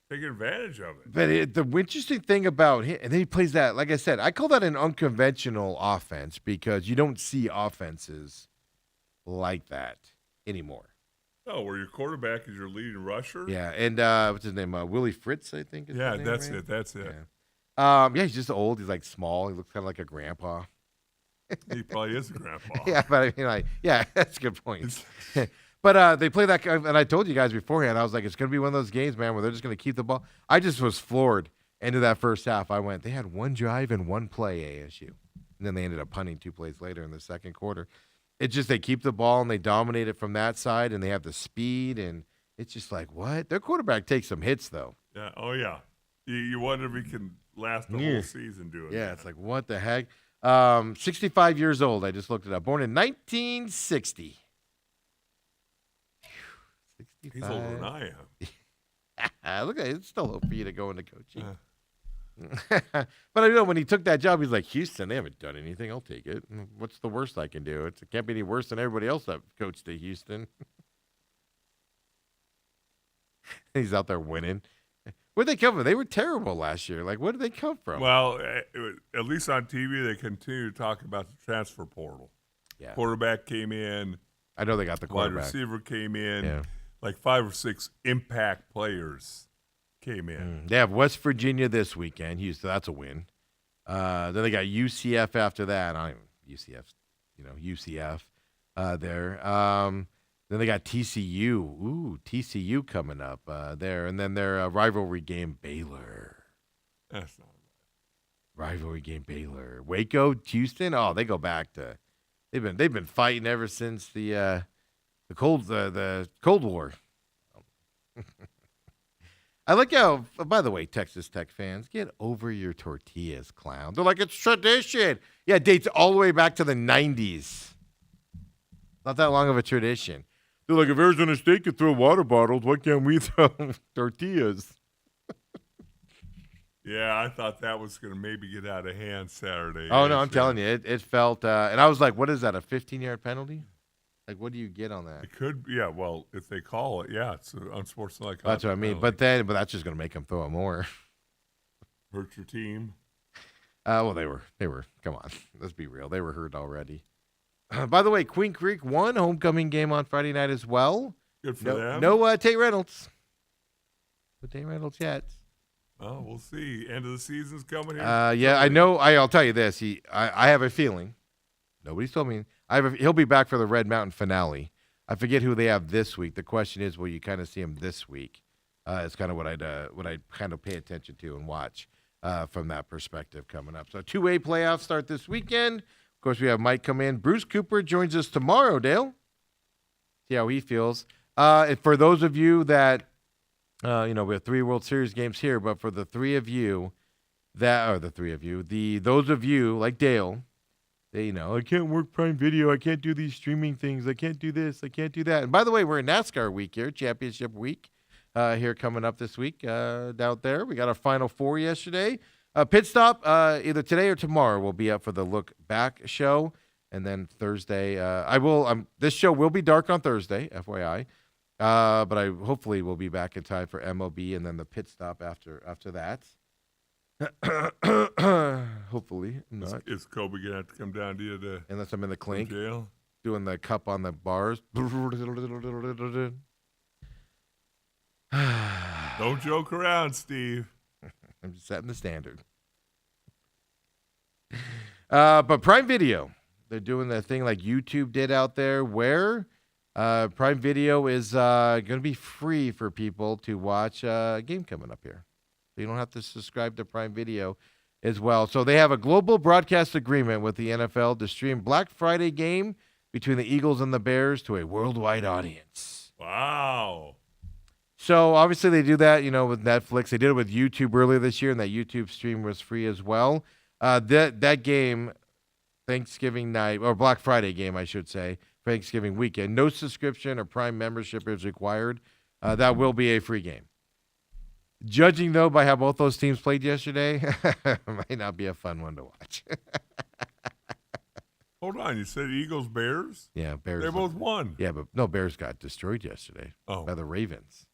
Taking advantage of it. But the interesting thing about him, and then he plays that, like I said, I call that an unconventional offense because you don't see offenses like that anymore. Oh, where your quarterback is your leading rusher? Yeah, and what's his name? Willie Fritz, I think. Is Yeah, his name, that's right? it. That's it. Yeah. Yeah, he's just old. He's like small. He looks kind of like a grandpa. He probably is a grandpa. Yeah, but I mean, yeah, that's a good point. But they play that, and I told you guys beforehand, I was like, it's going to be one of those games, man, where they're just going to keep the ball. I just was floored into that first half. I went, they had one drive and one play, ASU. And then they ended up punting 2 plays later in the second quarter. It's just they keep the ball, and they dominate it from that side, and they have the speed, and it's just like, what? Their quarterback takes some hits, though. Yeah. Oh, yeah. You wonder if he can last the Yeah. whole season doing Yeah, that. it's like, what the heck? 65 years old. I just looked it up. Born in 1960. He's older than I am. Look at it. It's still hope for you to go into coaching. But I know when he took that job, he's like, Houston, they haven't done anything. I'll take it. What's the worst I can do? It can't be any worse than everybody else that coached at Houston. He's out there winning. Where'd they come from? They were terrible last year. Like, where did they come from? Well, at least on TV, they continue to talk about the transfer portal. Yeah. Quarterback came in. I know they got the Wide quarterback. receiver came in. Yeah. Like 5 or 6 impact players came in. They have West Virginia this weekend. Houston, that's a win. Then they got UCF after that. UCF there. Then they got TCU. Ooh, TCU coming up there. And then their rivalry game, Baylor. That's not Rivalry game, Baylor. Waco, Houston. Oh, they go back to. They've been fighting ever since the Cold War. I like how. By the way, Texas Tech fans, get over your tortillas, clown. They're like, it's tradition. Yeah, it dates all the way back to the 90s. Not that long of a tradition. They're like, if Arizona State could throw water bottles, why can't we throw tortillas? Yeah, I thought that was going to maybe get out of hand Saturday. Oh, no, I'm telling you, it felt, and I was like, what is that, a 15-yard penalty? Like, what do you get on that? It could, yeah. Well, if they call it, yeah, it's an unsportsmanlike. That's what I mean. But that's just going to make them throw it more. hurt your team. Well, they were. Come on, let's be real. They were hurt already. By the way, Queen Creek won homecoming game on Friday night as well. Good for them. No Tate Reynolds. No Tate Reynolds yet. Oh, we'll see. End of the season's coming here. Yeah, I know. I'll tell you this. I have a feeling. Nobody's told me. He'll be back for the Red Mountain finale. I forget who they have this week. The question is, will you kind of see him this week? It's kind of what I'd kind of pay attention to and watch from that perspective coming up. So 2A playoffs start this weekend. Of course, we have Mike come in. Bruce Cooper joins us tomorrow, Dale. See how he feels. For those of you that, we have 3 World Series games here, but for those of you like Dale, I can't work Prime Video. I can't do these streaming things. I can't do this. I can't do that. And by the way, we're in NASCAR week here, championship week here coming up this week out there. We got our Final Four yesterday. Pit Stop either today or tomorrow will be up for the Look Back show. And then Thursday, this show will be dark on Thursday, FYI. But I hopefully will be back in time for MLB and then the Pit Stop after that. Hopefully not. Is Kobe going to have to come down to you Unless I'm in the clink, jail? doing the cup on the bars. Don't joke around, Steve. I'm just setting the standard. But Prime Video, they're doing the thing like YouTube did out there where Prime Video is going to be free for people to watch a game coming up here. So you don't have to subscribe to Prime Video as well. So they have a global broadcast agreement with the NFL to stream Black Friday game between the Eagles and the Bears to a worldwide audience. Wow. So obviously they do that, with Netflix. They did it with YouTube earlier this year, and that YouTube stream was free as well. That game, Thanksgiving night, or Black Friday game, I should say, Thanksgiving weekend, no subscription or Prime membership is required. That will be a free game. Judging, though, by how both those teams played yesterday, might not be a fun one to watch. Hold on. You said Eagles, Bears? Yeah, Bears. They both won. Yeah, but no, Bears got destroyed yesterday by the Ravens.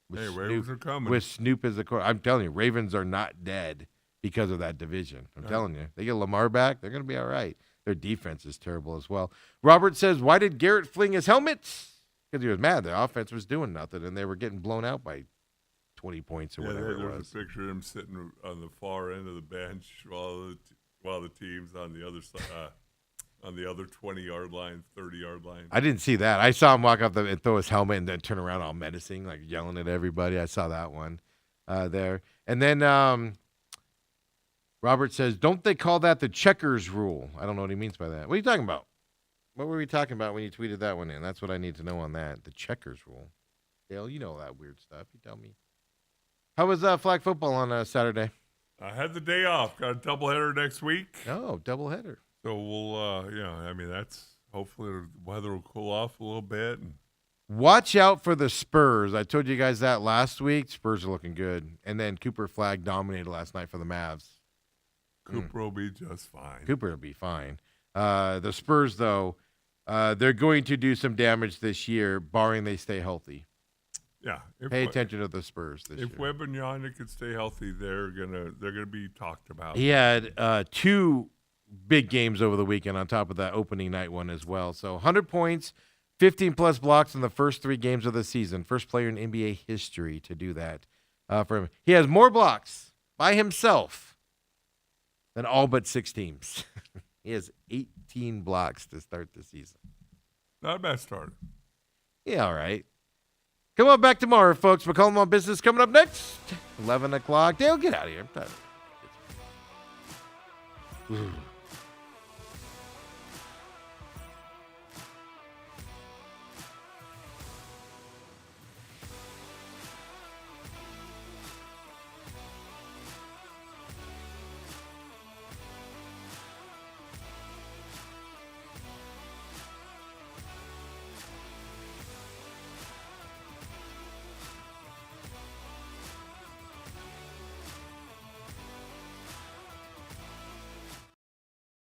Ravens are coming. With Snoop as the quarterback. I'm telling you, Ravens are not dead because of that division. I'm telling you. They get Lamar back, they're going to be all right. Their defense is terrible as well. Robert says, why did Garrett fling his helmet? Because he was mad. The offense was doing nothing, and they were getting blown out by 20 points or whatever it was. There's a picture of him sitting on the far end of the bench while the team's on the other side, on the other 20-yard line, 30-yard line. I didn't see that. I saw him walk up and throw his helmet and then turn around all menacing, like yelling at everybody. I saw that one there. And then Robert says, don't they call that the checkers rule? I don't know what he means by that. What are you talking about? What were we talking about when you tweeted that one in? That's what I need to know on that. The checkers rule. Dale, you know all that weird stuff. You tell me. How was flag football on Saturday? I had the day off. Got a doubleheader next week. Oh, doubleheader. So we'll, that's hopefully the weather will cool off a little bit. Watch out for the Spurs. I told you guys that last week. Spurs are looking good. And then Cooper Flag dominated last night for the Mavs. Cooper will be just fine. Cooper will be fine. The Spurs, though, they're going to do some damage this year, barring they stay healthy. Yeah. Pay attention to the Spurs this year. If Wembanyama could stay healthy, they're gonna be talked about. He had 2 big games over the weekend on top of that opening night one as well. So 100 points, 15-plus blocks in the first 3 games of the season. First player in NBA history to do that for him. He has more blocks by himself than all but 6 teams. He has 18 blocks to start the season. Not a bad start. Yeah, all right. Come on back tomorrow, folks. McCollum on Business coming up next. 11 o'clock. Dale, get out of here. I'm tired.